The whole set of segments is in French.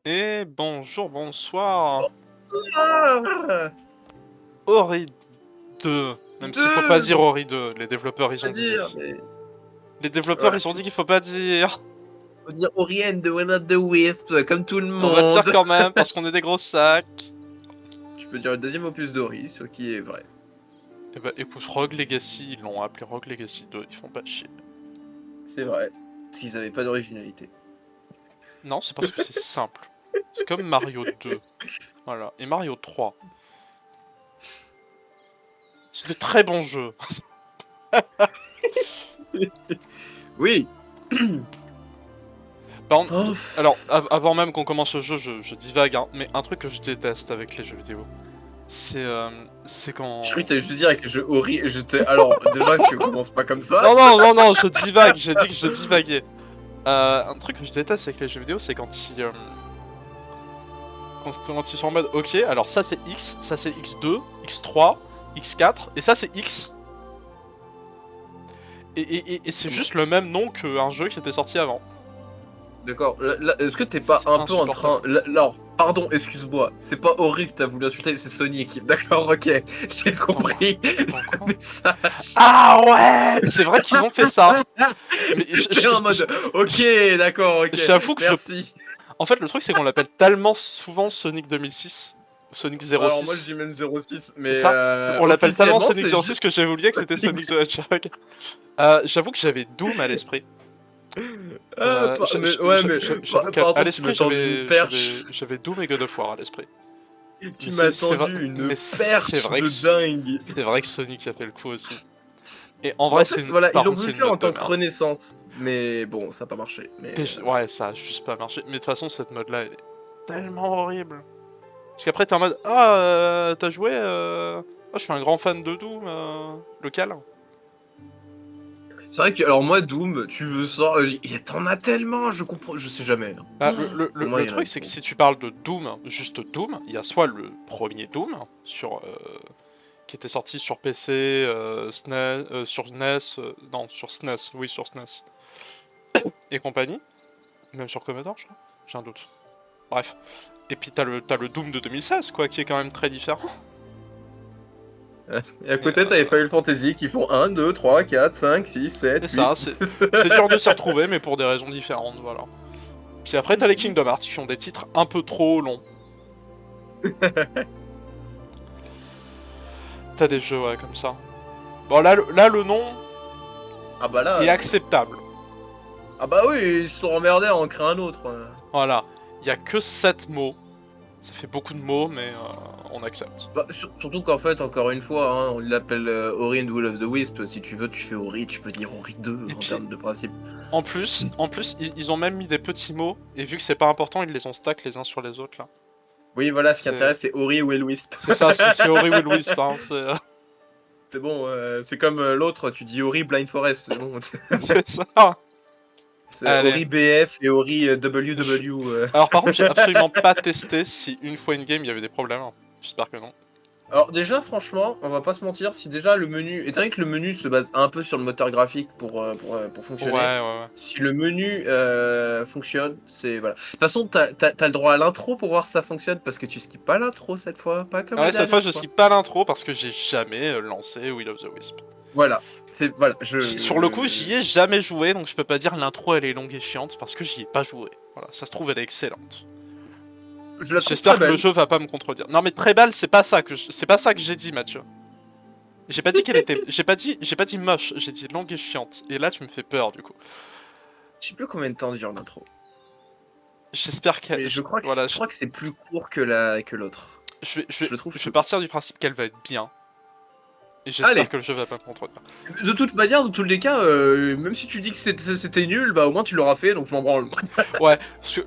Et bonjour, bonsoir. Ah Ori 2. Même s'il faut pas 2 dire Ori 2, les développeurs ils à ont dire, dit. mais Les développeurs ouais, ils ont dit qu'il faut pas dire. faut dire Ori and the Will of the Wisp, comme tout le On va le dire monde. quand même parce qu'on est des gros sacs. Tu peux dire le deuxième opus d'Ori, ce qui est vrai. Et bah écoute, Rogue Legacy, ils l'ont appelé Rogue Legacy 2, ils font pas chier. C'est vrai, s'ils avaient pas d'originalité. Non, c'est parce que c'est simple. C'est comme Mario 2. Voilà. Et Mario 3. C'est de très bons jeux. Oui. Par contre, Oh, alors, avant même qu'on commence le jeu, je divague, hein, mais un truc que je déteste avec les jeux vidéo, c'est quand... je crois que t'allais juste dire avec les jeux Ori, alors déjà tu commences pas comme ça. Non, non, non, non, je divague, j'ai dit que je divaguais. Un truc que je déteste avec les jeux vidéo, c'est quand ils... quand ils sont en mode, ok, alors ça c'est X, ça c'est X2, X3, X4, et ça c'est X. Et c'est juste le même nom qu'un jeu qui était sorti avant. D'accord, est-ce que t'es Ça, pas c'est un peu en train... insupportable. Alors, pardon, excuse-moi, c'est pas Ori que t'as voulu insulter, c'est Sonic. D'accord, ok, j'ai compris Attends, le quoi? message. Ah ouais, c'est vrai qu'ils ont fait ça. Mais J'étais en mode, ok, d'accord, ok, j'avoue que merci. En fait, le truc, c'est qu'on l'appelle tellement souvent Sonic 2006, Sonic Alors moi je 06, dis même 06, c'est mais ça? On l'appelle tellement officiellement Sonic c'est 06 juste que j'avais oublié que c'était Sonic. Sonic the Hedgehog. J'avoue que j'avais Doom à l'esprit. Mais ouais, mais J'avoue qu'à pardon, tu m'as l'esprit, tendu une perche. j'avais Doom et God of War à l'esprit. Tu m'as tendu Mais une perche de dingue. c'est vrai que Sonic a fait le coup aussi. Et en Bah, vrai, en fait, voilà, ils par l'ont contre, c'est voulu une faire en mode de tant que merde. renaissance, mais bon, ça a pas marché. Mais Ouais, ça a juste pas marché. Mais de toute façon, cette mode-là, elle est tellement horrible. Parce qu'après, t'es en mode, ah, t'as joué, ah, je suis un grand fan de Doom, local. c'est vrai que alors moi Doom, tu me sors, t'en as tellement, je comprends, je sais jamais. Bah, Comment le il y en a truc, c'est que trop. si tu parles de Doom, juste Doom, il y a soit le premier Doom, qui était sorti sur PC, SNES, sur NES, non, sur SNES, oui, sur SNES, et compagnie, même sur Commodore, je crois, j'ai un doute. Bref. Et puis t'as le Doom de 2016, quoi, qui est quand même très différent. Et à Et, côté, t'avais Final Fantasy qui font 1, 2, 3, 4, 5, 6, et 7, 8. ça, c'est dur de s'y retrouver, mais pour des raisons différentes, voilà. Puis après, t'as les Kingdom Hearts qui ont des titres un peu trop longs. T'as des jeux, ouais, comme ça. Bon, là le nom Ah bah là. est acceptable. Ah bah oui, ils se sont emmerdés à en créer un autre. Voilà. Il y a que 7 mots. Ça fait beaucoup de mots, mais on accepte. Bah, surtout qu'en fait, encore une fois, hein, on l'appelle Ori and the Will of the Wisp. Si tu veux, tu fais Ori, tu peux dire Ori 2 Et en puis, termes de principe. en plus, ils ont même mis des petits mots, et vu que c'est pas important, ils les ont stack les uns sur les autres, là. Oui, voilà, ce qui intéresse, c'est Ori Will Wisp. C'est ça, c'est Ori Will Wisp, hein, C'est bon, c'est comme l'autre, tu dis Ori Blind Forest, c'est bon. c'est ça. C'est Allez. Ori BF et Ori Je- WW. Alors par contre, j'ai absolument pas testé si une fois in-game il y avait des problèmes. J'espère que non. Alors déjà, franchement, on va pas se mentir, si déjà le menu, étant donné que le menu se base un peu sur le moteur graphique pour Ouais, fonctionner, ouais, ouais. si le menu fonctionne, c'est voilà. De toute façon, t'as le droit à l'intro pour voir si ça fonctionne, parce que tu skippes pas l'intro cette fois, pas comme Ah la ouais, cette fois dernière je fois. skip pas l'intro parce que j'ai jamais lancé Will of the Wisp. Voilà, voilà, Sur le coup, j'y ai jamais joué, donc je peux pas dire l'intro elle est longue et chiante parce que j'y ai pas joué. Voilà, ça se trouve elle est excellente. je la trouve très J'espère que le belle. jeu va pas me contredire. Non mais très belle, c'est pas ça que j'ai dit, Mathieu. J'ai pas dit qu'elle était, j'ai pas dit moche, j'ai dit longue et chiante. Et là tu me fais peur du coup. Je sais plus combien de temps dure l'intro, J'espère qu'elle, mais voilà, je crois que c'est plus court que l'autre. Je le trouve je vais plus court. partir du principe qu'elle va être bien. Et j'espère Allez, que le jeu va pas me contredire. de toute manière, dans tous les cas, même si tu dis que c'était nul, bah au moins tu l'auras fait, donc je m'en branle. Ouais, parce que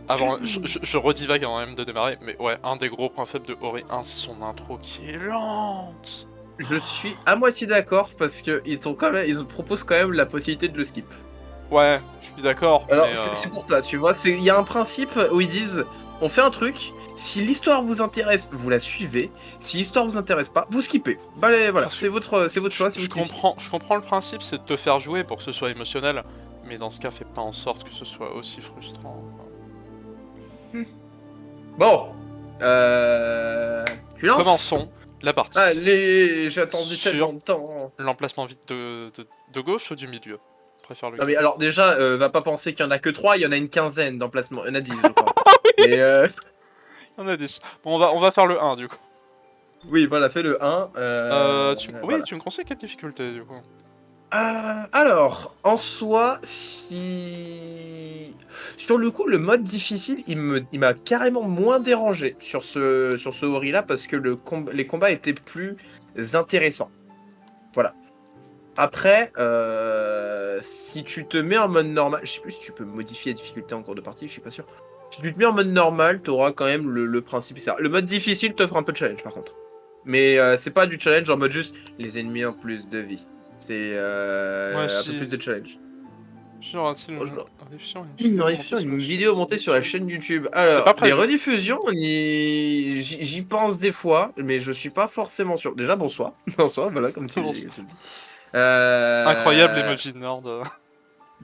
avant, je redivague avant même de démarrer, mais ouais, un des gros points faibles de Ori 1, c'est son intro qui est lente. Je suis à moitié d'accord parce que ils proposent quand même la possibilité de le skip. Ouais, je suis d'accord, Alors mais c'est pour ça, tu vois, il y a un principe où ils disent, on fait un truc, si l'histoire vous intéresse, vous la suivez, si l'histoire vous intéresse pas, vous skippez. Bah allez, voilà, parce que c'est votre choix, c'est vous qui décidez. je comprends le principe, c'est de te faire jouer pour que ce soit émotionnel, mais dans ce cas, fais pas en sorte que ce soit aussi frustrant. Bon. Tu lances. Commençons la partie. Allez, j'ai attendu Sur tellement de temps. l'emplacement vite de gauche ou du milieu? Je préfère Non lequel? mais alors déjà, va pas penser qu'il y en a que 3, il y en a une quinzaine d'emplacements. Il y en a 10, je crois. Et On a 10. Bon, on va faire le 1 du coup. oui, voilà, fais le 1. Oui, Voilà. tu me conseilles quelle difficulté du coup? Alors, en soi, si... Sur le coup, le mode difficile, il m'a carrément moins dérangé sur ce Ori-là parce que les combats étaient plus intéressants. Voilà. Après, si tu te mets en mode normal, je sais plus si tu peux modifier la difficulté en cours de partie, je suis pas sûr. Si tu te mets en mode normal, tu auras quand même le principe. Le mode difficile t'offre un peu de challenge par contre. Mais c'est pas du challenge en mode juste les ennemis ont plus de vie. C'est Moi, un peu plus si. de challenge. Aura-t-il Oh, une réflexion et Une une vidéo montée rediffusion, sur la une chaîne vidéo montée sur la YouTube? chaîne YouTube. C'est pas Alors, les prévu. rediffusions, j'y pense des fois, mais je suis pas forcément sûr. Déjà, bonsoir. Bonsoir, voilà, comme Bon, tu le dis. incroyable Euh... emoji nerd.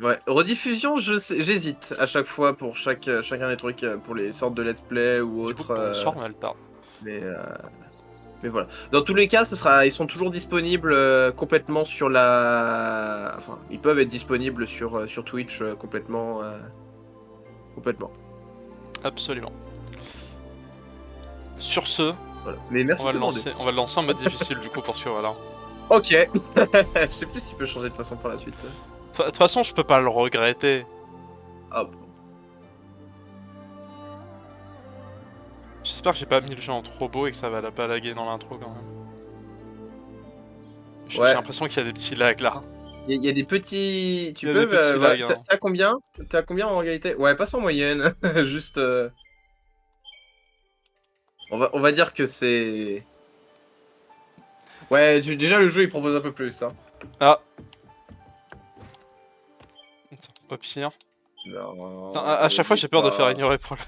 Ouais, rediffusion, j'hésite à chaque fois pour chacun des trucs, pour les sortes de let's play ou Du coup, autres. bonsoir Malta. Mais, euh, mais voilà. Dans tous les cas, ils sont toujours disponibles complètement sur la. Enfin, ils peuvent être disponibles sur Twitch complètement. Complètement. Absolument. Sur ce, Voilà. Mais merci de demander. on va le lancer en mode difficile du coup parce que voilà. Ok. Je sais plus s'il peut changer de façon par la suite. De toute façon, je peux pas le regretter. Hop. J'espère que j'ai pas mis le jeu en trop beau et que ça va la pas laguer dans l'intro quand même. J'ai Ouais. l'impression qu'il y a des petits lags là. Il y a des petits. Il Tu y a des peux. petits Voilà. lags. Hein. T'as combien? T'as combien en réalité? Ouais, pas sans moyenne. Juste. On va dire que c'est. Ouais, déjà le jeu il propose un peu plus. Hein. Ah. Au pire. Non, À ne chaque fois, dis j'ai peur de faire pas. ignorer prologue.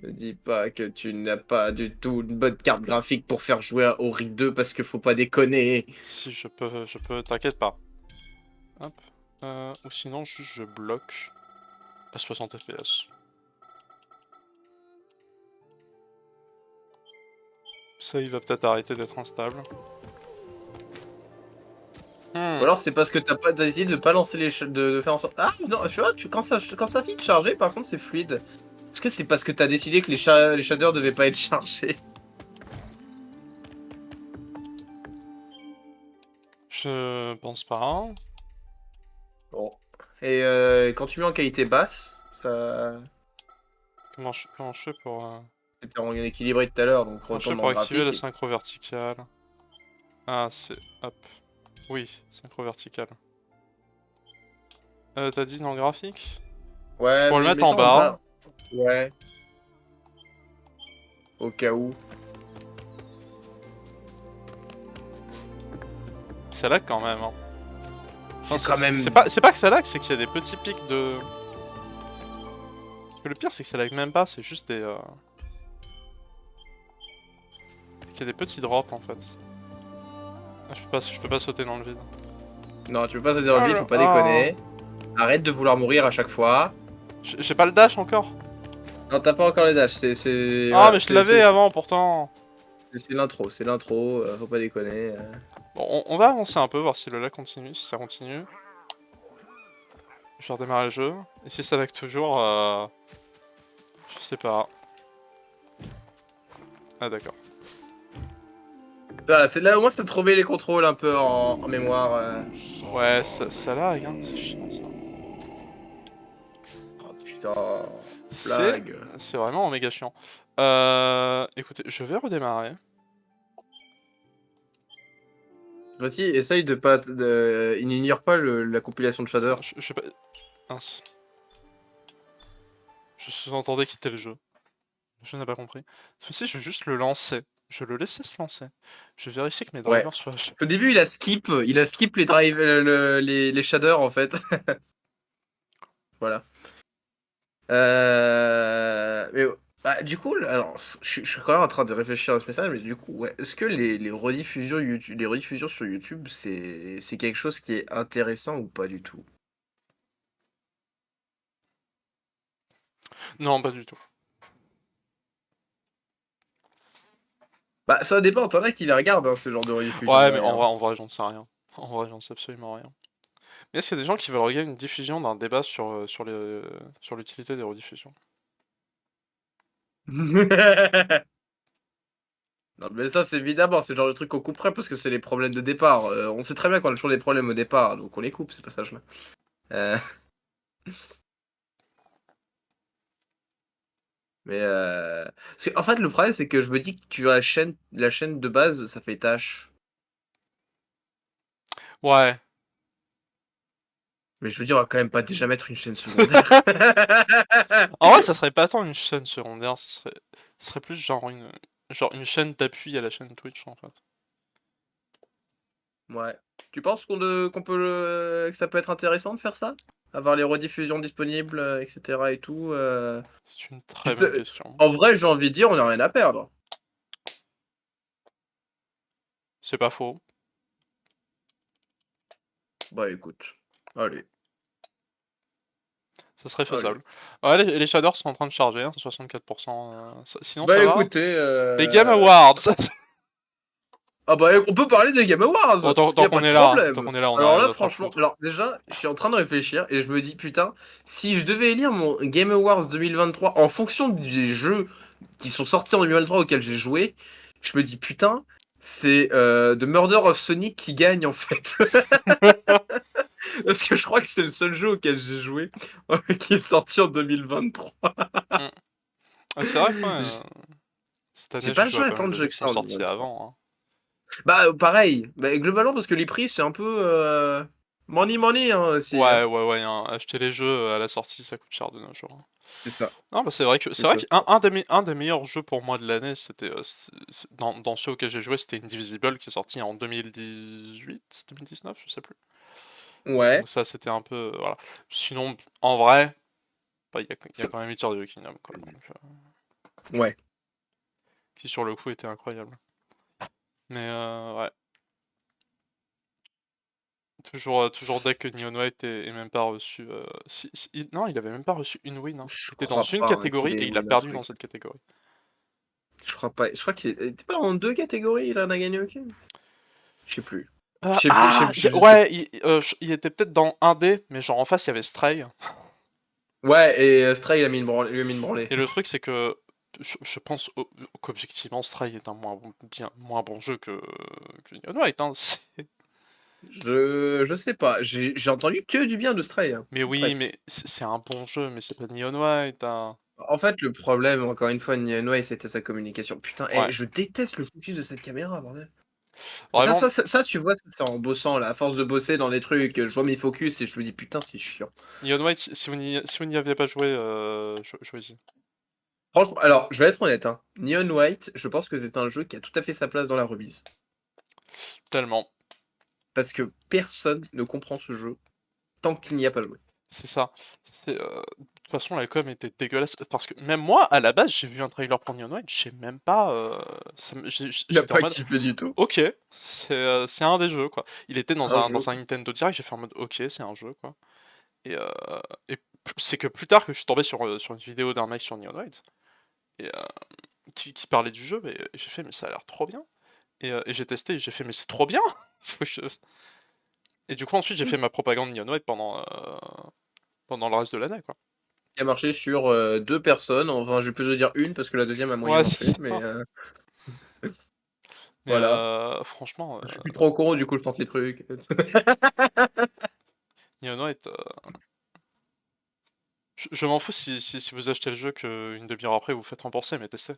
Ne dis pas que tu n'as pas du tout une bonne carte graphique pour faire jouer à Ori 2 parce qu'il faut pas déconner. Si je peux, t'inquiète pas. Hop. Ou sinon, juste je bloque à 60 FPS. Ça, il va peut-être arrêter d'être instable. Ou alors c'est parce que t'as décidé de pas lancer de faire en sorte. Ah non, tu vois, quand ça finit de charger, par contre c'est fluide. Est-ce que c'est parce que t'as décidé que les shaders devaient pas être chargés? Je pense pas. Bon. Et quand tu mets en qualité basse, ça. Comment je fais pour... C'était en équilibré tout à l'heure, donc Comment je fais retourne dans pour le activer la graphique. synchro verticale? Ah, c'est... Hop. Oui, synchro verticale. T'as dit dans le graphique? Je Ouais, pourrais le mais mettre en mettons bas. Ouais. Au cas où. Ça lag quand même. Hein. Enfin, C'est quand même. c'est pas que ça lag, c'est qu'il y a des petits pics de... Parce que le pire, c'est que ça lag même pas, c'est juste des... Il y a des petits drops en fait. Ah, je peux pas sauter dans le vide. Non, tu peux pas se dire le vide, faut pas Ah. déconner. Arrête de vouloir mourir à chaque fois. J'ai pas le dash encore. Non, t'as pas encore les dashs, Ah, voilà, mais je l'avais avant pourtant. c'est l'intro, faut pas déconner. Bon, on va avancer un peu, voir si le lag continue, si ça continue. Je vais redémarrer le jeu. Et si ça lag toujours, je sais pas. Ah d'accord. Voilà, c'est là au moins ça te remet les contrôles un peu en mémoire. Ouais, ça lag, hein, c'est chiant ça. Oh putain, C'est blague. vraiment méga chiant. Écoutez, je vais redémarrer. Voici, essaye de pas. Il n'ignore pas la compilation de shader. Je sais pas... Mince. Je sous-entendais quitter le jeu. Je n'ai pas compris. Cette fois-ci, je vais juste le lancer. Je le laisser se lancer. Je vais vérifier que mes Ouais. drivers soient... Au début, il a skip les drive, les shaders en fait. Voilà. Mais du coup, alors, je suis quand même en train de réfléchir à ce message, mais du coup, ouais, est-ce que les rediffusions YouTube, les rediffusions sur YouTube, c'est quelque chose qui est intéressant ou pas du tout? Non, pas du tout. Bah, ça dépend, t'en as qui les regardent, hein, ce genre de rediffusion Ouais, mais derrière. en vrai, j'en sais rien. En vrai, j'en sais absolument rien. Mais est-ce qu'il y a des gens qui veulent regarder une diffusion d'un débat sur l'utilité des rediffusions? Non, mais ça, c'est évidemment, c'est le genre de truc qu'on couperait parce que c'est les problèmes de départ. On sait très bien qu'on a toujours des problèmes au départ, donc on les coupe, ces passages-là. Euh, en fait, le problème, c'est que je me dis que tu as la chaîne de base, ça fait tâche. Ouais. Mais je veux dire, on va quand même pas déjà mettre une chaîne secondaire. En vrai, ça serait pas tant une chaîne secondaire, ce serait plus genre une chaîne d'appui à la chaîne Twitch, en fait. Ouais. Tu penses qu'on peut que ça peut être intéressant de faire ça? Avoir les rediffusions disponibles, etc. et tout. C'est une Tu très bonne fais... question. En vrai, j'ai envie de dire, on n'a rien à perdre. C'est pas faux. Bah écoute, allez, Ça serait allez. faisable. Ouais, les shaders sont en train de charger, hein, c'est 64%. Sinon, Bah ça va? écoutez, Les Game Awards! ah bah on peut parler des Game Bon, Awards, tant y a pas qu'on de est là, problème. on a Alors rien là, d'autre à franchement, foutre. alors déjà, je suis en train de réfléchir et je me dis, putain, si je devais élire mon Game Awards 2023 en fonction des jeux qui sont sortis en 2023 auxquels j'ai joué, je me dis, putain, c'est The Murder of Sonic qui gagne en fait. Parce que je crois que c'est le seul jeu auquel j'ai joué qui est sorti en 2023. Mm. C'est vrai que J- cette J'ai année, pas j'ai le joué choix à pas mal d'attendre de jeu jeux que qui ça sont en sortis 2023. avant. Hein. Bah pareil, bah, globalement parce que les prix c'est un peu money money hein, aussi. Hein. Ouais, hein, acheter les jeux à la sortie, ça coûte cher de nos jours. Hein. C'est ça, Non, bah c'est c'est vrai ça. qu'un un des meilleurs jeux pour moi de l'année, c'était dans ceux auxquels j'ai joué, c'était Indivisible qui est sorti en 2018, 2019, je sais plus. Ouais, Donc ça, c'était un peu voilà. Sinon, en vrai, bah, il y a quand même Tears of the Kingdom, quoi. Donc, ouais. qui sur le coup était incroyable. Mais ouais, toujours deck que Neon White ait même pas reçu. Non, il avait même pas reçu une win. Hein. Je Il était dans crois une pas hein, catégorie qu'il ait et il a win un perdu dans truc. cette catégorie. Je crois pas. Je crois qu'il était pas dans deux catégories, il en a gagné aucune. Je sais plus. Ouais, il était peut-être dans un d mais genre en face il y avait Stray. Ouais, et Stray il a mis une branlée. Il lui a mis une branlée. Et le truc c'est que je pense qu'objectivement Stray est un moins bon jeu que Neon White. Hein. Je sais pas. J'ai entendu que du bien de Stray. Hein. Mais Ou oui, presque. mais c'est un bon jeu, mais c'est pas Neon White. Hein. En fait, le problème, encore une fois, de Nianway, c'était sa communication. Putain, Ouais, je déteste le focus de cette caméra, bordel. vraiment, Tu vois, ça, c'est en bossant, là. À force de bosser dans des trucs, je vois mes focus et je me dis, putain, c'est chiant. Neon White, si vous n'y aviez pas joué, jouez-y. Franchement, alors, je vais être honnête, hein. Neon White, je pense que c'est un jeu qui a tout à fait sa place dans la remise. Tellement. Parce que personne ne comprend ce jeu tant qu'il n'y a pas joué. C'est ça. De toute façon, la com était dégueulasse. Parce que même moi, à la base, j'ai vu un trailer pour Neon White, j'ai même pas. Il a J'étais en pas mode, kiffé du tout. ok, c'est un des jeux, quoi. Il était Un jeu. dans un Nintendo Direct, j'ai fait en mode, ok, c'est un jeu, quoi. Et, c'est que plus tard que je suis tombé sur une vidéo d'un mec sur Neon White, et, qui parlait du jeu, et j'ai fait, mais ça a l'air trop bien. Et j'ai testé, et j'ai fait, mais c'est trop bien! Faut que Et du coup, ensuite, j'ai fait ma propagande Neon White pendant le reste de l'année, quoi. Qui a marché sur deux personnes. Enfin, je peux te dire une parce que la deuxième a moyen Ouais, c'est marché. ça. Mais Mais voilà. franchement, Je suis plus trop au courant, du coup, je tente les trucs. Neon White, je m'en fous si vous achetez le jeu qu'une demi-heure après vous faites rembourser, mais testez.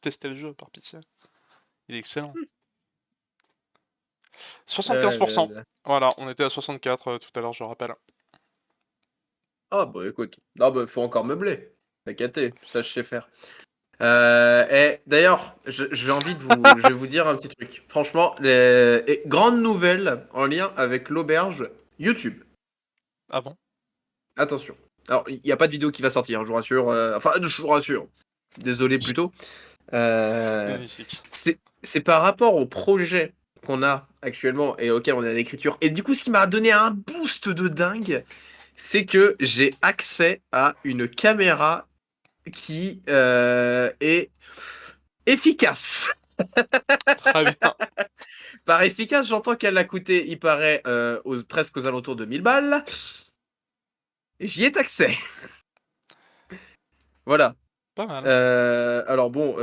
Testez le jeu, par pitié. Il est excellent. Là, 75%. là. Voilà, on était à 64 tout à l'heure, je rappelle. Ah bah écoute, non bah faut encore meubler. T'as capté, ça je sais faire. Et d'ailleurs, j'ai envie de je vais vous dire un petit truc. Franchement, grande nouvelle en lien avec l'auberge YouTube. Ah bon? Attention. Alors, il n'y a pas de vidéo qui va sortir, je vous rassure. Enfin, je vous rassure. Désolé plutôt. Euh, Magnifique. c'est par rapport au projet qu'on a actuellement et auquel on est à l'écriture. Et du coup, ce qui m'a donné un boost de dingue, c'est que j'ai accès à une caméra qui est efficace. Très bien. Par efficace, j'entends qu'elle a coûté, il paraît, presque aux alentours de 1000 balles. J'y ai taxé. Voilà. Pas mal. Alors bon,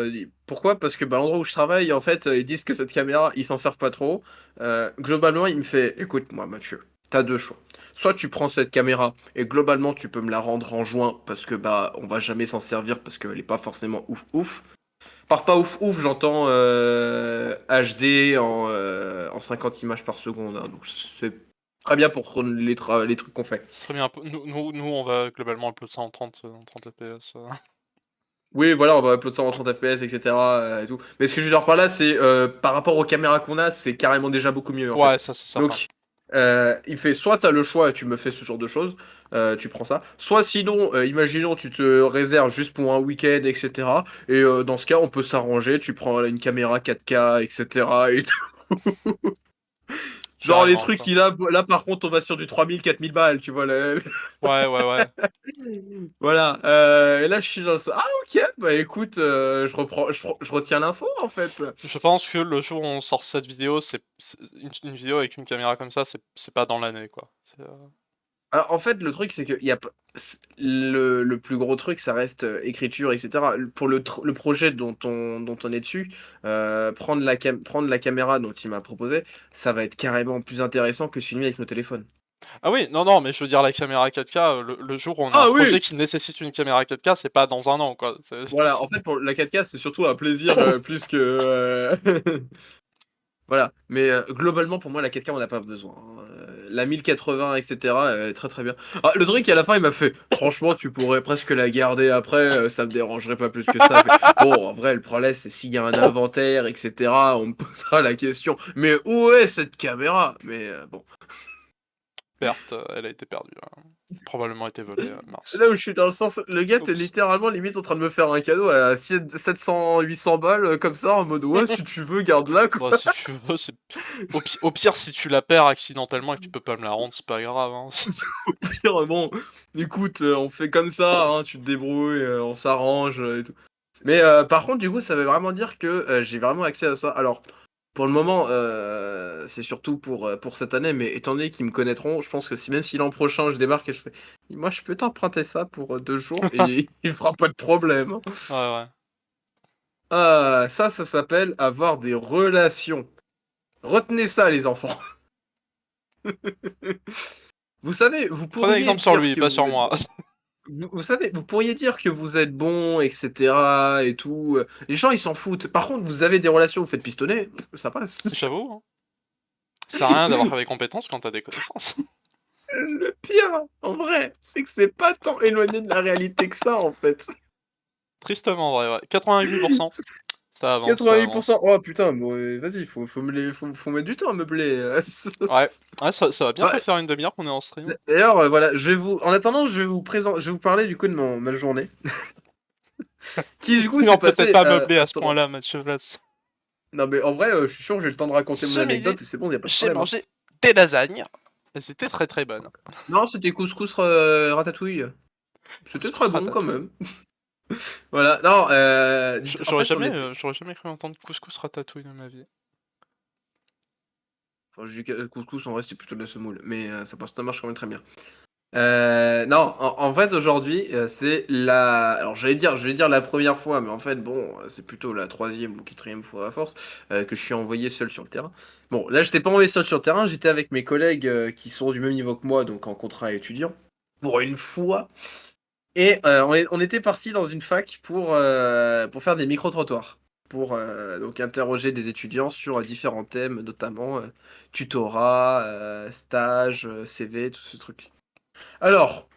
pourquoi? Parce que, bah, l'endroit où je travaille, en fait, ils disent que cette caméra, ils s'en servent pas trop. Globalement, il me fait: «Écoute-moi Mathieu, t'as 2 choix. Soit tu prends cette caméra et globalement tu peux me la rendre en juin parce que, bah, on va jamais s'en servir parce qu'elle est pas forcément ouf ouf». Par pas ouf ouf, j'entends, HD en 50 images par seconde, hein, donc c'est très bien pour les trucs qu'on fait. Ce serait bien un peu nous, on va globalement upload ça en 30 FPS. Oui, voilà, on va upload ça en 30 FPS, et cetera, et tout. Mais ce que je veux dire par là, c'est, par rapport aux caméras qu'on a, c'est carrément déjà beaucoup mieux, en Ouais, fait. ça, c'est certain. Donc, il fait soit t'as le choix et tu me fais ce genre de choses, tu prends ça. Soit sinon, imaginons tu te réserves juste pour un week-end, et cetera. Et dans ce cas, on peut s'arranger. Tu prends une caméra 4K, et cetera. Et tout. Genre les Carrément, trucs quoi. qui là par contre, on va sur du 3000, 4000 balles, tu vois. Ouais, ouais, ouais. Voilà. Et là, je suis dans ça. Ah ok, bah écoute, je reprends, je retiens l'info en fait. Je pense que le jour où on sort cette vidéo, c'est une vidéo avec une caméra comme ça, c'est pas dans l'année, quoi. Alors, en fait, le truc, c'est que y a p c le plus gros truc, ça reste, écriture, et cetera. Pour le projet dont on est dessus, prendre la caméra dont il m'a proposé, ça va être carrément plus intéressant que filmer avec nos téléphones. Ah oui, non, non, mais je veux dire la caméra 4K, le jour où on a un Ah projet oui! qui nécessite une caméra 4K, c'est pas dans un an, quoi. C'est Voilà, en fait, pour la 4K, c'est surtout un plaisir, plus que, voilà. Mais, globalement, pour moi, la 4K, on n'a pas besoin, hein. La 1080, et cetera, très, très bien. Ah, le truc, à la fin, il m'a fait: «Franchement, tu pourrais presque la garder après, ça me dérangerait pas plus que ça». Je fais: «Bon, en vrai, le problème, c'est s'il y a un inventaire, et cetera, on me posera la question: "Mais où est cette caméra?"» Mais, bon. perte, elle a été perdue, hein. Probablement été volée, mince. Là où je suis dans le sens, le gars était Oups. littéralement limite en train de me faire un cadeau à 700-800 balles, comme ça, en mode: «Ouais, si tu veux, garde-la, Bah, quoi». si tu veux, c'est au pire, si tu la perds accidentellement et que tu peux pas me la rendre, c'est pas grave, hein. Au pire, bon, écoute, on fait comme ça, hein, tu te débrouilles, on s'arrange, et tout. Mais, par contre, du coup, ça veut vraiment dire que, j'ai vraiment accès à ça. Alors, pour le moment, c'est surtout pour cette année, mais étant donné qu'ils me connaîtront, je pense que si même si l'an prochain je débarque et je fais: «Moi, je peux t'emprunter ça pour, 2 jours?» et il fera pas de problème, hein. Ouais, ouais. Ah, ça s'appelle avoir des relations. Retenez ça, les enfants. Vous savez, vous Prenez pourriez exemple sur dire lui, que pas vous sur êtes moi. bon. Vous savez, vous pourriez dire que vous êtes bon, et cetera, et tout, les gens, ils s'en foutent. Par contre, vous avez des relations, vous faites pistonner, ça passe. J'avoue, hein. Ça sert à rien d'avoir des compétences quand t'as des connaissances. Le pire, en vrai, c'est que c'est pas tant éloigné de la réalité que ça, en fait. Tristement vrai, ouais. 88%. Ça avance, ça 88. avance. Oh putain, bon, vas-y, faut mettre du temps à meubler, Ouais. Ouais, ça va Bah, bientôt faire une demi-heure qu'on est en stream. d'ailleurs, voilà, en attendant, je vais vous parler, du coup, de ma journée, qui, du coup, s'est Non, peut-être passée, pas meublé à ce attends, point-là, Mathieu Vlad. non, mais en vrai, je suis sûr que j'ai le temps de raconter mon Ce midi, anecdote et c'est bon, y a pas de j'ai problème, hein. mangé des lasagnes. Elles étaient très très bonnes. Non, c'était couscous, ratatouille. C'était très Couscous bon quand ratatouille. même. Voilà, non, en fait, on était. J'aurais jamais cru entendre couscous ratatouille de ma vie. Enfin, je dis que couscous, en vrai, c'était plutôt de la semoule, mais ça marche quand même très bien. Non, en fait, aujourd'hui, c'est la. Alors, je vais dire la première fois, mais en fait, bon, c'est plutôt la troisième ou quatrième fois à force que je suis envoyé seul sur le terrain. Bon, là, j'étais pas envoyé seul sur le terrain, j'étais avec mes collègues qui sont du même niveau que moi, donc en contrat étudiant. Pour une fois. Et on était parti dans une fac pour faire des micro-trottoirs. Pour donc interroger des étudiants sur différents thèmes, notamment tutorat, stage, CV, tout ce truc. Alors,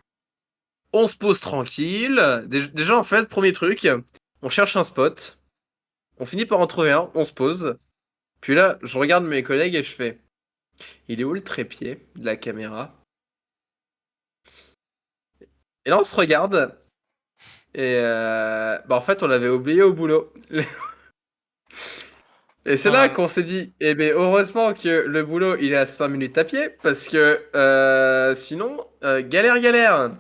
on se pose tranquille. Déjà, en fait, premier truc, on cherche un spot. On finit par en trouver un, on se pose. Puis là, je regarde mes collègues et je fais: il est où le trépied de la caméra? Et là, on se regarde. Et bah en fait, on l'avait oublié au boulot. Et c'est là Euh, qu'on s'est dit: eh ben heureusement que le boulot il est à 5 minutes à pied, parce que sinon, galère, galère.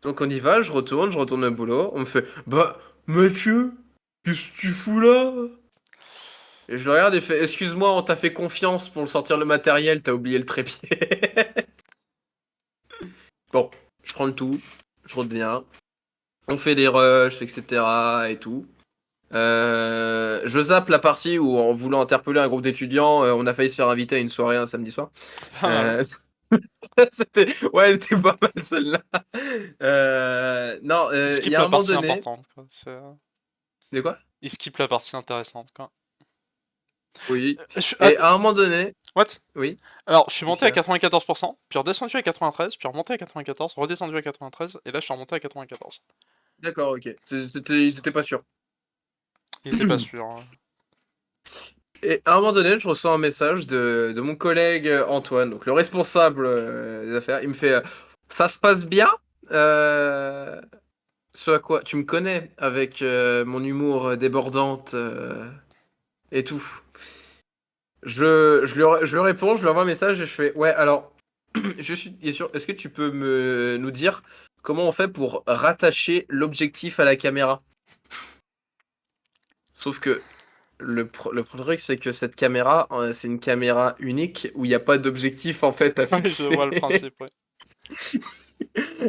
Donc on y va, je retourne au boulot, on me fait: bah Mathieu, qu'est-ce que tu fous là? Et je le regarde et fait excuse-moi, on t'a fait confiance pour sortir le matériel, t'as oublié le trépied. Bon, je prends le tout, je reviens, on fait des rushs, etc. et tout. Je zappe la partie où, en voulant interpeller un groupe d'étudiants, on a failli se faire inviter à une soirée un samedi soir. Pas mal. Ouais, elle était pas mal celle-là. Non, Il il y skip a un la moment partie donné. importante, quoi. De quoi? Il skip la partie intéressante, quoi. Oui. Ah, Et à un moment donné. what? Oui. Alors, je suis Qu'est-ce monté qu'il à y a? 94%, puis redescendu à 93, puis remonté à 94, redescendu à 93, et là je suis remonté à 94. D'accord, ok. Ils étaient pas sûrs. Il était pas sûr. Hein. Et à un moment donné, je reçois un message de mon collègue Antoine, donc le responsable des affaires. Il me fait ça se passe bien? Euh, Ce à quoi tu me connais avec mon humour débordante et tout. Je lui réponds, je lui envoie un message et je fais ouais, alors je suis sûr, est-ce que tu peux nous dire comment on fait pour rattacher l'objectif à la caméra? Sauf que le truc, c'est que cette caméra, c'est une caméra unique où il n'y a pas d'objectif en fait à Oui, je fixer. vois le principe, ouais.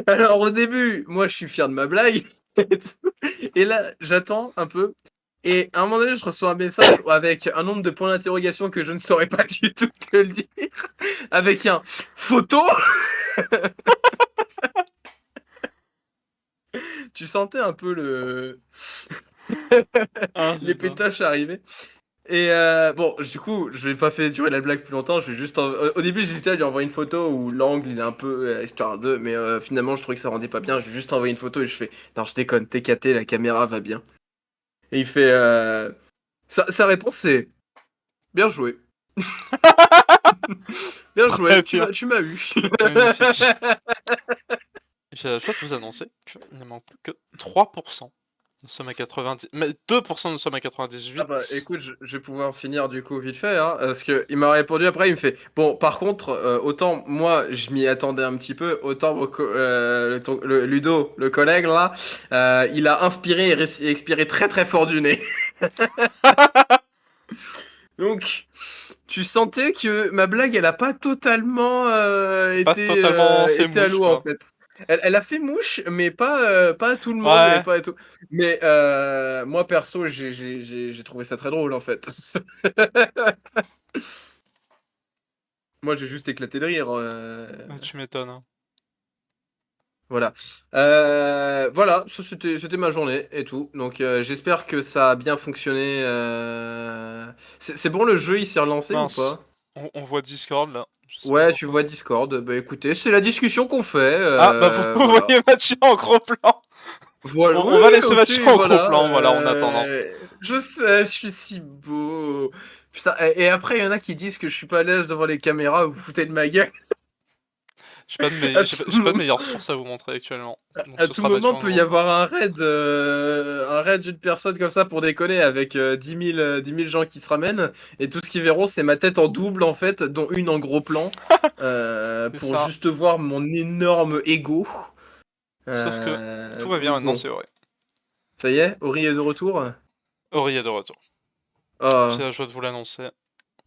Alors au début, moi je suis fier de ma blague. Et là, j'attends un peu. Et à un moment donné, je reçois un message avec un nombre de points d'interrogation que je ne saurais pas du tout te le dire. Avec un photo. Tu sentais un peu Ah, les putain. pétaches arriver. Et bon, du coup, je vais pas fait durer la blague plus longtemps. Je vais juste. Au début, j'hésitais à lui envoyer une photo où l'angle il est un peu histoire de. Mais finalement, je trouvais que ça rendait pas bien. Je vais juste envoyer une photo et je fais non, je déconne, t'es caté, la caméra va bien. Et il fait. Sa réponse c'est bien joué. Bien Très joué, bien. tu m'as eu. Magnifique. J'ai la joie de vous annoncer qu'il ne manque plus que 3%. Nous sommes à 90. Mais 2% nous sommes à Ah bah 98. écoute, je vais pouvoir finir du coup vite fait, hein, parce que il m'a répondu après, il me fait bon, par contre, autant moi je m'y attendais un petit peu, autant le Ludo, le collègue là, il a inspiré et expiré très très fort du nez. Donc tu sentais que ma blague, elle a pas totalement Pas totalement fait été à mouche, l'eau en quoi. fait. Elle a fait mouche, mais pas à tout le monde et Ouais. pas à tout. Mais moi perso, j'ai trouvé ça très drôle en fait. Moi, j'ai juste éclaté de rire. Tu m'étonnes. Hein. Voilà. Voilà, ça c'était ma journée et tout. Donc j'espère que ça a bien fonctionné. C'est bon, le jeu il s'est relancé ou Mince. pas? On voit Discord là. Je sais pas Ouais, tu pourquoi. vois Discord. Bah écoutez, c'est la discussion qu'on fait. Ah, bah vous Voilà. voyez Mathieu en gros plan. Voilà. Oui, On va laisser Mathieu aussi, en gros voilà. plan, voilà, en attendant. Je sais, je suis si beau. Putain, et après, il y en a qui disent que je suis pas à l'aise devant les caméras. Vous vous foutez de ma gueule. À tout J'ai pas de moment. meilleure source à vous montrer actuellement. Donc À ce tout sera Mathieu moment, en peut gros y plan. avoir un raid d'une personne comme ça pour déconner avec 10 000 gens qui se ramènent. Et tout ce qu'ils verront, c'est ma tête en double, en fait, dont une en gros plan, C'est pour ça. juste voir mon énorme ego. Sauf que tout va bien Donc maintenant, bon, c'est vrai. ça y est, Ori est de retour. Ori est de retour. J'ai Oh. la joie de vous l'annoncer.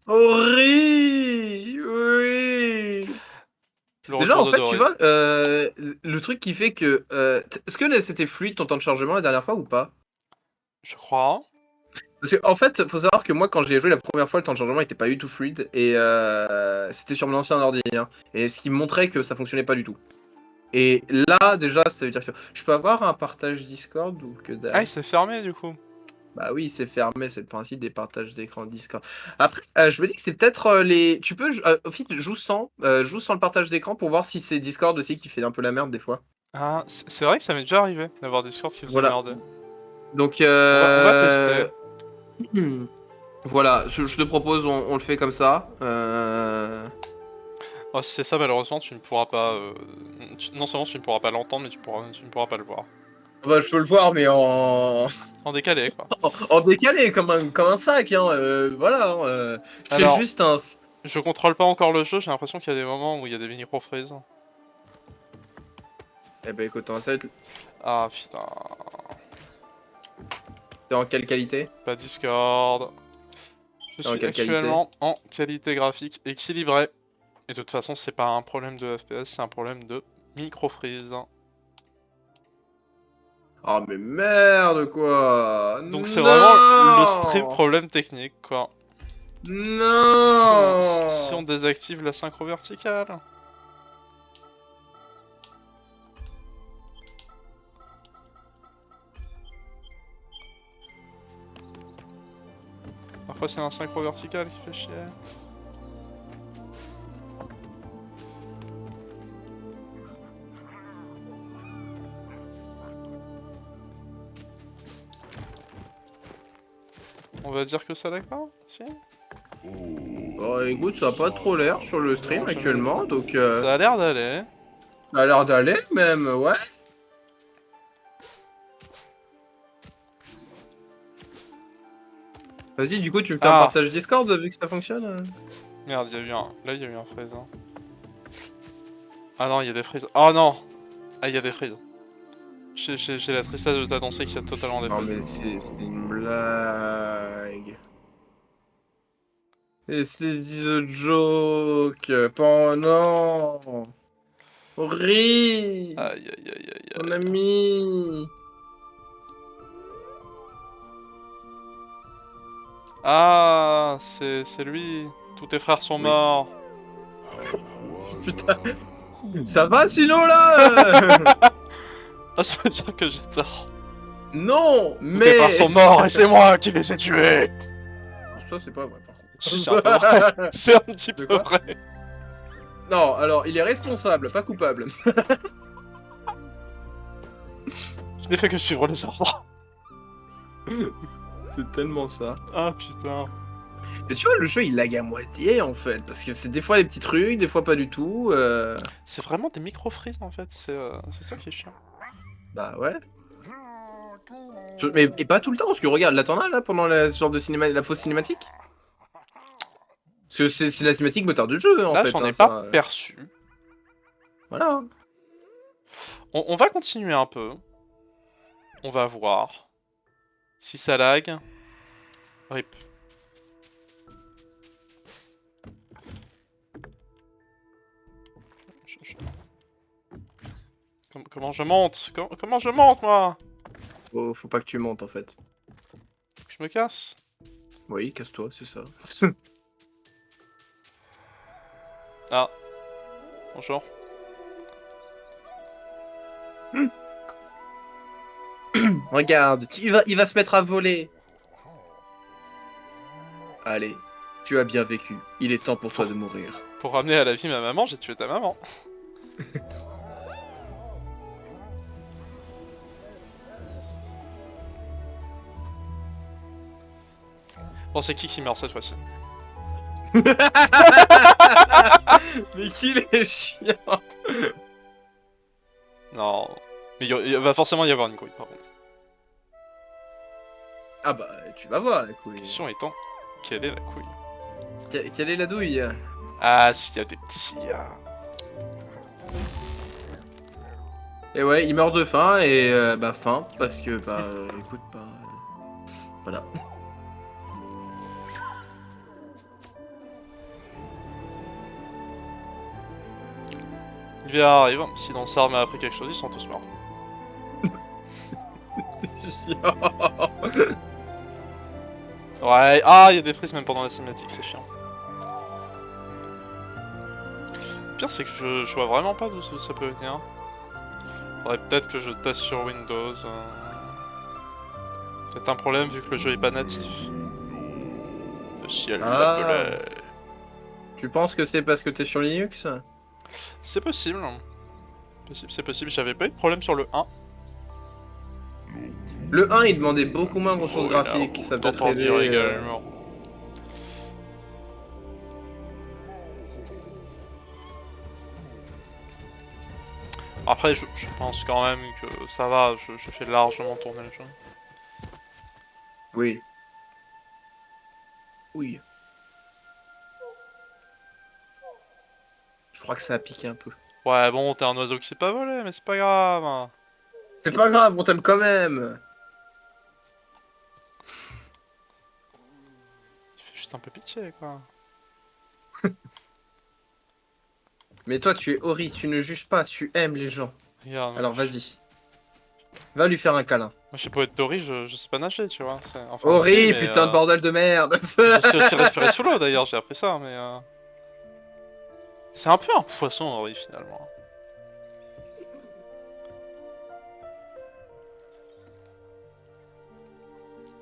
Ori! Oui! Le Déjà, retour en de fait, tu Doré. vois, le truc qui fait que... est-ce que c'était fluide ton temps de chargement la dernière fois ou pas? Je crois. Parce que, en fait, faut savoir que moi, quand j'ai joué la première fois, le temps de chargement était pas du tout fluide et c'était sur mon ancien ordi, hein, et ce qui me montrait que ça fonctionnait pas du tout. Et là, déjà, ça veut dire que je peux avoir un partage Discord ou que Ah, il dalle? s'est fermé du coup. Bah oui, c'est fermé, c'est le principe des partages d'écran Discord. Après, je me dis que c'est peut-être les. Tu peux, au fait, joue sans le partage d'écran pour voir si c'est Discord aussi qui fait un peu la merde des fois. Ah, c'est vrai que ça m'est déjà arrivé d'avoir Discord qui faisait Voilà. merder. Donc, On va tester. voilà, je te propose, on le fait comme ça. Oh, si c'est ça, malheureusement, tu ne pourras pas. Non seulement tu ne pourras pas l'entendre, mais tu ne pourras pas le voir. Bah, je peux le voir, mais en, En décalé, quoi. en décalé, comme un sac, hein. Voilà, hein, je fais Alors, juste un. je contrôle pas encore le jeu, j'ai l'impression qu'il y a des moments où il y a des micro-freezes. Eh ben écoute, ça va être. Ah putain. T'es en quelle qualité? Pas Discord. Je En suis quelle qualité? actuellement en qualité graphique équilibrée. Et de toute façon, c'est pas un problème de FPS, c'est un problème de micro-freeze. Oh mais merde quoi! Donc c'est vraiment le stream Non! problème technique, quoi. Si on Non! désactive la synchro verticale. Parfois c'est un synchro vertical qui fait chier. On va dire que ça lag pas, si. Bon écoute, ça a pas trop l'air sur le stream Non, actuellement, donc ça a l'air d'aller. ça a l'air d'aller même, ouais. Vas-y, du coup, tu me fais un Ah partage Discord vu que ça fonctionne? Merde, il y a eu un... Là, il y a eu un freeze. Hein. Ah non, il y a des freezes. Oh non. Ah, il y a des freezes. J'ai la tristesse de t'annoncer qu'il y a totalement des Non freezes. mais c'est une blague. Et c'est the joke. Pas non. Horrible. Aïe, aïe, aïe, aïe, Mon aïe. ami. Ah, c'est lui. Tous tes frères sont Oui. morts. Putain. Ça va sinon là? Ah, ça veut dire que j'ai tort. Non, Tous tes mais. frères sont morts et c'est moi qui les ai tués. Ça c'est pas vrai par contre. Si, c'est un peu vrai. C'est un petit De peu quoi? vrai. Non, alors il est responsable, pas coupable. Je n'ai fait que suivre les ordres. C'est tellement ça. Ah putain. Mais tu vois, le jeu il lag à moitié en fait, parce que c'est des fois des petits trucs, des fois pas du tout. C'est vraiment des micro-freezes en fait, c'est ça qui est chiant. Bah ouais. Mais et pas tout le temps, parce que regarde, là t'en as là pendant ce genre de la fausse cinématique. Parce que c'est la cinématique moteur du jeu en Là, fait. j'en ai Ça, pas perçu. Voilà. On va continuer un peu. On va voir. Si ça lag. Rip. Comment je monte? Comment je monte, moi? Faut pas que tu montes en fait. Je me casse. Oui, casse-toi, c'est ça. Ah. Bonjour. Regarde, il va se mettre à voler. Allez, tu as bien vécu. Il est temps pour toi de mourir. Pour ramener à la vie ma maman, j'ai tué ta maman. Bon, c'est qui meurt cette fois-ci? Mais qu'il est chiant. Non. Mais il va forcément y avoir une couille, par contre. Ah bah, tu vas voir la La couille. question étant, quelle est la couille? Quelle est la douille? Ah, s'il y a des petits... Et ouais, il meurt de faim et bah faim parce que bah écoute bah voilà. Il arrive, si dans Sarm a appris quelque chose, ils sont tous morts. Ouais, ah, il y a des frises même pendant la cinématique, c'est chiant. Le pire, c'est que je vois vraiment pas d'où ça peut venir. Faudrait peut-être que je teste sur Windows. C'est un problème vu que le jeu est pas natif. Le ciel l'appelait. Tu penses que c'est parce que t'es sur Linux? C'est possible. C'est possible, j'avais pas eu de problème sur le 1. Le 1 il demandait beaucoup moins de ressources Oh, graphiques, ça peut t'entends être dire également. Après, je pense quand même que ça va, je fais largement tourner le jeu. Oui. Oui. Je crois que ça a piqué un peu. Ouais, bon, t'es un oiseau qui sait pas voler, mais c'est pas grave. C'est pas grave, on t'aime quand même. Il fait juste un peu pitié, quoi. Mais toi, tu es Ori, tu ne juges pas, tu aimes les gens. Regarde, Alors vas-y. Va lui faire un câlin. moi, je sais pas être Dory, je sais pas nager, tu vois. Enfin, si, Ori, mais. putain de bordel de merde. Je sais aussi respirer sous l'eau, d'ailleurs, j'ai appris ça, mais. C'est un peu un poisson, Ori, finalement.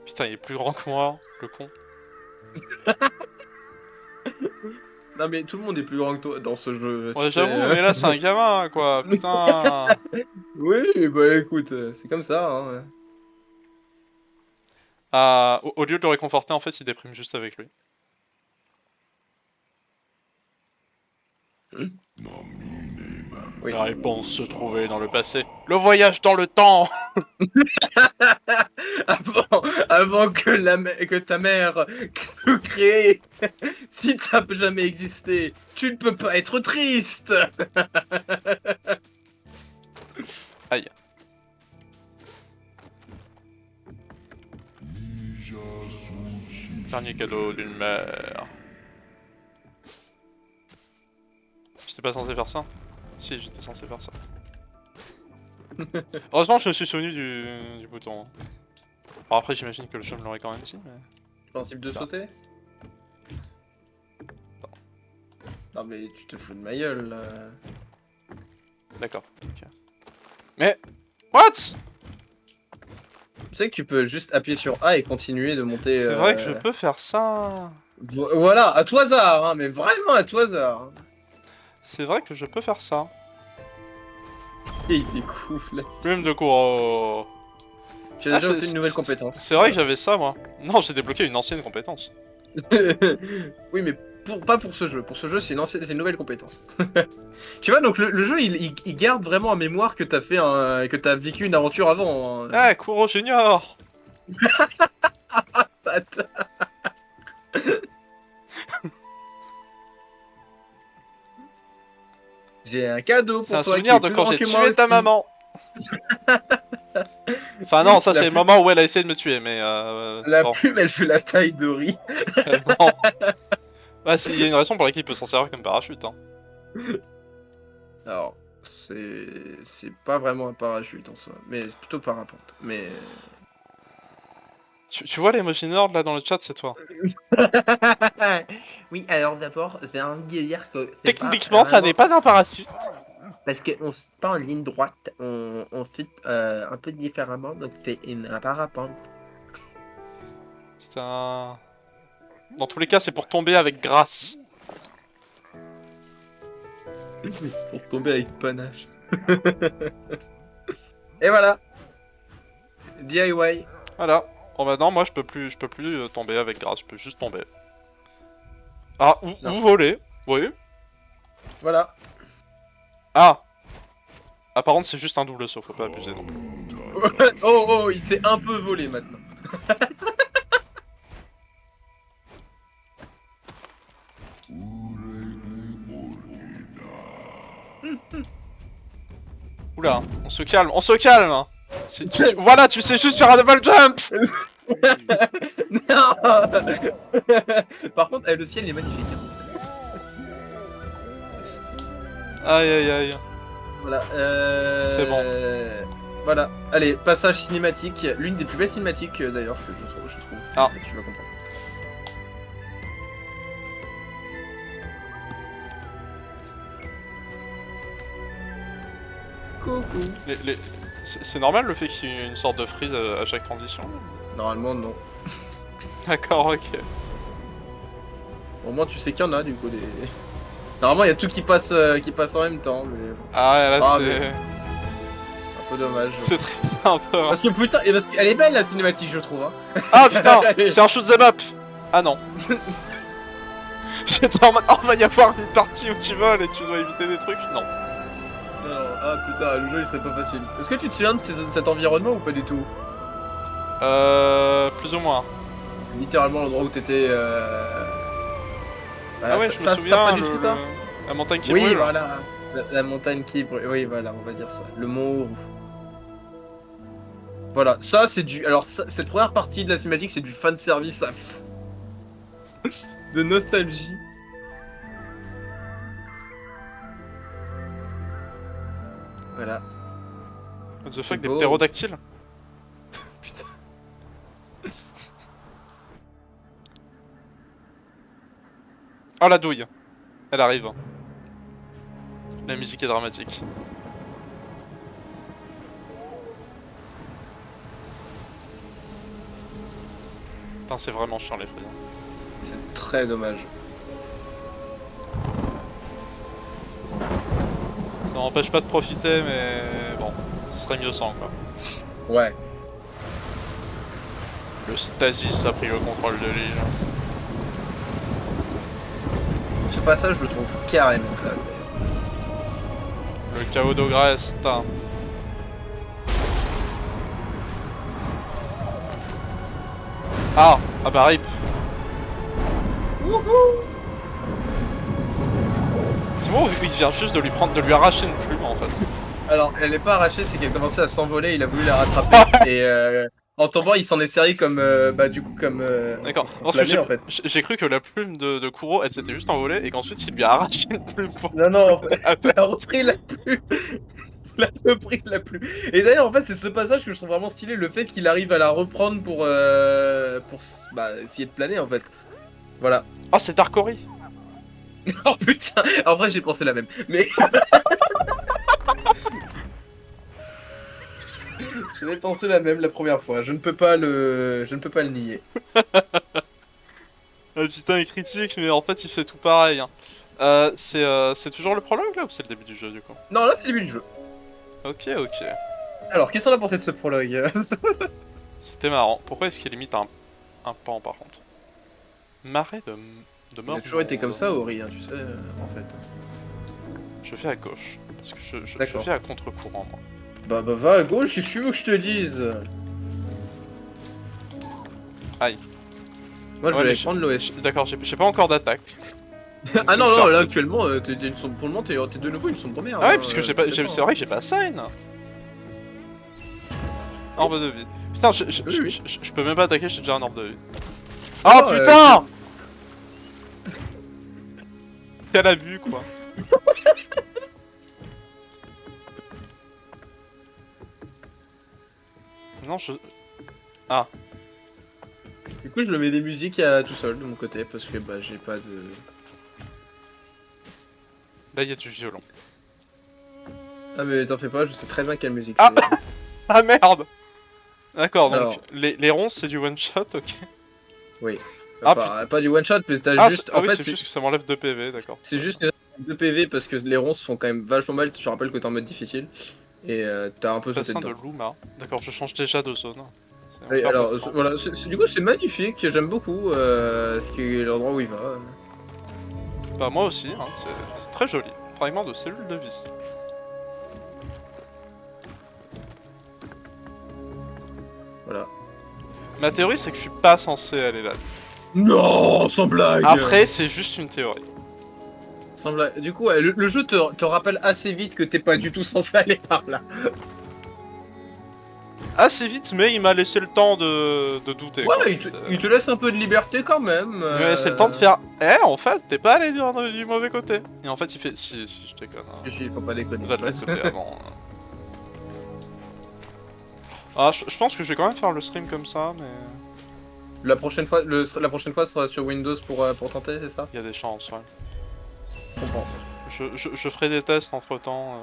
Putain, il est plus grand que moi, le con. Non mais tout le monde est plus grand que toi dans ce jeu. Ouais, tu sais. j'avoue, mais là, c'est un gamin, quoi. Putain. Oui, bah écoute, c'est comme ça. Hein. Au lieu de le réconforter, en fait, il déprime juste avec lui. Oui. La réponse se trouvait dans le passé. Le voyage dans le temps. avant que ta mère te crée, si t'as jamais existé, tu ne peux pas être triste. Aïe. Dernier cadeau d'une mère. J'étais pas censé faire ça? Si, j'étais censé faire ça. Heureusement, je me suis souvenu du bouton. Hein. Bon, après, j'imagine que le jeu me l'aurait quand même dit, mais... Principe de sauter? Non mais tu te fous de ma gueule là. D'accord, ok. Mais... What? Tu sais que tu peux juste appuyer sur A et continuer de monter. C'est vrai que je peux faire ça. Voilà, à tout hasard, hein, mais vraiment à tout hasard. C'est vrai que je peux faire ça. Et il est cool là. Plume de Kuro. Tu as déjà obtenu une nouvelle compétence. C'est vrai que j'avais ça, moi. Non, j'ai débloqué une ancienne compétence. Oui, mais pas pour ce jeu. Pour ce jeu, c'est une nouvelle compétence. Tu vois, donc le jeu, il garde vraiment en mémoire que t'as vécu une aventure avant. Hein. Eh, Kuro Junior. Bâtard. J'ai un cadeau pour C'est un toi. souvenir de quand j'ai tué ta maman. Enfin non, ça c'est le moment où elle a essayé de me tuer, mais La bon. plume, elle fait la taille d'Ori. Bon. Bah, il y a une raison pour laquelle il peut s'en servir comme parachute. Hein. Alors, c'est pas vraiment un parachute en soi, mais c'est plutôt parapente. Mais Tu vois l'emoji Nord là dans le chat, c'est toi. oui, alors d'abord, c'est un délire que Techniquement, ça n'est pas un parachute. parce qu'on se pas en ligne droite, on saute un peu différemment, donc c'est un parapente. Putain. Dans tous les cas, c'est pour tomber avec grâce. Pour tomber avec panache. Et voilà. DIY. Voilà. Bon bah non, moi je peux plus tomber avec grâce, je peux juste tomber. Ah, ou voler. Oui. Voilà. Ah. Ah, par contre, c'est juste un double saut, faut pas abuser non plus. Oh, il s'est un peu volé maintenant. Oula, on se calme, on se calme hein. Voilà, tu sais juste faire un double jump. Non. Par contre, le ciel est magnifique. Hein. Aïe aïe aïe. Voilà. C'est bon. Voilà. Allez, passage cinématique. L'une des plus belles cinématiques d'ailleurs que je trouve. Ah. Tu vas comprendre. Coucou. C'est normal le fait qu'il y ait une sorte de freeze à chaque transition? Normalement, non. D'accord, ok. Au moins, tu sais qu'il y en a du coup des. Normalement, il y a tout qui passe en même temps, mais Ah ouais, là c'est... mais- un peu dommage. C'est triste un peu. Hein. Parce que putain, parce qu'elle est belle la cinématique, je trouve. Hein. Ah putain, c'est un shoot 'em up. Ah non. J'étais en mode, oh, va y avoir une partie où tu voles et tu dois éviter des trucs. Non. Non, ah putain, le jeu il serait pas facile. Est-ce que tu te souviens de cet environnement ou pas du tout? Plus ou moins. Littéralement l'endroit où t'étais. Ah ouais, je me souviens, pas du tout, ça la montagne qui oui, brûle. voilà. La montagne qui brûle. Oui, voilà, on va dire ça. Le mont. Voilà, ça c'est du. Alors, cette première partie de la cinématique, c'est du fanservice à fou. de nostalgie. Voilà. What the fuck, des beau. ptérodactyles? Putain. Oh la douille. Elle arrive. La musique est dramatique. Putain, c'est vraiment chiant les friands. C'est très dommage. Ça n'empêche pas de profiter, mais bon, ce serait mieux sans quoi. Ouais. Le Stasis a pris le contrôle de l'île. Ce passage, je le trouve carrément classe. Le chaos d'Ogrest. Ah bah rip. C'est moi où il vient juste de lui arracher une plume en fait. Alors, elle n'est pas arrachée, c'est qu'elle commençait à s'envoler, il a voulu la rattraper. Et en tombant, il s'en est servi comme. Du coup, comme. D'accord. Parce plané, que en fait. j'ai cru que la plume de Kuro, elle s'était juste envolée et qu'ensuite il lui a arraché une plume pour. Non, en fait, il a repris la plume. Il a repris la plume. Et d'ailleurs, en fait, c'est ce passage que je trouve vraiment stylé, le fait qu'il arrive à la reprendre pour essayer de planer, en fait. Voilà. Oh, c'est Dark Ori. Oh putain. En vrai, j'ai pensé la même. Mais. J'avais pensé la même la première fois. Je ne peux pas le nier. Ah, putain, il critique, mais en fait il fait tout pareil. Hein. C'est toujours le prologue là ou c'est le début du jeu du coup? Non, là, c'est le début du jeu. Ok. Alors, qu'est-ce qu'on a pensé de ce prologue? C'était marrant. Pourquoi est-ce qu'il limite un pan par contre? Marais de mort. Il a toujours été comme ça, Ori, hein, tu sais, en fait. Je fais à gauche. Parce que je D'accord. fais à contre-courant moi. Bah va à gauche, qu'est-ce que tu veux que je te dise? Aïe. Moi, je Ouais, vais mais prendre l'OS. D'accord, j'ai pas encore d'attaque. Ah Je non, vais non, faire là, foutre. actuellement, pour le moment, t'es de nouveau une sombre mère. Ah ouais, hein, puisque c'est t'inquiète vrai que j'ai pas sign. Orbe de vie. Putain, Oui. je peux même pas attaquer, j'ai déjà un orbe de vie. Non, Oh putain Quel abus quoi. Non, Ah, Du coup, je le mets des musiques tout seul de mon côté parce que bah j'ai pas de. là il y a du violon. Ah, mais t'en fais pas, je sais très bien quelle musique Ah. c'est. Ah merde. D'accord, donc Alors. les ronces c'est du one shot, ok. Oui. Ah, Enfin, pas du one shot, mais t'as Ah, juste. ah En oui, fait, c'est juste que ça m'enlève 2 PV, d'accord. c'est juste 2 PV parce que les ronces font quand même vachement mal. Je rappelle que t'es en mode difficile et t'as un peu sauté Bassin de dedans. Luma. D'accord, je change déjà de zone. Et On perd alors, pas de temps. voilà, du coup, c'est magnifique, j'aime beaucoup ce qui est l'endroit où il va. Bah moi aussi, hein, c'est très joli. Fragment de cellules de vie. Voilà. Ma théorie c'est que je suis pas censé aller là. Non, sans blague. Après c'est juste une théorie. Sans blague. Du coup, ouais, le jeu te rappelle assez vite que t'es pas du tout censé aller par là. Assez vite, mais il m'a laissé le temps de douter. quoi. Ouais, il te laisse un peu de liberté quand même. Il m'a laissé le temps de faire en fait, t'es pas allé du mauvais côté. Et en fait, il fait si, je déconne. Hein. Il faut pas déconner. Va de l'autre côté avant. Ah, je pense que je vais quand même faire le stream comme ça, mais. La prochaine fois, la prochaine fois sera sur Windows pour tenter, c'est ça? Il y a des chances, ouais. Je comprends. Je ferai des tests entre temps.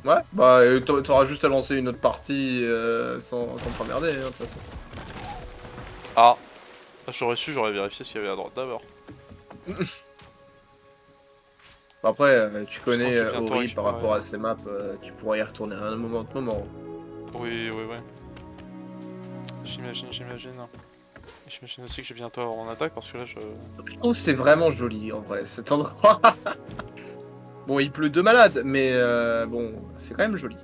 Ouais, bah t'auras juste à lancer une autre partie sans t'emmerder, hein, de toute façon. Ah, j'aurais su, j'aurais vérifié ce qu'il y avait à droite d'abord. Après, tu connais Putain, tu viens Ori toi, par ouais. rapport à ses maps, tu pourras y retourner à un moment. Oui. J'imagine. J'imagine aussi que je vais bientôt avoir mon attaque parce que là je. Je trouve que c'est vraiment joli en vrai, cet endroit. Bon, il pleut de malade, mais bon, c'est quand même joli.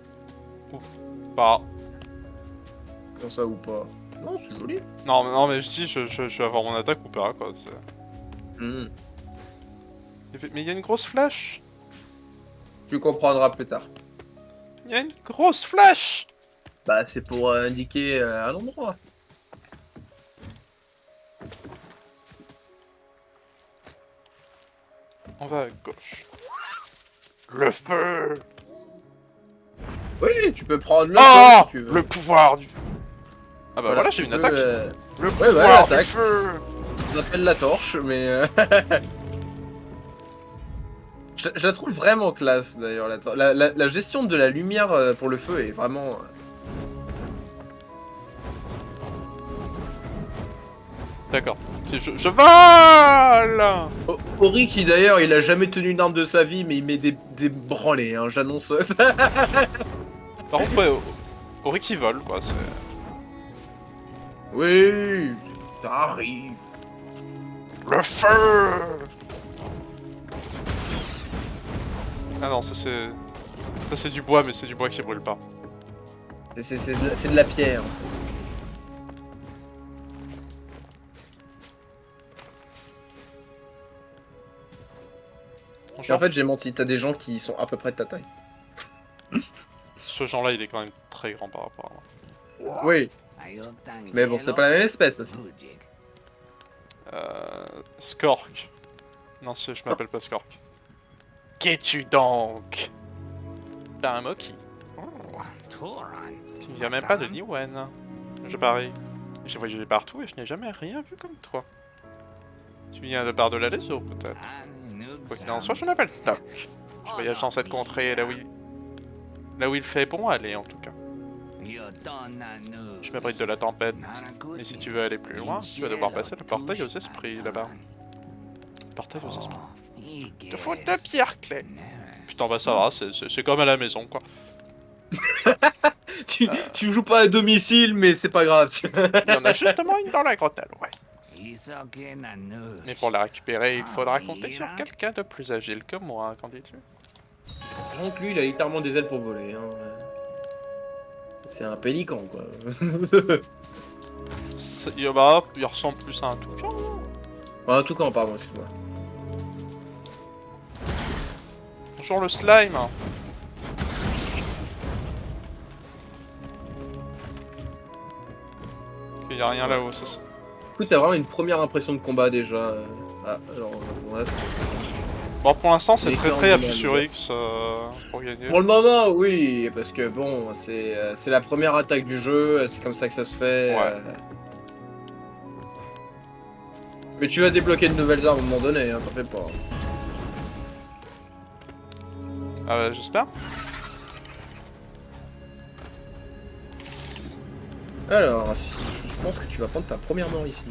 Bah. Comme ça ou pas. Non, c'est joli. Non, mais je dis, je vais avoir mon attaque ou pas, quoi. Hmm. Mais il y a une grosse flèche. Tu comprendras plus tard. Il y a une grosse flèche. Bah, c'est pour indiquer un endroit. On va à gauche. Le feu. Oui, tu peux prendre le feu Oh, si tu veux. le pouvoir du feu. Ah bah voilà, j'ai tu une peux, attaque. Le Ouais, voilà, pouvoir du l'attaque. feu. Ça s'appelle la torche, mais... je la trouve vraiment classe, d'ailleurs. La gestion de la lumière pour le feu est vraiment... D'accord. Je vole. Ori qui, d'ailleurs, il a jamais tenu une arme de sa vie, mais il met des branlées, hein, j'annonce. Par contre, ouais, Ori qui vole, quoi. C'est... Oui, ça arrive. Le feu. Ah non, ça c'est... Ça c'est du bois, mais c'est du bois qui brûle pas. C'est de la pierre. En fait. Et en fait, j'ai menti. T'as des gens qui sont à peu près de ta taille. Ce genre-là, il est quand même très grand par rapport à moi. Oui. Mais bon, c'est pas la même espèce aussi. Skork. Non, je m'appelle pas Skork. Qu'es-tu donc? T'as un Moki. Tu ne viens même pas de Niwen. Je parie. J'ai voyagé partout et je n'ai jamais rien vu comme toi. Tu viens de Bar-de-la Lézur, peut-être. Quoi qu'il en soit, je m'appelle Toc. Je voyage dans cette contrée là où il fait bon aller, en tout cas. Je m'abrite de la tempête. Mais si tu veux aller plus loin, tu vas devoir passer le portail aux esprits, là-bas. Portail aux esprits. Il te faut 2 pierres clés. Putain, bah ça va, c'est comme à la maison, quoi. tu joues pas à domicile, mais c'est pas grave. Il y en a justement une dans la grotte à l'ouest. Mais pour la récupérer, il faudra compter sur quelqu'un de plus agile que moi, qu'en dis-tu? Donc lui, il a littéralement des ailes pour voler. Hein. C'est un pélican, quoi. Il ressemble plus à un toucan. Un toucan, pardon, excuse-moi. Bonjour le slime. Il y a rien là-haut, ça. Écoute, t'as vraiment une première impression de combat déjà. Ah, alors, ouais, bon, pour l'instant, c'est très appuyé mal, sur ouais. X pour gagner. Pour le moment, oui, parce que bon, c'est la première attaque du jeu, c'est comme ça que ça se fait. Ouais. Mais tu vas débloquer de nouvelles armes à un moment donné, hein, t'en fais pas. Ah bah, j'espère. Alors, je pense que tu vas prendre ta première mort ici.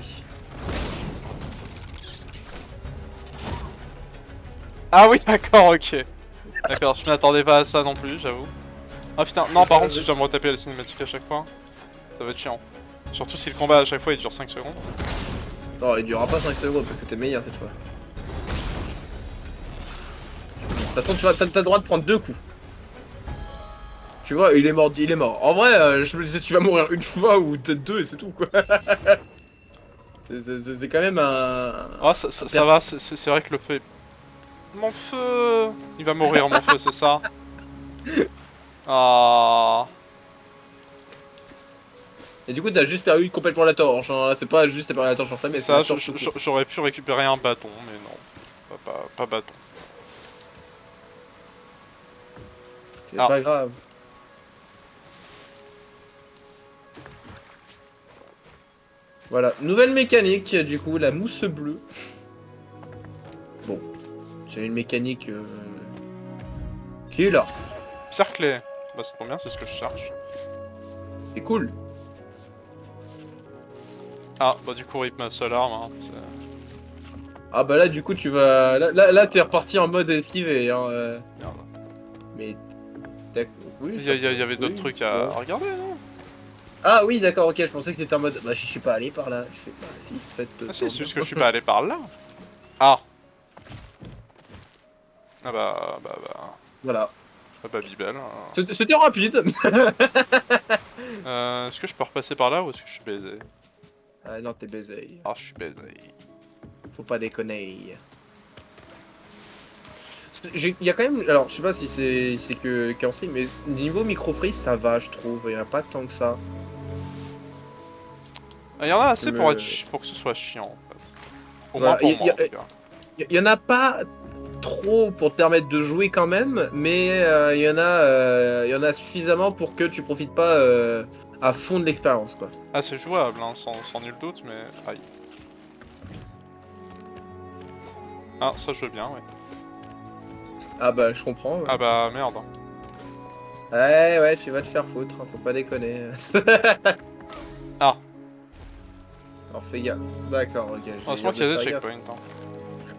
Ah oui, d'accord, ok. D'accord, je m'attendais pas à ça non plus, j'avoue. Ah putain, non, par contre, si je dois me retaper la cinématique à chaque fois, ça va être chiant. Surtout si le combat à chaque fois il dure 5 secondes. Non, il durera pas 5 secondes parce que t'es meilleur cette fois. De toute façon, t'as le droit de prendre 2 coups. Tu vois, il est mort, il est mort. En vrai, je me disais, tu vas mourir une fois ou peut-être 2 et c'est tout, quoi. C'est quand même un... Ah, ça va, c'est vrai que le feu... Mon feu... Il va mourir, mon feu, c'est ça. Ah... Et du coup, t'as juste perdu complètement la torche. Hein. C'est pas juste perdu la torche enflammée. Ça, j'aurais pu récupérer un bâton, mais non. Pas bâton. C'est pas grave. Voilà, nouvelle mécanique, du coup, la mousse bleue. Bon, c'est une mécanique qui est là. Pierre clé. Bah c'est trop bien, c'est ce que je cherche. C'est cool. Ah, bah du coup, rip ma seule arme. Hein, ah bah là, du coup, tu vas... Là t'es reparti en mode esquivé. Hein, Merde. Mais... Oui, il y avait d'autres trucs à regarder, non? Ah oui, d'accord, ok, je pensais que c'était en mode... Bah, je suis pas allé par là. Je fais, bah si, en fait... Ah si, c'est juste que je suis pas allé par là. Ah. Ah bah... Voilà. Ah bah Bibel. C'était rapide. Est-ce que je peux repasser par là ou est-ce que je suis baisé? Ah non, t'es baisé. Ah, je suis baisé. Faut pas déconner. Il y a quand même... Alors, je sais pas si c'est que qu'en stream, mais niveau micro-freeze, ça va, je trouve. Il y en a pas tant que ça. Il y en a assez pour que ce soit chiant, en fait. Au Voilà, moins pour moi, en tout cas. Il y en a pas trop pour te permettre de jouer quand même, mais il y en a suffisamment pour que tu profites pas à fond de l'expérience, quoi. Ah, c'est jouable, hein, sans nul doute, mais... Aïe. Ah, ça je veux bien, ouais. Ah bah, je comprends. Ouais, Ah bah, merde. ouais, tu vas te faire foutre, hein, faut pas déconner. Ah. Alors fais gaffe. D'accord, ok. Heureusement qu'il y a des checkpoints. Hein.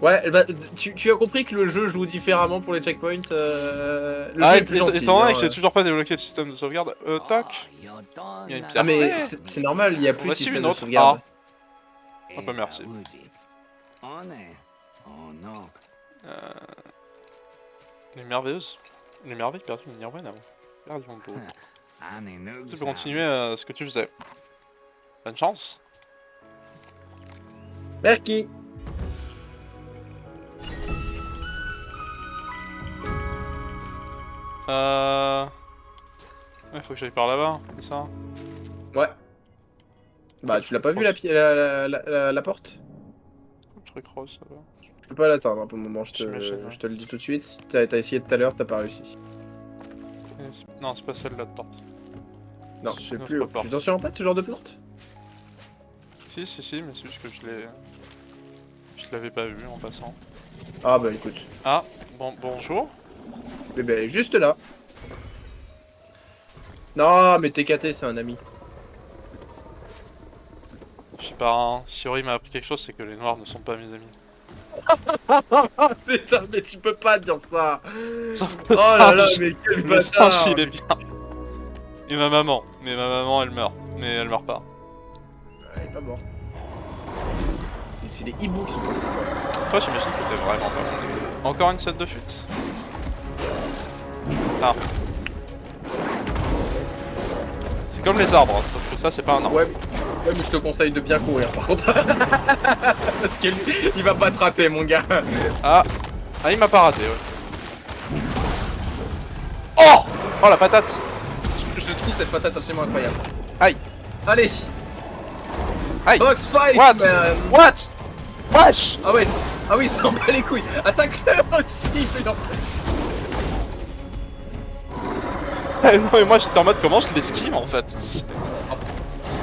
Ouais, bah, tu as compris que le jeu joue différemment pour les checkpoints. Le jeu Ah, est plus gentil. étant donné Hein, que j'ai toujours pas débloqué le système de sauvegarde, toc. Il y a une pierre. Ah mais c'est normal, il y a plus de Voici système une de autre. sauvegarde. Ah bah merci. Les merveilleuses. Les merveilles perdues de Nirvana. Perdions beau. Tu peux continuer ce que tu faisais. Bonne chance. Merci. Ouais, faut que j'aille par là-bas, c'est ça? Ouais. Bah tu l'as pas vu la porte? Le truc rose, ça va. Je peux pas l'atteindre hein, pour le moment, J'imagine, ouais. je te le dis tout de suite. T'as essayé tout à l'heure, t'as pas réussi. Non, c'est pas celle-là de porte. Non, c'est une plus autre haut. porte. Tu t'en souviens pas de ce genre de porte? Si, mais c'est juste que je l'ai... Je l'avais pas vu en passant. Ah bah écoute. Ah, bonjour. Mais ben juste là. Non mais TKT c'est un ami. Je sais pas, hein. Si Ori m'a appris quelque chose, c'est que les noirs ne sont pas mes amis. Putain mais tu peux pas dire ça. Sauf le Oh là là singe. mais quel Le bâtard. singe, il est bien. Et ma maman. Mais ma maman, elle meurt. Mais elle meurt pas. Elle est pas morte. C'est les hiboux qui sont passés. Toi, j'imagine que t'es vraiment pas bon. Encore une scène de fuite. Ah. C'est comme les arbres, hein, sauf que ça, c'est pas un arbre. Ouais, mais je te conseille de bien courir par contre. Parce qu'il il va pas te rater mon gars. Ah, il m'a pas raté, ouais. Oh la patate. Je trouve cette patate absolument incroyable. Aïe. Allez. Aïe. Boss fight What man. What Wesh. Ah ouais, ah oui, s'en bat les couilles. Attaque-le aussi, putain. Non mais moi j'étais en mode comment je l'esquive en fait.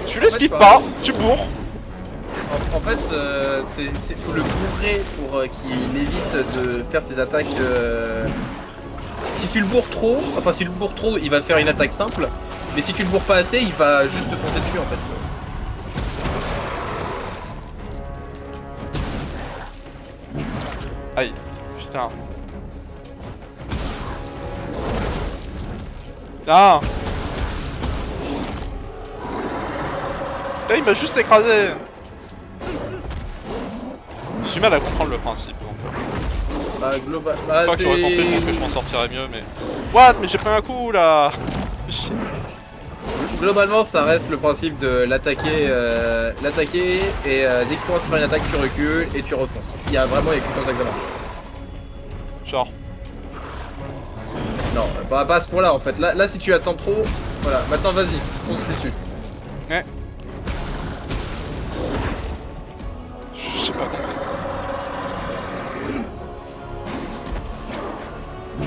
Tu l'esquives En fait, pas, tu bourres. En fait, faut le bourrer pour qu'il évite de faire ses attaques. Si tu le bourres trop, enfin si tu le bourres trop, il va faire une attaque simple. Mais si tu le bourres pas assez, il va juste te foncer dessus en fait. Aïe, putain. Ah. Là il m'a juste écrasé. J'ai du mal à comprendre le principe donc. Bah global. Une Bah, fois que j'aurais compris, je pense que je m'en sortirais mieux mais... What? Mais j'ai pris un coup là. Globalement, ça reste le principe de l'attaquer, et dès qu'il commence à faire une attaque, tu recules et tu refonces. Il y a vraiment les contact de marche. Genre. Non, pas à ce point-là en fait. Là, si tu attends trop, voilà. Maintenant, vas-y, fonce dessus. Ouais. J'ai pas compris.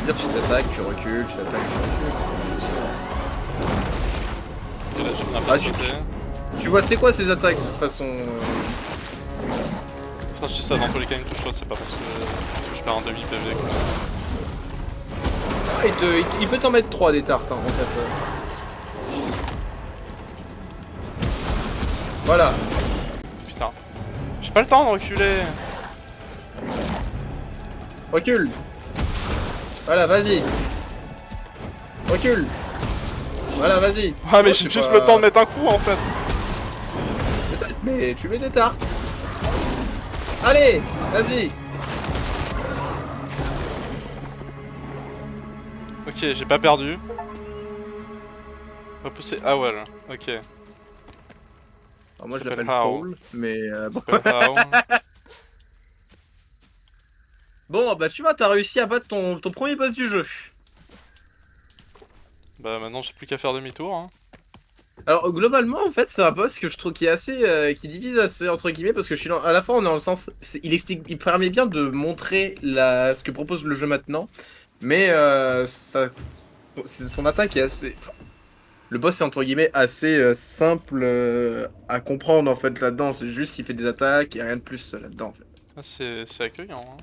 Dire tu t'attaques, tu recules, tu t'attaques, tu recules. Et là j'ai pris un peu Ah, de sauter. Tu vois, c'est quoi ces attaques de toute façon Enfin, je dis ça dans tous les cas, une touche chaude, c'est pas parce que je perds un demi PV quoi. Ah, il peut t'en mettre 3 des tartes hein, en fait. Voilà. Putain. J'ai pas le temps de reculer. Recule. Voilà, vas-y. Recule. Voilà, vas-y. Ouais, mais j'ai juste le temps de mettre un coup en fait. Mais tu mets des tartes. Allez, vas-y. Ok, j'ai pas perdu. Repousser. Ah ouais, là. Ok. Alors moi je s'appelle l'appelle Hao. Paul, mais bon. S'appelle Hao. Bon, bah tu vois, t'as réussi à battre ton premier boss du jeu. Bah maintenant j'ai plus qu'à faire demi-tour. Hein. Alors globalement en fait c'est un boss que je trouve qui est assez qui divise assez entre guillemets parce que je suis à la fois on est dans le sens il explique il permet bien de montrer ce que propose le jeu maintenant mais son attaque est assez le boss est entre guillemets assez simple à comprendre en fait là-dedans c'est juste il fait des attaques et rien de plus là-dedans en fait. Ah, c'est accueillant, hein.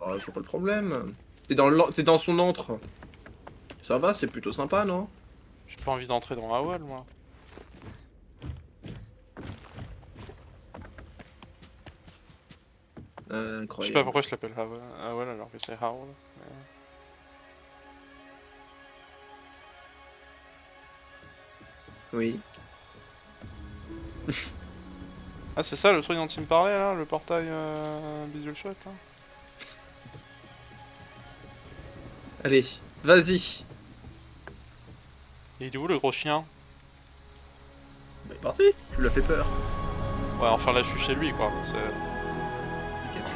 Bah, c'est pas le problème. T'es dans son antre. Ça va, c'est plutôt sympa, non? J'ai pas envie d'entrer dans la wall, moi. Je sais pas Incroyable. pourquoi je l'appelle Howell alors que c'est Howl. Oui. Ah, c'est ça le truc dont tu me parlais là, le portail Visual Shop là. Allez, vas-y. Et il est où le gros chien? Bah, parti. Tu lui as fait peur. Ouais, enfin là je suis chez lui quoi. Nickel.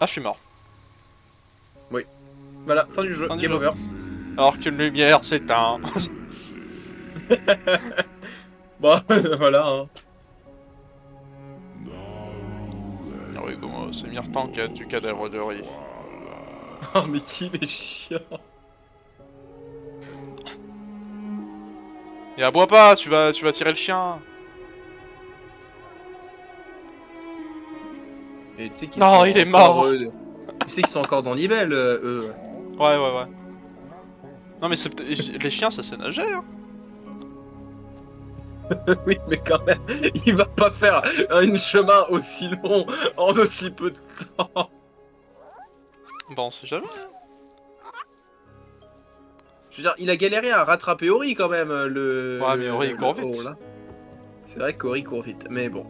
Ah, je suis mort. Voilà, fin du jeu. Fin du Game jeu. over. Alors qu'une lumière s'éteint. Bon, voilà. Hein. Ah oui, comment c'est Myrtan qui a du cadavre de riz. Oh, mais qui est chiant. Et aboie pas, tu vas tirer le chien. Et tu sais qu'ils Non, sont il est encore, mort. tu sais qu'ils sont encore dans l'Ibel, eux. Ouais, ouais, ouais. Non mais les chiens ça sait nager hein. Oui, mais quand même, il va pas faire un chemin aussi long en aussi peu de temps. Bah on sait jamais. Je veux dire, il a galéré à rattraper Ori quand même, Ouais mais Ori il court haut, vite. là. C'est vrai qu'Ori court vite, mais bon.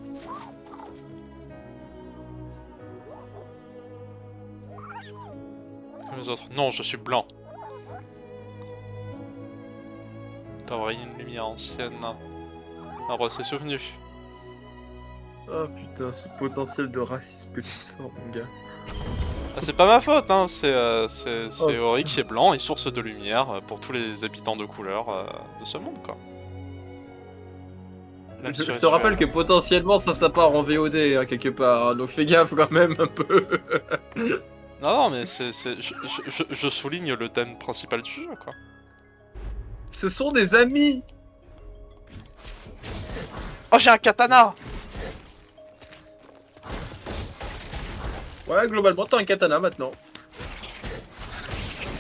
Comme les autres. Non, je suis blanc. T'as envoyé une lumière ancienne. Arbre ses souvenirs. Oh putain, ce potentiel de racisme que tu sors, mon gars. Ah, c'est pas ma faute, hein, c'est Oh. Ori qui est blanc et source de lumière pour tous les habitants de couleur de ce monde, quoi. L'âme Je te spirituelle. rappelle que potentiellement ça part en VOD hein, quelque part, hein, donc fais gaffe quand même un peu. Non, non, mais je souligne le thème principal du jeu, quoi. Ce sont des amis. Oh, j'ai un katana! Ouais, globalement t'as un katana maintenant.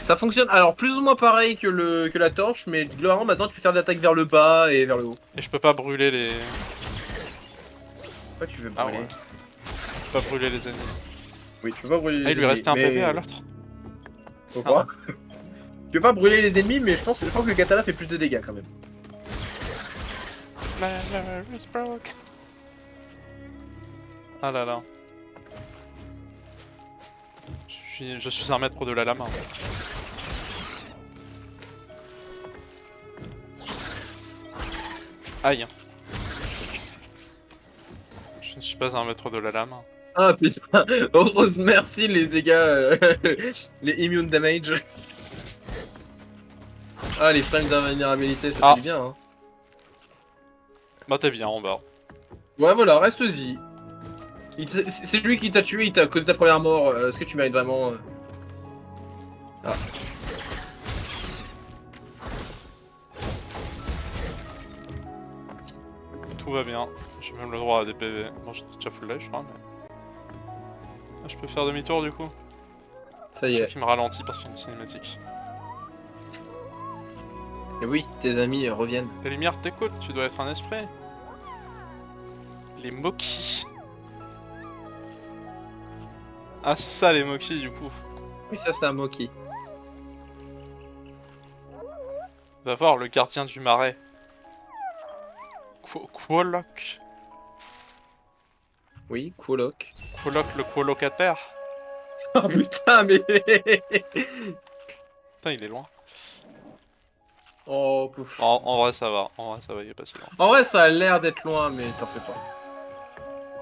Ça fonctionne alors plus ou moins pareil que la torche, mais globalement maintenant tu peux faire des attaques vers le bas et vers le haut. Et je peux pas brûler les... Pourquoi tu veux Ah brûler? ouais. Je peux pas brûler les ennemis. Oui, tu peux pas brûler les Ah, il lui ennemis, restait un mais... PV à l'autre. Pourquoi? Tu peux pas brûler les ennemis, mais je pense que le katana fait plus de dégâts quand même. It's broke. Ah là là. Je suis un maître de la lame. Aïe. Je ne suis pas un maître de la lame. Ah putain, heureuse merci les dégâts, les immune damage. Ah les frames d'invulnérabilité, ça fait du bien hein. Bah t'es bien en bas. Ouais voilà, reste-y. C'est lui qui t'a tué, il t'a causé ta première mort, est-ce que tu mérites vraiment... Ah. Tout va bien. J'ai même le droit à des PV. Bon, j'étais déjà full life, je crois, mais... Ah, je peux faire demi-tour du coup. Ça y Je sais est. qu'il me ralentit parce qu'il y a une cinématique. Et oui, tes amis reviennent. Les lumières t'écoutent, tu dois être un esprit. Les Moki. Ah, c'est ça les Moki du coup. Oui ça c'est un Moki. Va voir le gardien du marais. Quoloc. Oui, Quoloc. Quoloc le colocataire. Oh putain mais... Putain, il est loin. Oh pouf. En vrai, ça va. En vrai, ça va, il est pas si loin. En vrai ça a l'air d'être loin mais t'en fais pas.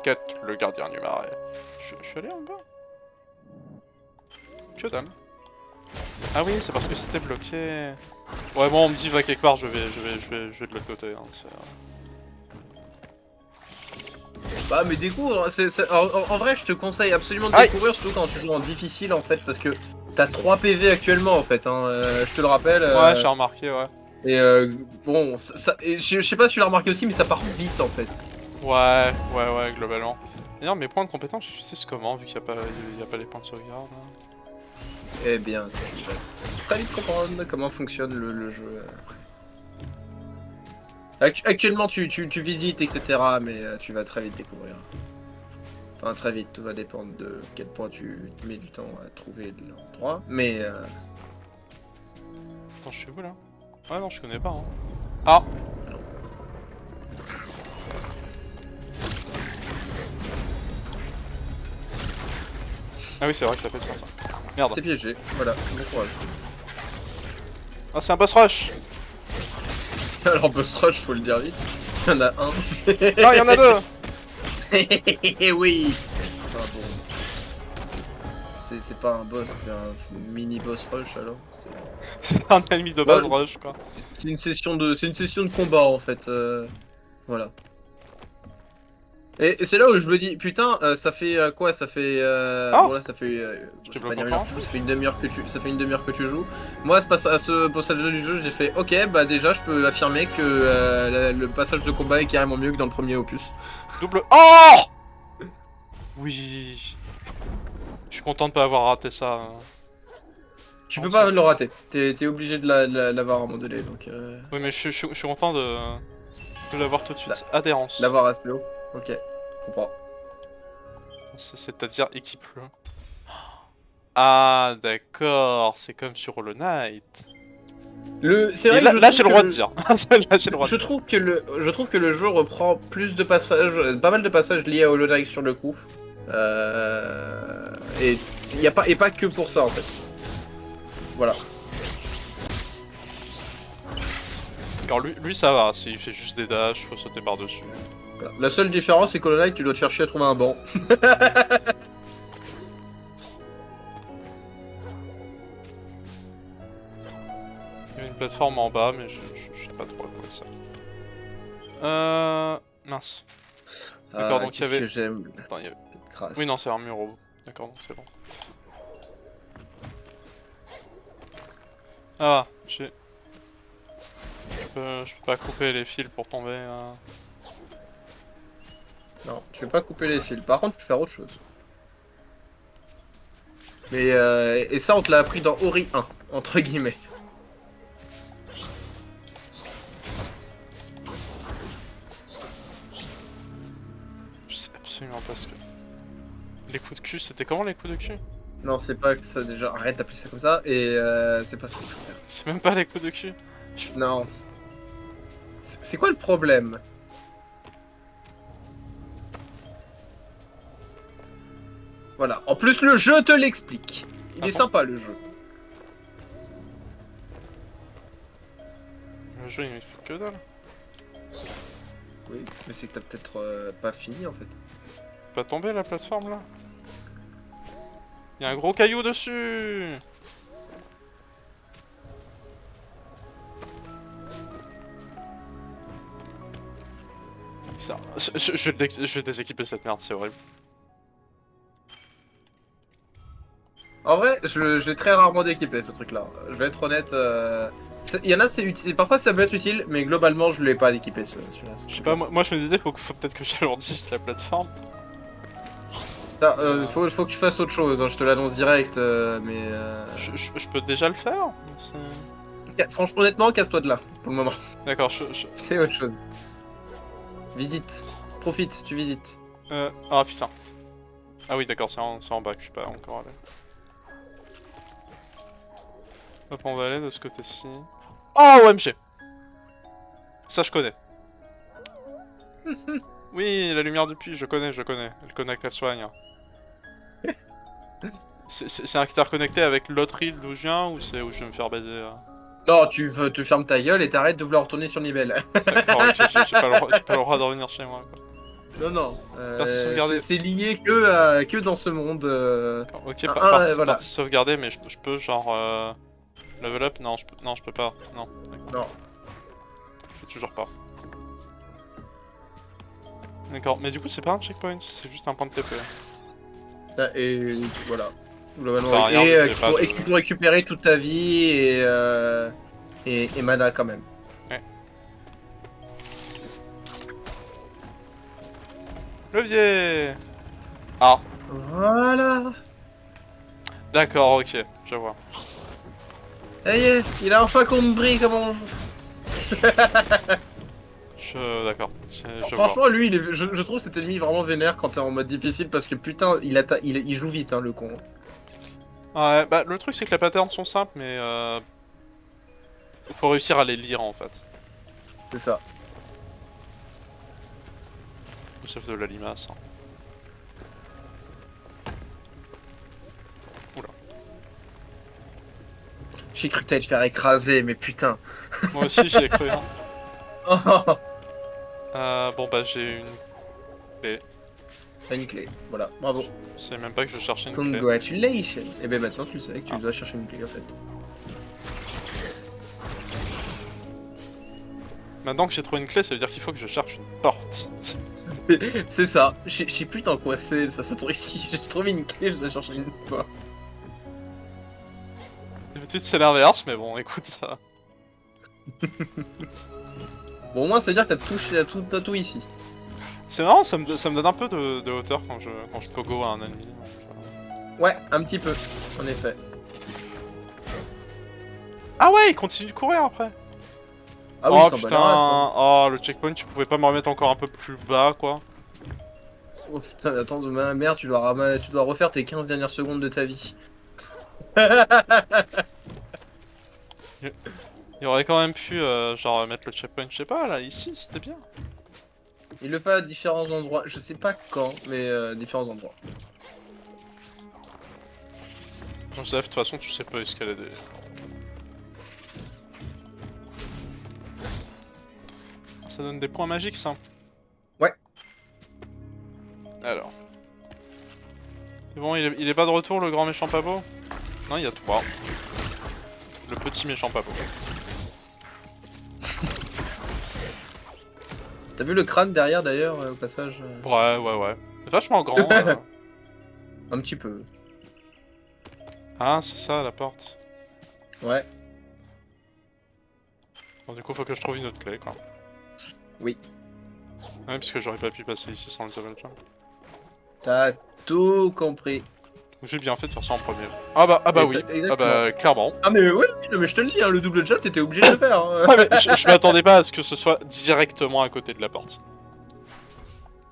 Quête le gardien du marais. Je suis allé en bas. Que dalle. Ah oui, c'est parce que c'était bloqué. Ouais, bon, on me dit va quelque part, je vais de l'autre côté. Hein, Bah mais découvre, en vrai je te conseille absolument de Aïe. découvrir, surtout quand tu joues en difficile en fait, parce que t'as 3 PV actuellement en fait, hein, je te le rappelle. Ouais, j'ai remarqué, ouais. Et bon, et je sais pas si tu l'as remarqué aussi, mais ça part vite en fait. Ouais, globalement. D'ailleurs, mes points de compétence, je sais comment, vu qu'il n'y a pas les points de sauvegarde. Là. Eh bien, tu vas très vite comprendre comment fonctionne le jeu. Actuellement tu visites etc, mais tu vas très vite découvrir. Enfin très vite, tout va dépendre de quel point tu mets du temps à trouver l'endroit, mais... Attends, je suis où là? Ouais, non, je connais pas. Hein. Ah! Ah oui, c'est vrai que ça fait ça. Merde. T'es piégé, voilà, bon courage. Ah, c'est un boss rush! Alors boss rush, faut le dire vite. Il y en a un. Ah, il y en a deux! Oui. Enfin, bon. C'est pas un boss, c'est un mini boss rush alors. C'est un ennemi de base rush, quoi. C'est une session de combat en fait. Voilà. Et c'est là où je me dis, putain, ça fait quoi? Ça fait. Oh, bon, là, ça fait. je te Pas bloque dire une encore. heure que tu joues, ça fait une demi-heure que ça fait une demi-heure que tu joues. Moi, à ce passage du jeu, j'ai fait, ok, bah déjà, je peux affirmer que le passage de combat est carrément mieux que dans le premier opus. Double. Oh! Oui. Je suis content de pas avoir raté ça. Tu peux pas le rater. T'es obligé de l'avoir à un moment donné, donc. Oui, mais je suis content de l'avoir tout de suite. Adhérence. L'avoir assez haut. Ok, je comprends. C'est-à-dire équipe-le. Ah, d'accord. C'est comme sur Hollow Knight. C'est vrai là, j'ai le droit de dire. Là, j'ai le droit de dire. Je trouve que le jeu reprend plus de passages, pas mal de passages liés à Hollow Knight sur le coup. Et pas que pour ça en fait. Voilà. Alors lui ça va, il fait juste des dashs, faut sauter par-dessus. Voilà. La seule différence c'est qu'Hollow Knight tu dois te faire chier à trouver un banc. Il y a une plateforme en bas, mais je sais pas trop à quoi ça. Mince. D'accord, donc il y avait... que j'aime. Attends, il y avait... Grâce. Oui, non, c'est un mur au bout. D'accord, donc c'est bon. Ah, je peux pas couper les fils pour tomber. Non, tu peux pas couper les fils. Par contre, tu peux faire autre chose. Mais et ça, on te l'a appris dans Ori 1, entre guillemets. Je sais absolument pas ce que... Les coups de cul, c'était comment les coups de cul? Non, c'est pas que ça déjà. Arrête d'appeler ça comme ça. Et c'est pas ça qu'il faut faire. C'est même pas les coups de cul. Non. C'est quoi le problème? Voilà. En plus, le jeu te l'explique. Il est sympa, le jeu. Le jeu, il m'explique que dalle. Oui, mais c'est que t'as peut-être pas fini, en fait. Pas tomber la plateforme, là? Il y a un gros caillou dessus. Ça, je vais déséquiper cette merde, c'est horrible. En vrai, je l'ai très rarement déquipé, ce truc-là. Je vais être honnête. Il y en a, c'est utile. Parfois, ça peut être utile, mais globalement, je l'ai pas déquipé, celui-là. Je sais pas, moi je me disais, faut peut-être que j'alourdisse la plateforme. Faut que tu fasses autre chose, hein, je te l'annonce direct, mais... Je peux déjà le faire? Franchement, honnêtement, casse-toi de là, pour le moment. D'accord, C'est autre chose. Visite. Profite, tu visites. Ah putain. Ah oui, d'accord, c'est en bas que je suis pas encore allé. Hop, on va aller de ce côté-ci. Oh, OMG! Ça, je connais. Oui, la lumière du puits, je connais. Elle connecte, elle soigne. C'est interconnecté avec l'autre île d'où je viens ou c'est où je vais me faire baiser? Non, tu te fermes ta gueule et t'arrêtes de vouloir retourner sur le niveau. D'accord, ok, j'ai pas le droit de revenir chez moi, quoi. Non, non. Partie sauvegardée. C'est lié que dans ce monde. Ok, Voilà. partie sauvegardée, mais je peux genre level up? Non, je peux pas. Non. Non. Je peux toujours pas. D'accord, mais du coup c'est pas un checkpoint, c'est juste un point de TP. Et voilà. Globalement, Ça sert à rien, et, mais pas et tu peux récupérer toute ta vie et mana quand même. Ouais. Levier. Ah, Voilà. d'accord, ok, je vois. Ça y est, il a enfin compris comment. D'accord, je vois. Franchement, lui, je trouve cet ennemi vraiment vénère quand t'es en mode difficile parce que putain, il joue vite, hein, le con. Ouais, bah le truc c'est que les patterns sont simples, mais faut réussir à les lire en fait. C'est ça. Sauf de la limace. Hein. Oula. J'ai cru que t'allais te faire écraser, mais putain. Moi aussi j'y ai cru. Hein. Oh, Bon bah j'ai une clé. t'as une clé, voilà, bravo. Je sais même pas que je cherchais une clé. Congratulations. Et ben maintenant tu sais que tu dois chercher une clé en fait. Maintenant que j'ai trouvé une clé, ça veut dire qu'il faut que je cherche une porte. C'est ça. Je sais plus dans quoi c'est, ça se trouve ici. J'ai trouvé une clé, je dois chercher une porte. D'habitude c'est l'inverse, mais bon, écoute ça. Bon, au moins, ça veut dire que t'as tout ici. C'est marrant, ça me donne un peu de hauteur quand je pogo à un ennemi. Ouais, un petit peu, en effet. Ah ouais, il continue de courir après. Ah oui, Oh sans putain, balance, oh le checkpoint, tu pouvais pas me remettre encore un peu plus bas quoi. Oh putain, attends, de ma mère, tu dois refaire tes 15 dernières secondes de ta vie. Il aurait quand même pu genre mettre le checkpoint, je sais pas là, ici, c'était bien. Il le fait à différents endroits, je sais pas quand, mais différents endroits. Joseph, de toute façon tu sais pas escalader. Ça donne des points magiques ça. Ouais. Alors. C'est bon, il est pas de retour le grand méchant pabo? Non, il y a 3. Le petit méchant pabo. T'as vu le crâne derrière d'ailleurs, au passage Ouais. Vachement grand. Un petit peu. Ah, c'est ça la porte. Ouais. Bon, du coup, faut que je trouve une autre clé quoi. Oui. Ouais, parce que j'aurais pas pu passer ici sans le double jump. T'as tout compris. J'ai bien fait de faire ça en premier. Ah bah oui. Exactement. Ah bah clairement. Ah mais oui, non, mais je te le dis, hein, le double jump, t'étais obligé de le faire. Hein. Ah, mais je m'attendais pas à ce que ce soit directement à côté de la porte.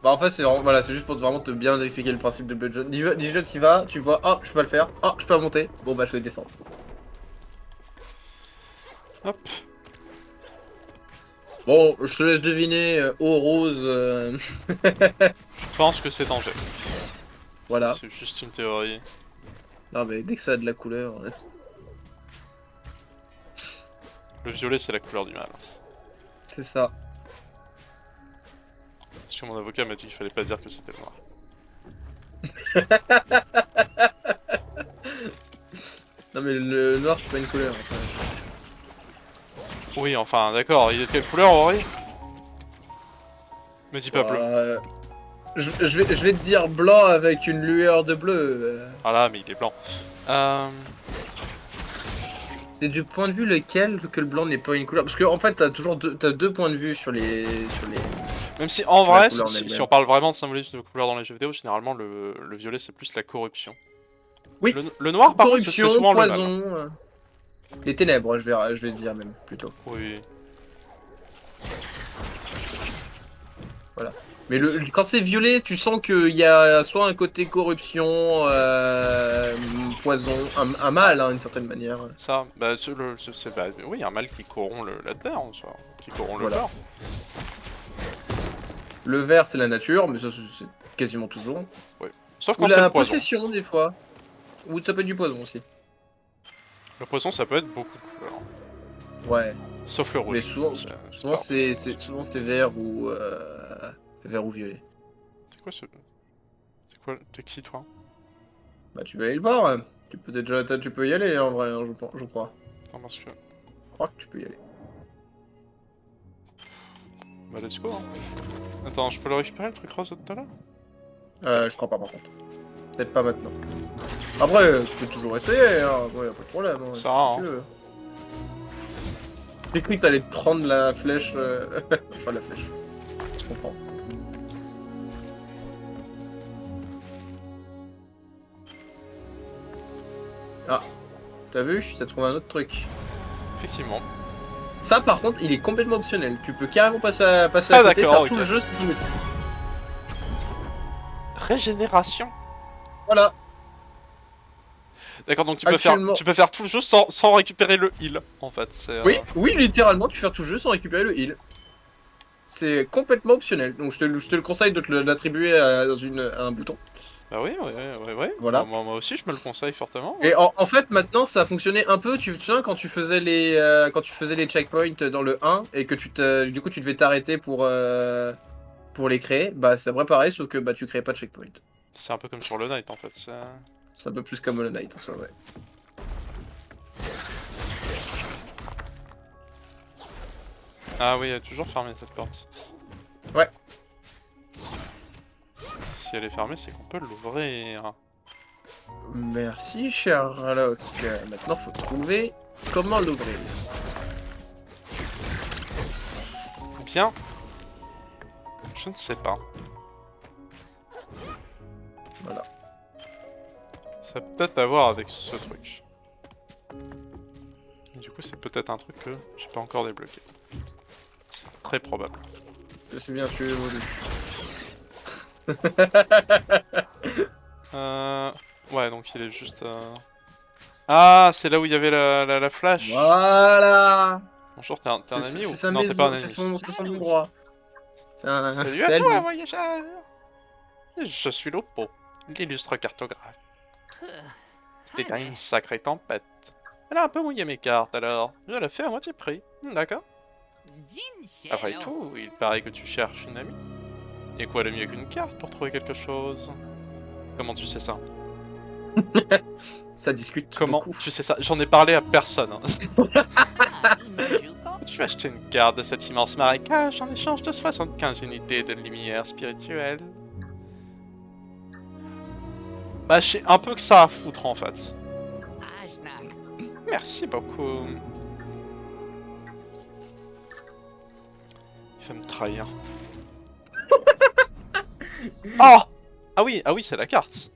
Bah en fait c'est vraiment, voilà, c'est juste pour vraiment te bien expliquer le principe de double jump. Déjà tu y vas, tu vois, oh je peux pas le faire, oh je peux pas monter, bon bah je vais descendre. Hop. Bon, je te laisse deviner, eau rose. Je pense que c'est danger. Voilà. C'est juste une théorie. Non mais dès que ça a de la couleur. Le violet, c'est la couleur du mal. C'est ça. Parce que mon avocat m'a dit qu'il fallait pas dire que c'était noir. Non mais le noir c'est pas une couleur. Enfin. Oui, enfin, d'accord. Il est de quelle couleur, Rory? Me dis pas bleu. Je vais te dire blanc avec une lueur de bleu. Ah là, mais il est blanc. C'est du point de vue lequel que le blanc n'est pas une couleur. Parce que en fait t'as deux points de vue sur les. Même si en sur la vrai, couleur en si elle-même. on parle vraiment de symbolisme de couleur dans les jeux vidéo, généralement le violet c'est plus la corruption. Oui. Le noir par contre c'est Corruption, souvent le mal. poison. Les ténèbres, je vais dire même plutôt. Oui. Voilà. Mais quand c'est violet, tu sens qu'il y a soit un côté corruption, poison, un mal, hein, d'une certaine manière. Ça, bah, oui, il y a un mal qui corrompt la terre, en soi, qui corrompt le Voilà. corps. Le vert, c'est la nature, mais ça, c'est quasiment toujours. Sauf Ou quand c'est la le poison. possession, des fois. Ou ça peut être du poison aussi. Le poison, ça peut être beaucoup de couleurs. Ouais. Sauf le rouge. Mais souvent, C'est souvent pas- c'est vert ou violet. C'est quoi ce... C'est quoi... T'es qui, toi? Bah tu vas aller le voir. Tu peux déjà, tu peux y aller en vrai, hein, je crois. Non, parce que... Je crois que tu peux y aller. Bah, let's go, hein. Attends, je peux le récupérer, le truc rose de tout à l'heure? Je crois pas par contre. Peut-être pas maintenant. Après, tu peux toujours essayer, hein. Bon, y a pas de problème. Hein, Ça si va, tu hein. veux. J'ai cru que t'allais te prendre la flèche. Enfin, la flèche. Je comprends. Ah, t'as vu? T'as trouvé un autre truc. Effectivement. Ça, par contre, il est complètement optionnel. Tu peux carrément passer à Ah, côté, d'accord, faire tout ok. le jeu si tu veux. Régénération. Voilà. D'accord, donc Actuellement. tu peux faire tout le jeu sans récupérer le heal, en fait. C'est, Oui, oui, littéralement, tu fais tout le jeu sans récupérer le heal. C'est complètement optionnel. Donc, je te le conseille de te l'attribuer dans un bouton. Bah oui, ouais. Voilà. Moi aussi, je me le conseille fortement. Et en fait, maintenant, ça a fonctionné un peu. Tu te souviens quand tu faisais les checkpoints dans le 1 et que du coup, tu devais t'arrêter pour les créer. Bah, c'est vrai pareil, sauf que bah, tu crées pas de checkpoint. C'est un peu comme sur le Night, en fait. C'est un peu plus comme Hollow Knight, en soi, ouais. Ah oui, elle est toujours fermée, cette porte. Ouais. Si elle est fermée, c'est qu'on peut l'ouvrir. Merci, Sherlock. Maintenant, faut trouver comment l'ouvrir. Ou bien... Je ne sais pas. Voilà. Ça a peut-être à voir avec ce truc. Et du coup, c'est peut-être un truc que j'ai pas encore débloqué. C'est très probable. Je sais bien, tu évolues. Ouais, donc il est juste... Ah, c'est là où il y avait la flash. Voilà. Bonjour, t'es un ami C'est ou... sa Non, t'es pas maison, un c'est ami. son endroit. Salut C'est à à toi, lui. voyageur. Je suis Lopo, l'illustre cartographe. C'était une sacrée tempête. Elle a un peu mouillé mes cartes, alors je la fais à moitié prix. D'accord? Après tout, il paraît que tu cherches une amie. Et quoi de mieux qu'une carte pour trouver quelque chose? Comment tu sais ça? Ça discute Comment beaucoup. tu sais ça? J'en ai parlé à personne. Hein. Tu vas acheter une carte de cet immense marécage en échange de 75 unités de lumière spirituelle. Bah, j'ai un peu que ça à foutre en fait. Merci beaucoup. Il va me trahir. Oh! Ah oui, c'est la carte.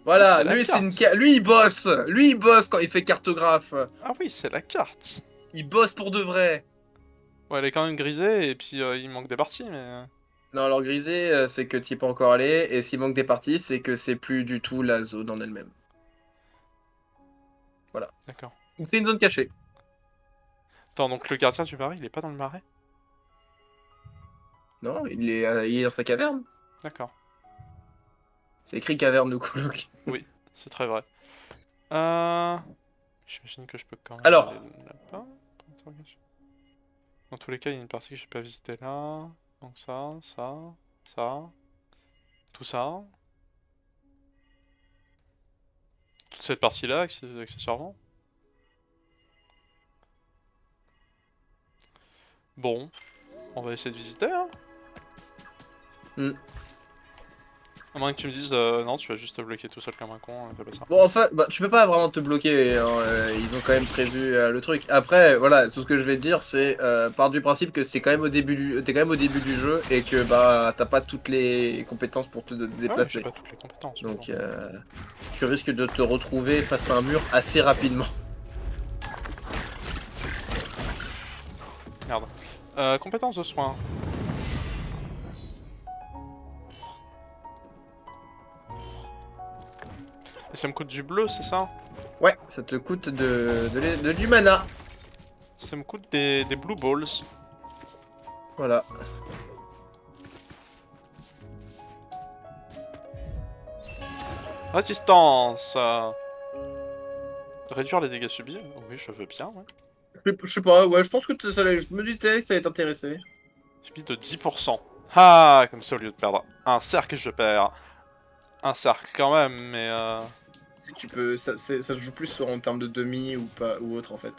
Voilà, C'est la lui, carte. lui, il bosse. Lui, il bosse quand il fait cartographe. Ah oui, c'est la carte. Il bosse pour de vrai. Ouais, elle est quand même grisée et puis il manque des parties, mais... Non, alors grisé, c'est que tu es pas encore allé. Et s'il manque des parties, c'est que c'est plus du tout la zone en elle-même. Voilà. D'accord. Donc c'est une zone cachée. Attends, donc le gardien du marais, il est pas dans le marais? Non, il est dans sa caverne. D'accord. C'est écrit caverne de coloc. Oui, c'est très vrai. J'imagine que je peux quand même Alors. aller là-bas. Dans tous les cas, il y a une partie que j'ai pas visitée là. Donc ça, tout ça. Toute cette partie-là, accessoirement. Bon, on va essayer de visiter, hein. À moins que tu me dises, non, tu vas juste te bloquer tout seul comme un con, fais pas ça. Bon, enfin, bah, tu peux pas vraiment te bloquer, hein, ils ont quand même prévu le truc. Après, voilà, tout ce que je vais te dire, c'est part du principe que c'est quand même t'es quand même au début du jeu et que bah t'as pas toutes les compétences pour te Ah oui, déplacer. j'ai pas toutes les compétences. Donc, tu risques de te retrouver face à un mur assez rapidement. Merde. Compétences de soins. Et ça me coûte du bleu, c'est ça? Ouais, ça te coûte du mana. Ça me coûte des blue balls. Voilà. Résistance. Réduire les dégâts subis. Oui, je veux bien, ouais. Je sais pas, ouais, je pense que je me disais que ça allait t'intéresser. Subis de 10%. Ah, comme ça, au lieu de perdre un cercle, je perds un cercle quand même, mais Tu peux, ça se joue plus en termes de demi ou pas ou autre en fait.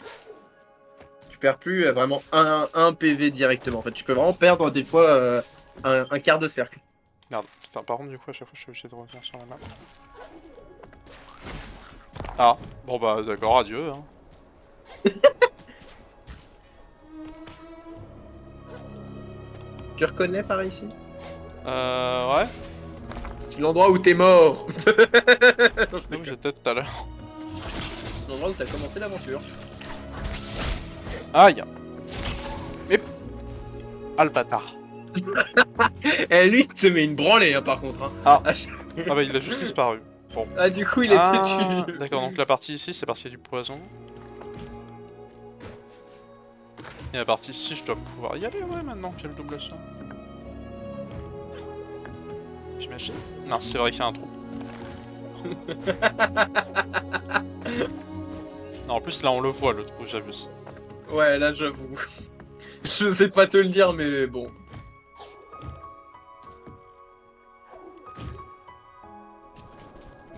Tu perds plus vraiment un PV directement. En fait, tu peux vraiment perdre des fois un quart de cercle. Merde, putain, par contre, du coup, à chaque fois, je suis obligé de revenir sur la map. Ah, bon bah, d'accord, adieu, hein. Tu reconnais par ici? Ouais. C'est l'endroit où t'es mort. C'est où j'étais tout à l'heure. C'est l'endroit où t'as commencé l'aventure. Aïe. Mais... Ah, le bâtard. Eh, lui, il te met une branlée, hein, par contre. Hein. Ah. Ah bah, il a juste disparu. Bon. Ah, du coup, il Ah, était tué. d'accord, donc la partie ici, c'est parce qu'il y a du poison. Et la partie ici, je dois pouvoir y aller, ouais, maintenant que j'ai le double saut. J'imagine. Non, c'est vrai qu'il y a un trou. Non, en plus, là, on le voit, le trou, j'abuse. Ouais, là, j'avoue. Je sais pas te le dire, mais bon.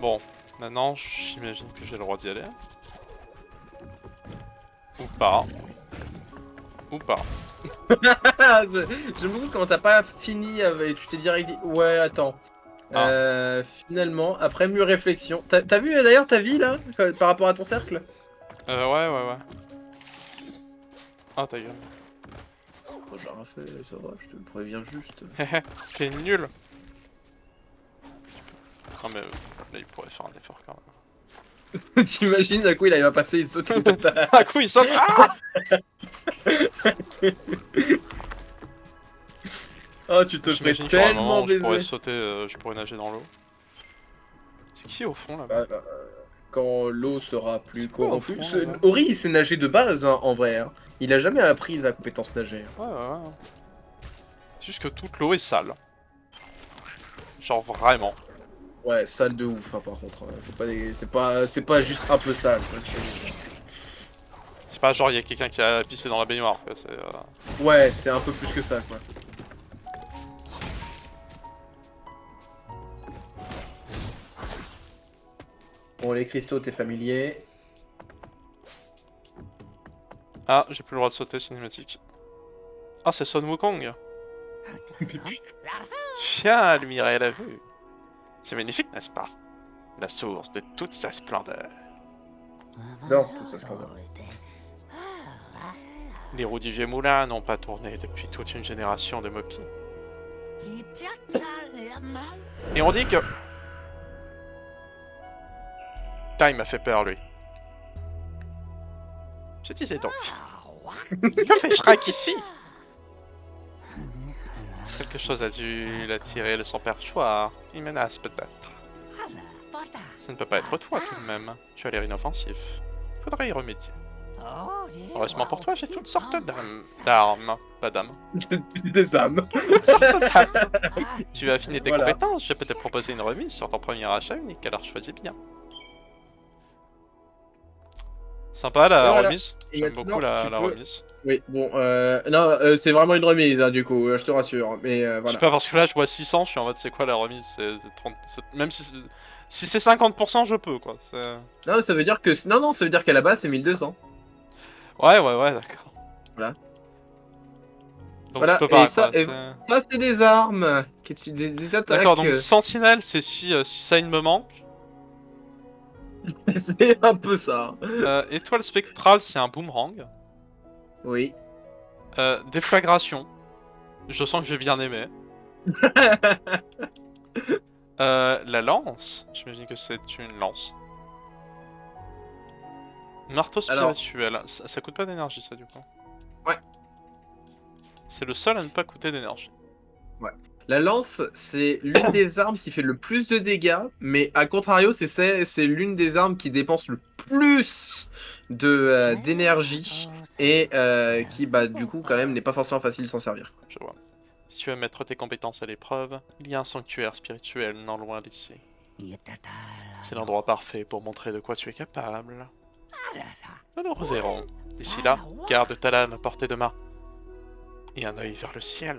Bon, maintenant, j'imagine que j'ai le droit d'y aller. Ou pas. Ou pas. Je me dis quand t'as pas fini et tu t'es direct dit ouais attends. Finalement, après mûre réflexion. T'as vu d'ailleurs ta vie là par rapport à ton cercle? Ouais. Ah, ta gueule. Oh, j'ai rien fait, ça va, je te préviens juste. T'es nul. Non mais là il pourrait faire un effort quand même. T'imagines à quoi il va passer, il saute total. Ah coup il saute. Ah Oh tu te ferais j'imagine qu'il y aura un moment tellement où je pourrais baiser. sauter, je pourrais nager dans l'eau. C'est qui au fond là? Quand l'eau sera plus C'est quoi, au corrompue. fond, là-bas Ori il sait nager de base hein, en vrai. Hein. Il a jamais appris sa compétence nager. Ouais. C'est juste que toute l'eau est sale. Genre vraiment. Ouais, sale de ouf hein, par contre. Faut pas c'est pas juste un peu sale. C'est pas genre il y a quelqu'un qui a pissé dans la baignoire. C'est Ouais, c'est un peu plus que ça quoi. Bon, les cristaux, t'es familier. Ah, j'ai plus le droit de sauter cinématique. Ah, c'est Sun Wukong. Viens admirer la vue. C'est magnifique, n'est-ce pas? La source de toute sa splendeur. Non, tout ça se prend. Les roues du vieux moulin n'ont pas tourné depuis toute une génération de Moki. Et on dit que... Time m'a fait peur, lui. Je disais donc... Que fait Shrek ici? Quelque chose a dû l'attirer de son perchoir. Il menace peut-être. Ça ne peut pas être toi tout de même. Tu as l'air inoffensif. Faudrait y remédier. Heureusement pour toi, j'ai toutes sortes d'armes. Pas d'âmes. Des âmes. Toutes sortes d'armes. Tu as affiné tes Voilà. compétences. Je peux te proposer une remise sur ton premier achat unique, alors choisis bien. Sympa la Voilà. remise. Et J'aime maintenant, beaucoup la tu peux- remise. Oui, bon, non, c'est vraiment une remise, hein, du coup, je te rassure. Mais Je voilà. sais pas parce que là je vois 600, je suis en mode c'est quoi la remise? C'est 30... Même si c'est 50%, je peux quoi. Non, ça veut dire que. Non, ça veut dire qu'à la base, c'est 1200. Ouais, d'accord. Voilà. Donc Voilà, je peux pas et ça, quoi. ça c'est des armes. Des attaques. D'accord, donc Sentinelle, c'est si Sign me manque. C'est un peu ça. Étoile spectrale, c'est un boomerang. Oui. Déflagration. Je sens que je vais bien aimer. La lance. J'imagine que c'est une lance. Marteau Alors. spirituel. Ça coûte pas d'énergie, ça, du coup. Ouais. C'est le seul à ne pas coûter d'énergie. Ouais. La lance, c'est l'une des armes qui fait le plus de dégâts, mais à contrario, c'est l'une des armes qui dépense le plus de d'énergie et qui, bah, du coup, quand même, n'est pas forcément facile de s'en servir. Je vois. Si tu veux mettre tes compétences à l'épreuve, il y a un sanctuaire spirituel non loin d'ici. C'est l'endroit parfait pour montrer de quoi tu es capable. Nous nous reverrons. D'ici là, garde ta lame à portée de main. Et un œil vers le ciel.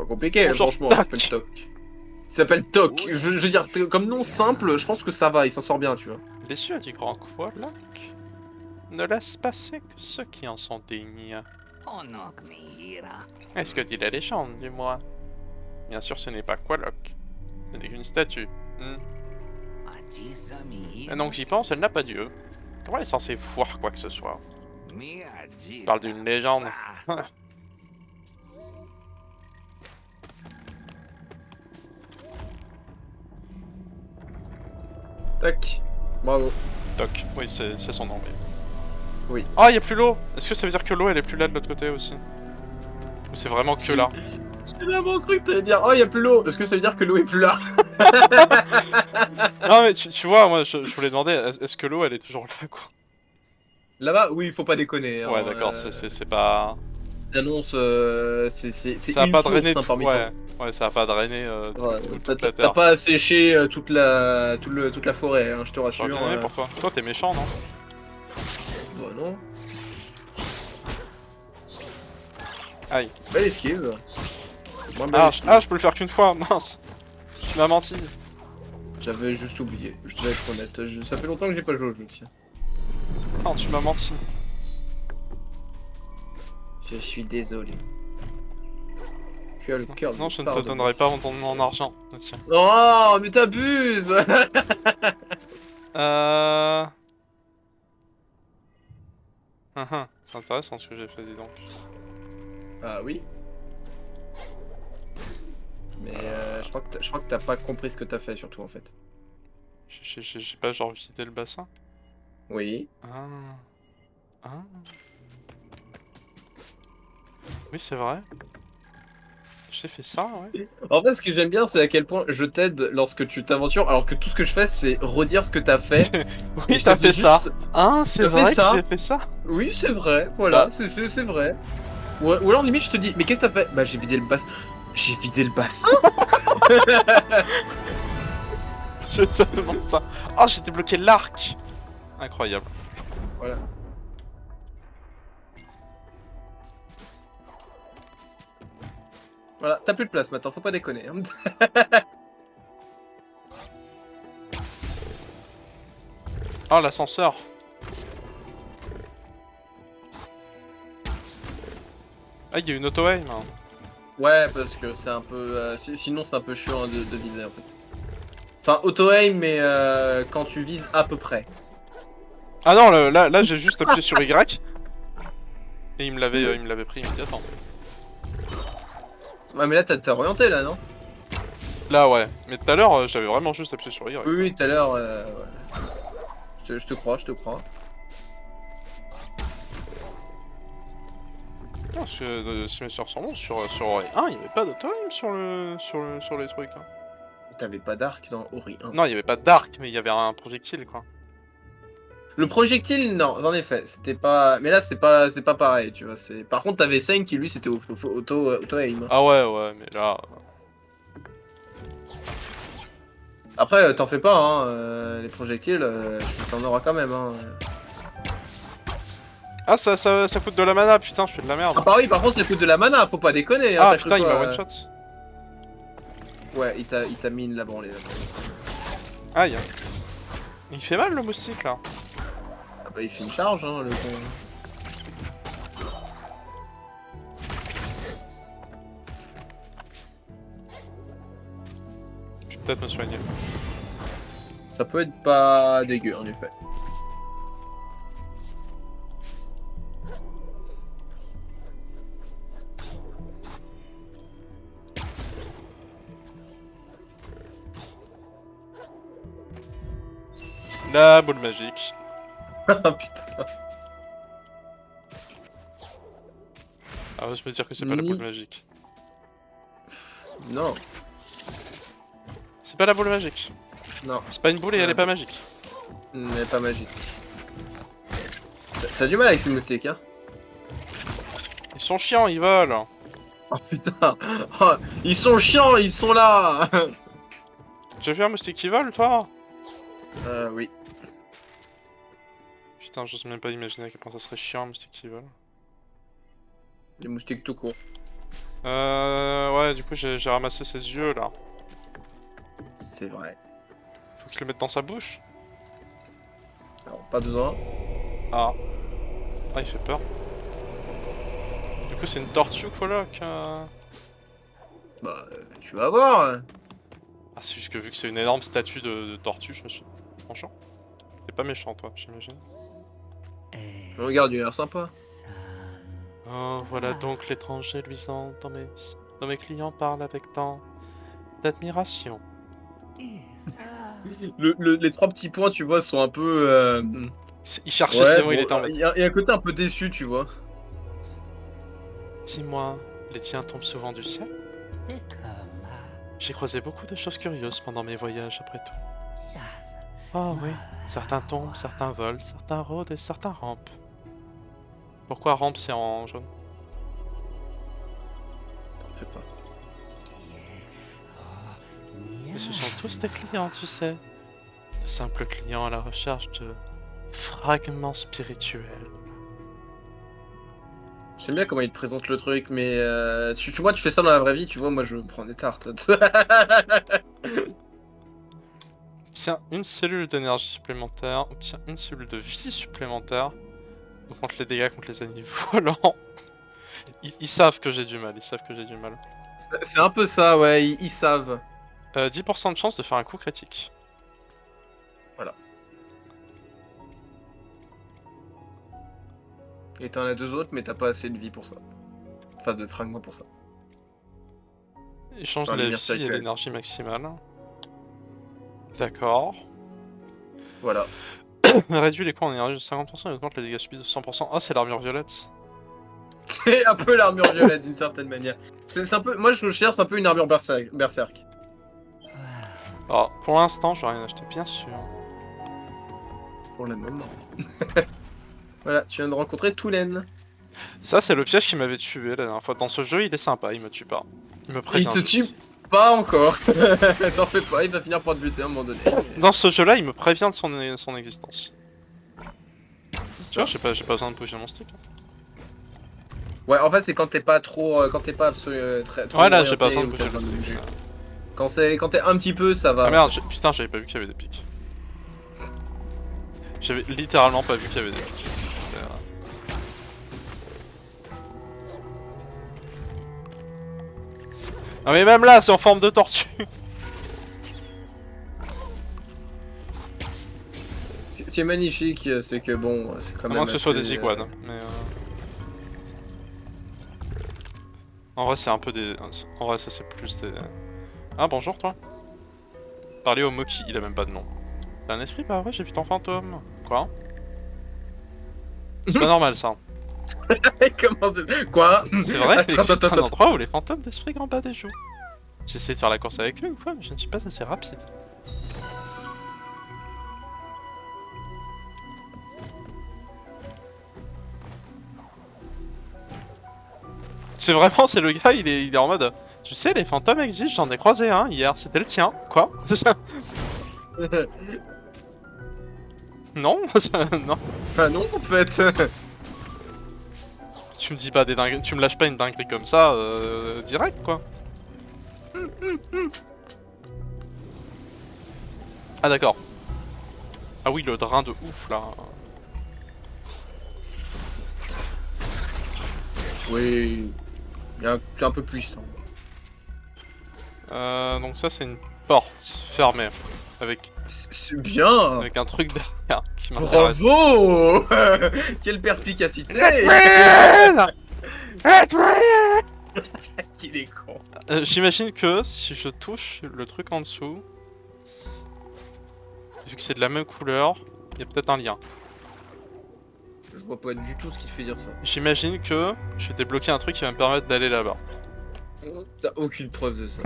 pas compliqué, Bonjour, franchement, Toc. il s'appelle Toc. Il s'appelle Toc. Je veux dire, comme nom simple, je pense que ça va, il s'en sort bien, tu vois. Les yeux du grand Quoloc ne laissent passer que ceux qui en sont dignes. Est-ce que dit la légende, du moins? Bien sûr, ce n'est pas Quoloc. Ce n'est qu'une statue. Et donc j'y pense, elle n'a pas Dieu. Comment elle est censée voir quoi que ce soit? On parle d'une légende. Tac. Bravo. Toc, oui, c'est son nom. Mais... Oui. Ah, il n'y a plus l'eau! Est-ce que ça veut dire que l'eau, elle est plus là de l'autre côté aussi? Ou c'est vraiment que là? J'ai vraiment cru que t'allais dire, oh, il y a plus l'eau. Est-ce que ça veut dire que l'eau est plus là? Non, mais tu vois, moi, je voulais demander, est-ce que l'eau, elle est toujours là, quoi? Là-bas, oui, faut pas déconner. Hein, Ouais, d'accord, c'est pas... L'annonce, c'est Ça a une pas source, drainé hein, tout... parmi Ouais, ouais, ça a pas drainé Ouais, toute la t'as terre. pas asséché toute la forêt, hein, je te J'aurais rassure. bien aimé pour toi. Toi, t'es méchant, non? Bah non. Aïe. Belle esquive. Moins belle Ah, esquive. je peux le faire qu'une fois, mince. Tu m'as menti. J'avais juste oublié, je dois être honnête. Ça fait longtemps que j'ai pas joué au jeu, tiens. Non, tu m'as menti. Je suis désolé. Tu as le cœur. Non, je ne te donnerai pas mon argent. Tiens. Oh, mais t'abuses. C'est intéressant ce que j'ai fait, dis donc. Ah oui. Mais je crois que t'as pas compris ce que t'as fait, surtout, en fait. J'ai pas genre visité le bassin? Oui. Ah. Ah. Oui, c'est vrai. J'ai fait ça, ouais. En fait, ce que j'aime bien, c'est à quel point je t'aide lorsque tu t'aventures, alors que tout ce que je fais, c'est redire ce que t'as fait. Et Oui, je t'as te fait dis ça. juste- Hein, c'est T'as fait vrai que ça j'ai fait ça? Oui, c'est vrai, voilà, Bah. c'est vrai. Ou alors, limite, je te dis, mais qu'est-ce que t'as fait? Bah, j'ai vidé le bassin. J'ai vidé le bassin? C'est tellement ça. Oh, j'ai débloqué l'arc. Incroyable. Voilà. Voilà, t'as plus de place maintenant, faut pas déconner. Hein. Oh, l'ascenseur. Ah, il y a une auto-aim. Ouais, parce que c'est un peu. Sinon, c'est un peu chiant de viser en fait. Enfin, auto-aim, mais quand tu vises à peu près. Ah non, là j'ai juste appuyé sur Y. Et il me l'avait pris immédiatement. Ouais, mais là, t'as orienté là, non? Là, ouais. Mais tout à l'heure, j'avais vraiment juste appuyé sur Y. Oui, oui, tout à l'heure. Ouais. Je te crois, je te crois. Non, parce que si mes soeurs sont bons, sur Ori 1, il n'y avait pas d'auto-aim sur les trucs. Hein. T'avais pas d'arc dans Ori 1. Non, il n'y avait pas d'arc, mais il y avait un projectile, quoi. Le projectile, non, en effet, c'était pas. Mais là, c'est pas pareil, tu vois. Par contre, t'avais Sane qui lui, c'était auto-aim. Ah ouais, mais là... Après, t'en fais pas, hein. Les projectiles, t'en auras quand même, hein. Ah, ça coûte de la mana, putain, je fais de la merde. Ah, bah oui, par contre, ça coûte de la mana, faut pas déconner. Hein, Ah, t'as putain, cru il m'a quoi, one-shot. Ouais, il t'a mis la branlée. Là. Aïe. Il fait mal, le moustique, là. Ah bah, il fait une charge, hein, le con. Je vais peut-être me soigner. Ça peut être pas dégueu, en effet. La boule magique. Ah putain. Ah, je peux dire que c'est pas la boule magique. Non, C'est pas la boule magique. non, C'est pas une boule et elle est pas magique. mais pas magique. T'as du mal avec ces moustiques, hein. Ils sont chiants, ils volent. Oh putain. Oh, ils sont chiants, ils sont là. Tu as vu un moustique qui vole, toi? Oui. Putain, j'ose même pas imaginer à quel point ça serait chiant un moustique qui vole. Les moustiques tout court. Ouais, du coup, j'ai ramassé ses yeux, là. C'est vrai. Faut que je le mette dans sa bouche. Alors, pas besoin. Ah. Ah, il fait peur. Du coup, c'est une tortue, coloc. Bah, tu vas voir. Ah, c'est juste que vu que c'est une énorme statue de tortue, je me suis... Franchement, t'es pas méchant, toi, j'imagine. Regarde, il a l'air sympa. Oh, voilà donc l'étranger luisant dans mes clients parle avec tant d'admiration. Les trois petits points, tu vois, sont un peu. Il cherchait ses Ouais, mots, il bon, était en mode... il y a un côté un peu déçu, tu vois. Dis-moi, les tiens tombent souvent du ciel? J'ai croisé beaucoup de choses curieuses pendant mes voyages, après tout. Oh oui, certains tombent, certains volent, certains rôdent et certains rampent. Pourquoi rampe c'est en jaune? T'en fais pas. Mais ce sont tous des clients, tu sais. De simples clients à la recherche de fragments spirituels. J'aime bien comment il te présente le truc, mais moi, tu fais ça dans la vraie vie, tu vois, moi, je prends des tartes. Obtient une cellule d'énergie supplémentaire, obtient une cellule de vie supplémentaire, augmente les dégâts contre les ennemis volants. Ils savent que j'ai du mal, ils savent que j'ai du mal. C'est un peu ça, ouais, ils savent. 10% de chance de faire un coup critique. Voilà. Et t'en as deux autres, mais t'as pas assez de vie pour ça. Enfin, de fragments pour ça. Échange Enfin, de la lumière vie et spirituelle. l'énergie maximale. D'accord. Voilà. Réduit les points en énergie de 50% et augmente les dégâts subis de 100%. Ah, c'est l'armure violette. C'est un peu l'armure violette d'une certaine manière. C'est un peu. Moi, je cherche un peu une armure berserk. Alors, pour l'instant, je vais rien acheter, bien sûr. Pour le moment. Voilà, tu viens de rencontrer Toulen. Ça, c'est le piège qui m'avait tué la dernière fois. Dans ce jeu, il est sympa, il me tue pas. Il me prévient Il te juste. tue pas encore. T'en fais pas, il va finir par te buter à un moment donné. Dans ce jeu-là, il me prévient de son existence. Tu vois, j'ai pas besoin de bouger mon stick. Ouais, en fait, c'est quand t'es pas trop. Quand t'es pas absolument très. Trop Ouais, là, j'ai pas orienté besoin de ou t'as bouger le besoin de stick. bouger. Quand t'es un petit peu, ça va. Ah merde, putain, j'avais pas vu qu'il y avait des pics. J'avais littéralement pas vu qu'il y avait des pics. Ah mais même là, c'est en forme de tortue. Ce qui est magnifique, c'est que bon, c'est quand À même. moins que ce soit assez, des iguanes. Mais en vrai, c'est un peu des... En vrai, ça c'est plus des... Ah bonjour toi. Parler au Moki, il a même pas de nom. T'as un esprit? Bah ouais, j'ai vu ton fantôme. Quoi? C'est pas normal ça. Comment c'est. Quoi? C'est vrai qu'il Attends, existe attends, un attends. endroit où les fantômes d'esprit grimpent bas des joues. J'ai essayé de faire la course avec eux une fois, mais je ne suis pas assez rapide. C'est vraiment, c'est le gars, il est en mode... Tu sais, les fantômes existent, j'en ai croisé un hier, c'était le tien. Quoi? C'est ça? Non? Non. Ah non, en fait. Tu me dis pas des dingueries, tu me lâches pas une dinguerie comme ça, direct quoi. Ah d'accord. Ah oui, le drain de ouf là. Oui. Il est un peu puissant. Donc ça c'est une porte fermée. C'est bien. Avec un truc derrière qui m'intéresse. Bravo. Quelle perspicacité. Qu'il est con. J'imagine que si je touche le truc en dessous, vu que c'est de la même couleur, il y a peut-être un lien. Je vois pas du tout ce qui te fait dire ça. J'imagine que je vais débloquer un truc qui va me permettre d'aller là-bas. T'as aucune preuve de ça.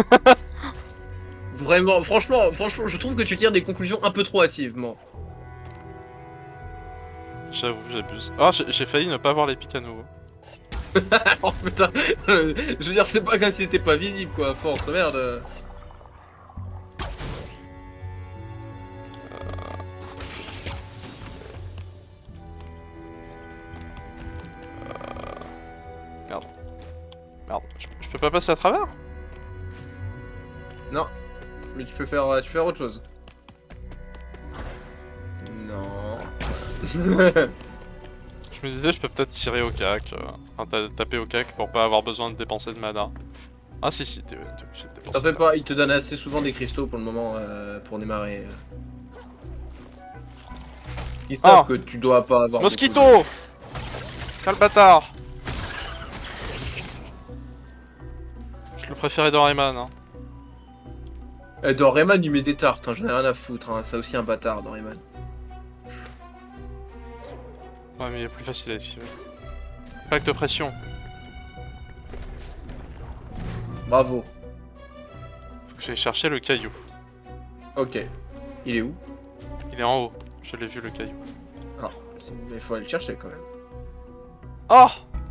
Vraiment, franchement, je trouve que tu tires des conclusions un peu trop hâtivement. J'avoue, j'abuse. Ah, j'ai failli ne pas voir les pics à nouveau. Oh putain, je veux dire, c'est pas comme si c'était pas visible quoi, à force, merde. Merde. Merde, je peux peux pas passer à travers? Non. Mais tu peux faire autre chose. Non. Je me disais, je peux peut-être tirer au cac, enfin taper au cac pour pas avoir besoin de dépenser de mana. Ah si si, t'es obligé de dépenser. T'en fais pas, il te donne assez souvent des cristaux pour le moment pour démarrer. Ce qui savent que tu dois pas avoir. Mosquito! Quel bâtard! Je le préférais dans Rayman. Hein. Dans Rayman, il met des tartes, hein, j'en ai rien à foutre. Hein. C'est aussi un bâtard dans Rayman. Ouais, mais il est plus facile à esquiver. Plaque de pression. Bravo. Faut que j'aille chercher le caillou. Ok. Il est où? Il est en haut. Je l'ai vu le caillou. Ah, mais il faut aller le chercher quand même. Oh!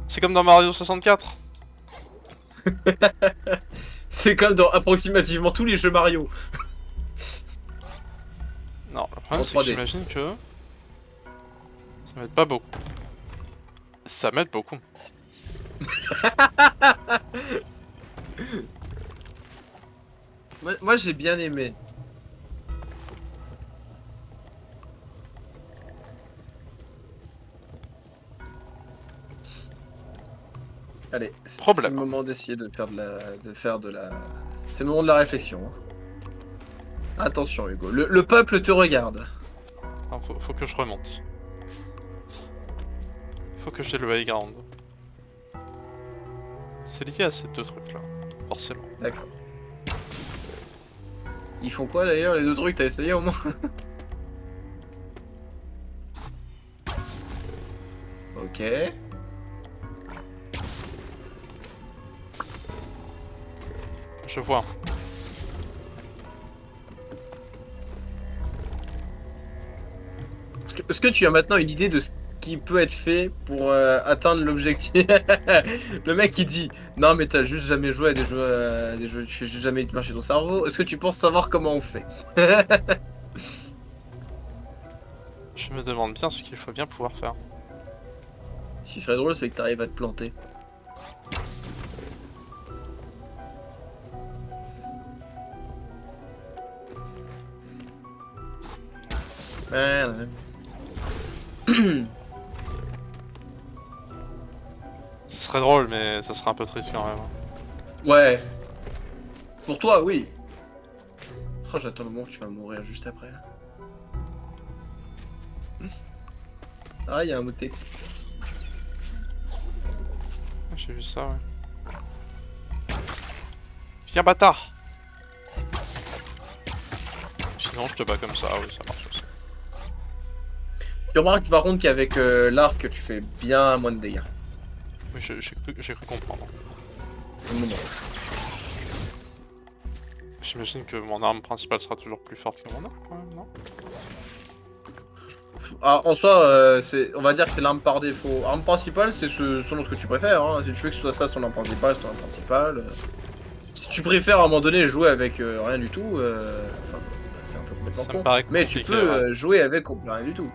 C'est comme dans Mario 64. C'est comme dans approximativement tous les jeux Mario. Non, le problème c'est que j'imagine que... ça m'aide pas beaucoup. Ça m'aide beaucoup. Moi j'ai bien aimé. Allez, c'est le moment d'essayer de faire de la... C'est le moment de la réflexion. Attention Hugo, le peuple te regarde. Non, faut que je remonte. Faut que j'ai le high ground. C'est lié à ces deux trucs là, forcément. D'accord. Ils font quoi d'ailleurs les deux trucs? T'as essayé au moins? Ok. Je vois. Est-ce que tu as maintenant une idée de ce qui peut être fait pour atteindre l'objectif? Le mec il dit non mais t'as juste jamais joué à des jeux, tu fais juste jamais marcher ton cerveau. Est-ce que tu penses savoir comment on fait? Je me demande bien ce qu'il faut bien pouvoir faire. Ce qui serait drôle c'est que t'arrives à te planter. Ce serait drôle, mais ça serait un peu triste quand même. Ouais. Pour toi, oui. Oh, j'attends le moment que tu vas mourir juste après. Ah, il y a un moté. J'ai vu ça, ouais. Viens, bâtard! Sinon, je te bats comme ça, oui, ça marche aussi. Tu remarques par contre qu'avec l'arc, tu fais bien moins de dégâts. Oui, j'ai cru comprendre. Au moment. J'imagine que mon arme principale sera toujours plus forte que mon arc, quand même, non? Ah, en soi, on va dire que c'est l'arme par défaut. Arme principale, c'est selon ce que tu préfères. Hein. Si tu veux que ce soit ça son arme principale, c'est ton arme principale. Si tu préfères à un moment donné jouer avec rien du tout, c'est un peu complètement con. Mais tu peux jouer avec rien du tout.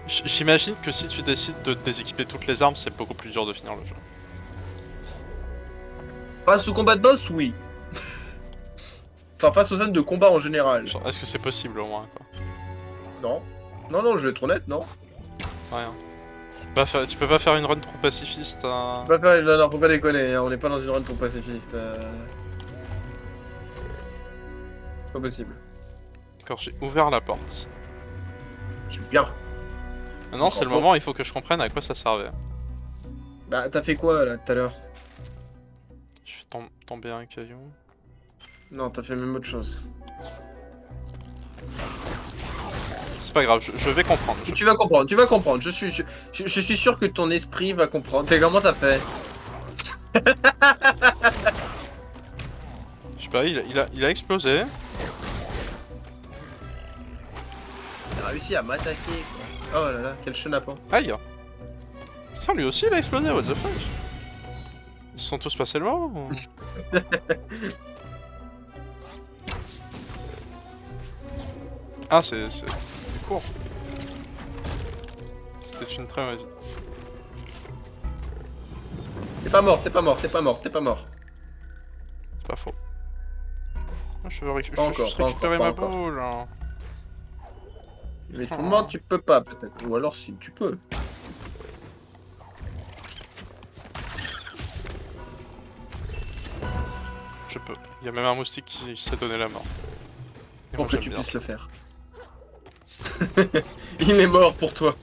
J'imagine que si tu décides de déséquiper toutes les armes, c'est beaucoup plus dur de finir le jeu. Face au combat de boss, oui. Enfin, face aux scènes de combat en général. Est-ce que c'est possible au moins, quoi? Non. Non, je vais être honnête, non. Rien. Tu peux pas faire une run trop pacifiste. Non, faut pas déconner, on n'est pas dans une run trop pacifiste. C'est pas possible. D'accord, j'ai ouvert la porte. J'aime bien. Maintenant, c'est le moment, il faut que je comprenne à quoi ça servait. Bah, t'as fait quoi là tout à l'heure? Je fais tomber un caillou. Non, t'as fait même autre chose. C'est pas grave, je vais comprendre. Tu vas comprendre. Je suis sûr que ton esprit va comprendre. Comment t'as fait? Je sais pas, il a explosé. Il a réussi à m'attaquer quoi. Oh là là, quel chenapan. Aïe! Ça, lui aussi il a explosé, what the fuck? Ils se sont tous passés loin ou... Ah, c'est court. C'était une très mauvaise idée. T'es pas mort, t'es pas mort, t'es pas mort, t'es pas mort. C'est pas faux. Moi, je veux Pas encore, juste pas récupérer encore, ma pas encore. boule. Hein. Mais tout le monde, tu peux pas peut-être. Ou alors si tu peux. Je peux. Il y a même un moustique qui s'est donné la mort. Et Pour moi, que j'aime tu bien. puisses le faire. Il est mort pour toi.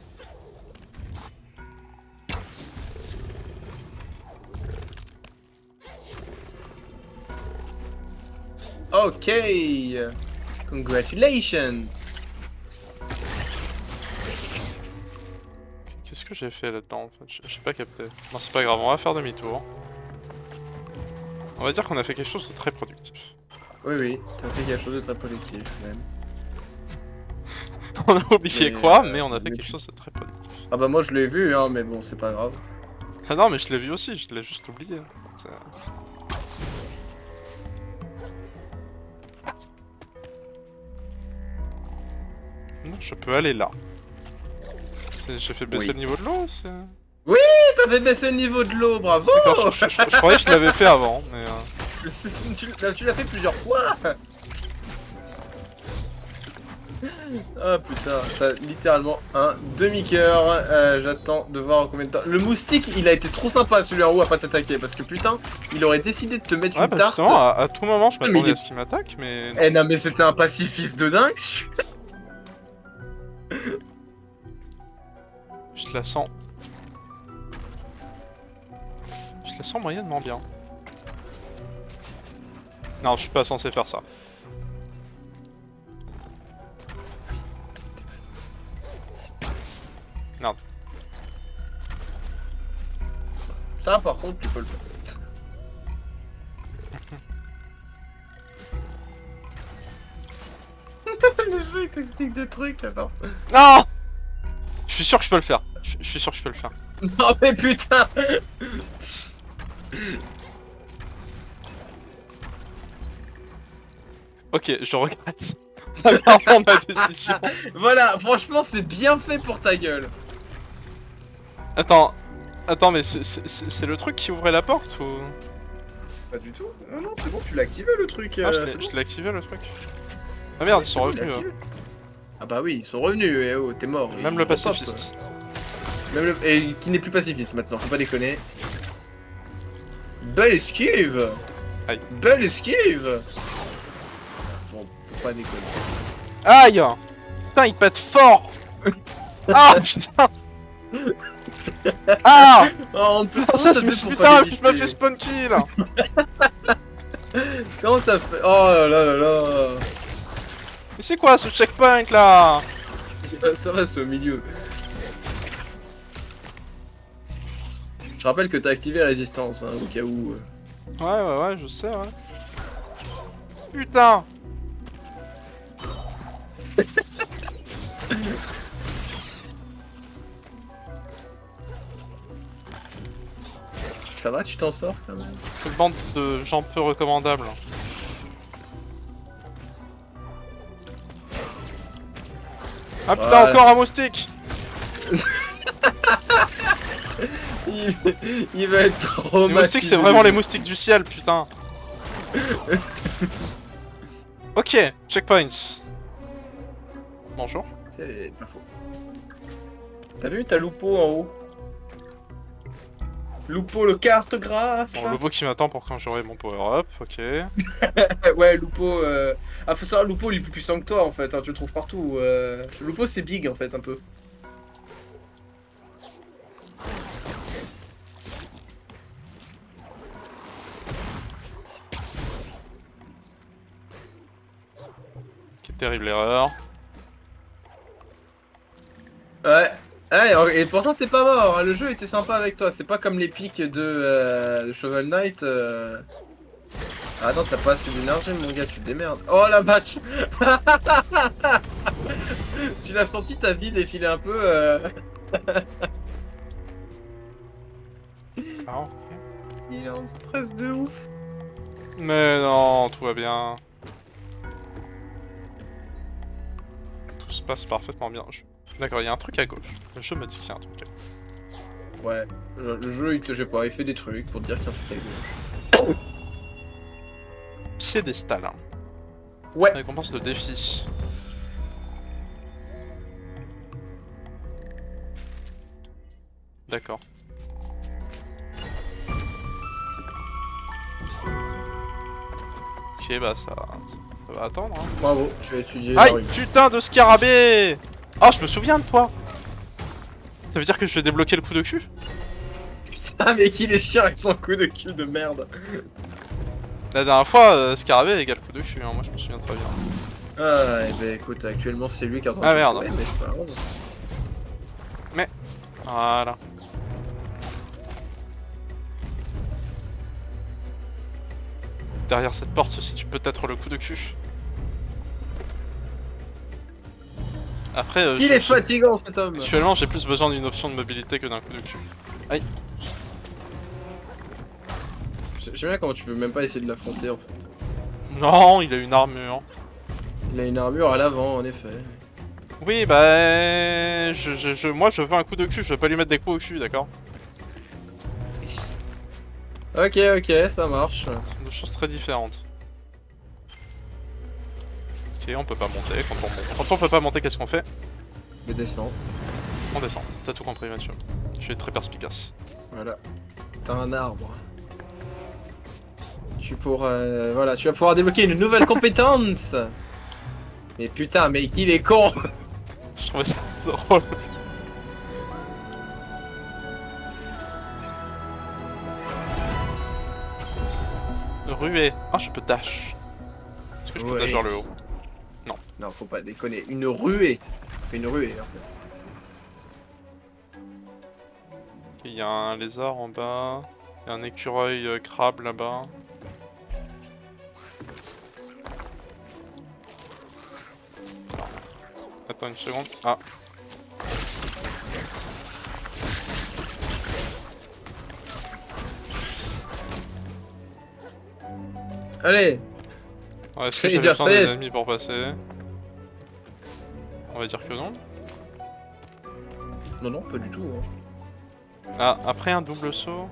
Ok. Congratulations. Qu'est-ce que j'ai fait là-dedans en fait? J'ai pas capté. Non, c'est pas grave, on va faire demi-tour. On va dire qu'on a fait quelque chose de très productif. Oui, oui, t'as fait quelque chose de très productif même. On a oublié Mais, quoi, mais on a fait mais quelque tu- chose de très productif. Ah bah moi je l'ai vu, hein, mais bon, c'est pas grave. Ah non, mais je l'ai vu aussi, je l'ai juste oublié. C'est- Non, je peux aller là. J'ai fait baisser Oui. le niveau de l'eau, c'est... T'as fait baisser le niveau de l'eau, bravo. D'accord, je croyais que je l'avais fait avant, mais... Tu l'as fait plusieurs fois. Ah putain, t'as littéralement un demi-cœur. J'attends de voir combien de temps. Le moustique, il a été trop sympa celui en haut à pas t'attaquer parce que putain, il aurait décidé de te mettre Ouais, une bah tarte. justement, à tout moment, je mais m'attendais il est- à ce qu'il m'attaque, mais... Eh non, mais c'était un pacifiste de dingue. Je la sens... Je la sens moyennement bien. Non, je suis pas censé faire ça. Non. Ça, par contre, tu peux le faire. Le jeu, il t'explique des trucs là-bas. Non! Je suis sûr que je peux le faire. Je suis sûr que je peux le faire. Non, mais putain. Ok, je regrette. Vraiment ma décision. Voilà, franchement, c'est bien fait pour ta gueule. Attends, mais c'est le truc qui ouvrait la porte ou... Pas du tout. Non, non, c'est bon, tu l'as activé le truc. Ah, je l'ai activé le truc. Ah merde, ils sont revenus. Ah bah oui, ils sont revenus, et oh, t'es mort. Même ils le repartent, pacifiste. quoi. Même le... Et qui n'est plus pacifiste maintenant, faut pas déconner. Belle esquive. Aïe. Belle esquive. Bon, faut pas déconner. Aïe! Putain, il pète fort! Ah putain! Ah! Oh, en plus, Oh, ça, c'est putain, je me fais spawn kill! Comment ça fait? Oh là là là là. Mais c'est quoi ce checkpoint là? Ça va, c'est au milieu. Je rappelle que t'as activé résistance, hein, au cas où. Ouais, je sais, ouais. Putain! Ça va, tu t'en sors quand même. Une bande de gens peu recommandables. Ah putain, Voilà. encore un moustique! Il va être trop Les moustiques, c'est vraiment les moustiques du ciel, putain! Ok, checkpoint. Bonjour. C'est pas faux. T'as vu, t'as Lupo en haut. Lupo le cartographe. Bon, Lobo qui m'attend pour quand j'aurai mon power-up, ok. Ouais, Lupo. Ah, faut savoir, Lupo il est plus puissant que toi en fait, hein, tu le trouves partout. Lupo c'est big en fait, un peu. Quelle terrible erreur. Ouais. Ouais, et pourtant t'es pas mort, hein, le jeu était sympa avec toi, c'est pas comme les pics de Shovel Knight. Ah non, t'as pas assez d'énergie mon gars, tu te démerdes. Oh la vache. Tu l'as senti ta vie défiler un peu Ah, ok. Il est en stress de ouf. Mais non, tout va bien. Tout se passe parfaitement bien. D'accord, il y a un truc à gauche. Le jeu me dit qu'il y a un truc à gauche. Ouais. Le jeu, il te, je sais pas, il fait des trucs pour te dire qu'il y a un truc à gauche. Piédestal. Hein. Ouais. Récompense de défi. D'accord. Ok, bah ça va attendre. Hein. Bravo, je vais étudier Aïe, la rue. putain de scarabée! Oh, je me souviens de toi! Ça veut dire que je vais débloquer le coup de cul? Putain, mais qu'il est chiant avec son coup de cul de merde. La dernière fois, scarabée égale coup de cul, hein. Moi je me souviens très bien. Ah, et ben écoute, actuellement c'est lui qui est en train Ah de merde. jouer, mais c'est pas grave. Voilà. Derrière cette porte se situe peut-être le coup de cul. Après, Il est fatigant cet homme. actuellement j'ai plus besoin d'une option de mobilité que d'un coup de cul. Aïe. J'aime bien comment tu veux même pas essayer de l'affronter en fait. Non, il a une armure. Il a une armure à l'avant en effet. Oui, bah... moi je veux un coup de cul, je veux pas lui mettre des coups au cul, d'accord? Ok, ok, ça marche. Ce sont deux choses très différentes. Ok, on peut pas monter. Quand on peut pas monter, qu'est-ce qu'on fait? Je descends. On descend. T'as tout compris, Mathieu. Tu es très perspicace. Voilà. T'as un arbre. Voilà, tu vas pouvoir débloquer une nouvelle compétence. Mais putain, mais qu'il est con. Je trouvais ça drôle. Ruée. Ah, je peux dash. Est-ce que je peux Ouais. dash vers le haut? Non, faut pas déconner. Une ruée. Une ruée en fait. Il y a un lézard en bas. Il y a un écureuil crabe là-bas. Attends une seconde. Ah. Allez. Ouais, est-ce Je que vais j'avais dire, besoin ça y est. des ennemis pour passer? On va dire que non. Non, non, pas du tout. Hein. Ah, après un double saut.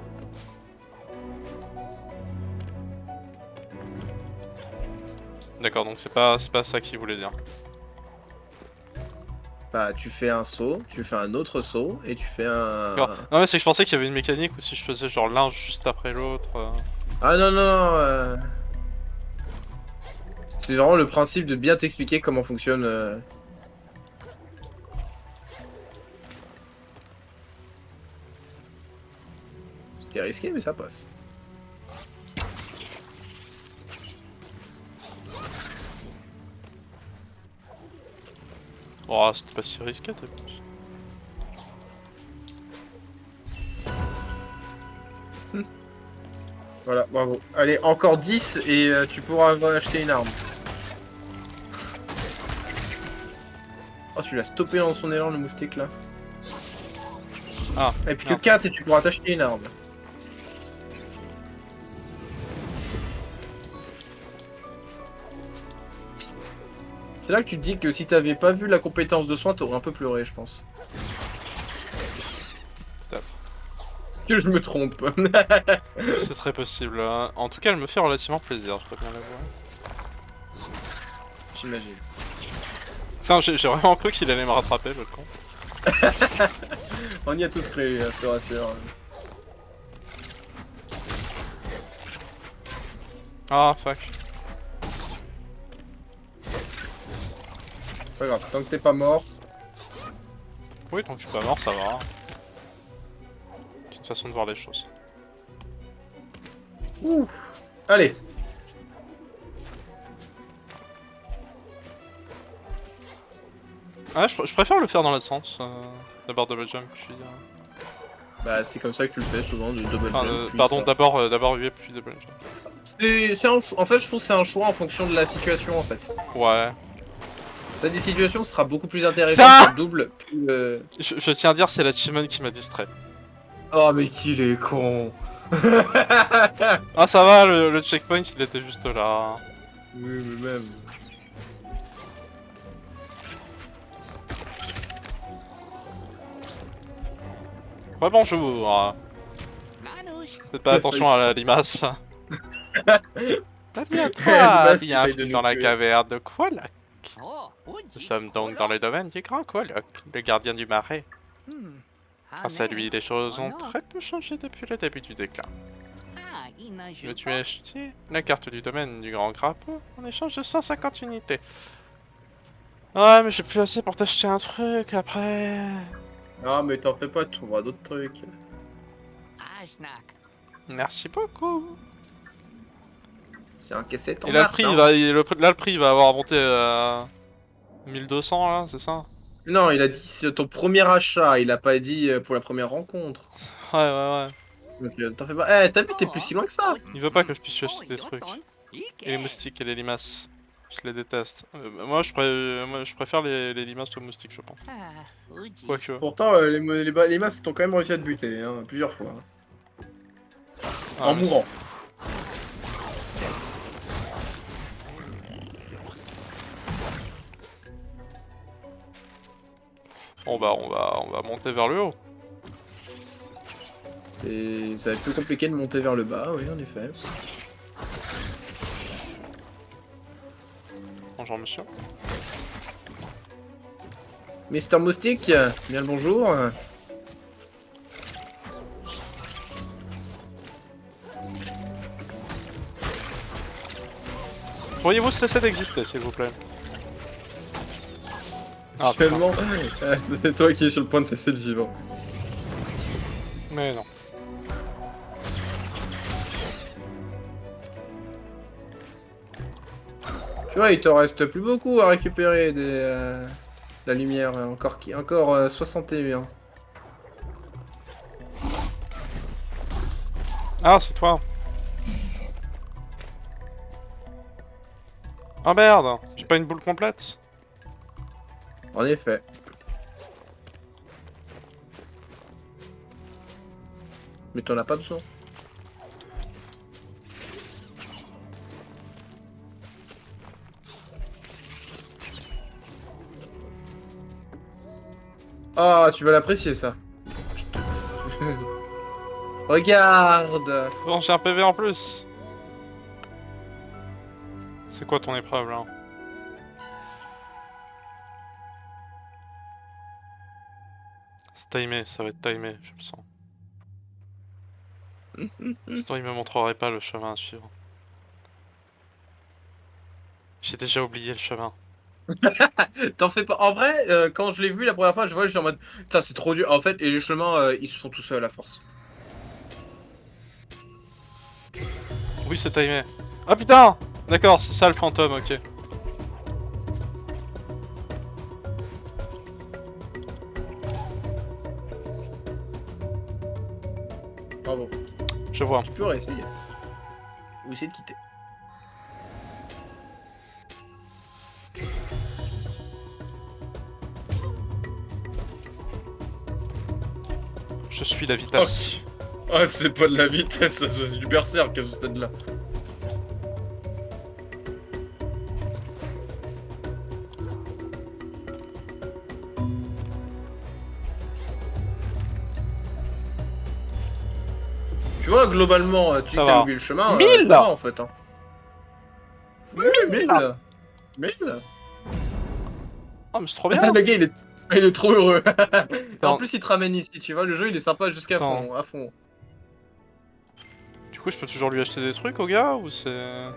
D'accord, donc c'est pas ça qu'il voulait dire. Bah, tu fais un saut, tu fais un autre saut et tu fais un. D'accord. Non mais c'est que je pensais qu'il y avait une mécanique où si je faisais genre l'un juste après l'autre. Ah non, non, non. C'est vraiment le principe de bien t'expliquer comment fonctionne. C'est risqué, mais ça passe. Oh, c'était pas si risqué, t'as vu. Voilà, bravo. Allez, encore 10 et tu pourras acheter une arme. Oh, tu l'as stoppé dans son élan, le moustique là. Ah. Et puis non. que 4 et tu pourras t'acheter une arme. C'est là que tu te dis que si t'avais pas vu la compétence de soin, t'aurais un peu pleuré, je pense. Peut-être. Est-ce que je me trompe? C'est très possible. Hein. En tout cas, elle me fait relativement plaisir, je peux bien l'avouer. J'imagine. Putain, j'ai vraiment cru qu'il allait me rattraper, le con. On y a tous cru, je te rassure. Ah, fuck. Pas grave, tant que t'es pas mort. Oui, donc je suis pas mort, ça va. C'est une façon de voir les choses. Ouh. Allez. Ah, je préfère le faire dans l'autre sens. D'abord double jump, puis... Bah c'est comme ça que tu le fais souvent, du double Enfin, jump. puis pardon, ça. d'abord UV, puis double jump. En fait, je trouve que c'est un choix en fonction de la situation en fait. Ouais. T'as des situations où ce sera beaucoup plus intéressant Ça que le double. Puis, Je tiens à dire, c'est l'achievement qui m'a distrait. Oh mais qu'il est con. Ah, ça va, le checkpoint, il était juste là. Oui, mais même. Rebonjour. Faites pas attention à la limace. T'as bien toi, Limace qui essaye de bienvenue nous dans la tuer. caverne de Quolok. Nous sommes donc dans le domaine du grand Quolok, le gardien du marais. Grâce à lui, les choses ont très peu changé depuis le début du déclin. Mais tu as acheté la carte du domaine du grand crapaud en échange de 150 unités. Ouais, mais j'ai plus assez pour t'acheter un truc après. Ah, mais t'en fais pas, tu trouveras d'autres trucs. Merci beaucoup. J'ai encaissé ton Et là, le prix, argent. va, là, le prix va avoir monté à 1200 là, c'est ça? Non, il a dit c'est ton premier achat, il a pas dit pour la première rencontre. Ouais, ouais, ouais. Donc t'en fais pas. Eh, t'as vu, t'es plus si loin que ça. Il veut pas que je puisse lui acheter des trucs. Et les moustiques et les limaces. Je les déteste. Moi, je préfère les limaces aux moustiques, je pense. Quoique. Pourtant, les masses t'ont quand même réussi à te buter, hein, plusieurs fois. Hein. Ah, En mais mourant. Bon bah, on va monter vers le haut. Ça va être plus compliqué de monter vers le bas, oui, en effet. Bonjour, monsieur. Mister Moustique, bien le bonjour. Pourriez-vous cesser d'exister, s'il vous plaît? Ah, Actuellement, c'est toi qui es sur le point de cesser de vivre. mais non. Tu vois, il te reste plus beaucoup à récupérer de la lumière. Encore 61. Ah, c'est toi. Ah merde, j'ai pas une boule complète. En effet. Mais t'en as pas besoin. Ah, tu vas l'apprécier ça. Regarde. Bon, j'ai un PV en plus. C'est quoi ton épreuve là? C'est timé, ça va être timé, je le sens. Sinon il me montrerait pas le chemin à suivre. J'ai déjà oublié le chemin. T'en fais pas. En vrai, quand je l'ai vu la première fois, je vois, je suis en mode. Putain, c'est trop dur. En fait, et les chemins, ils se font tout seuls à force. Oui, c'est timé. Ah putain! D'accord, c'est ça le fantôme, ok. Bravo. Je vois. Tu peux réessayer. Ou essayer de quitter. Je suis la vitesse. Ah, c'est pas de la vitesse, c'est du berserk à ce stade-là. Tu vois, globalement, tu Ça t'as va. oublié le chemin. 1000 ça va, en fait. Hein. 1000 1000 Oh, mais c'est trop bien! Le gars, il est trop heureux. Et en Non. plus, il te ramène ici, tu vois. Le jeu, il est sympa jusqu'à Attends. fond, à fond. Du coup, je peux toujours lui acheter des trucs au gars ou c'est.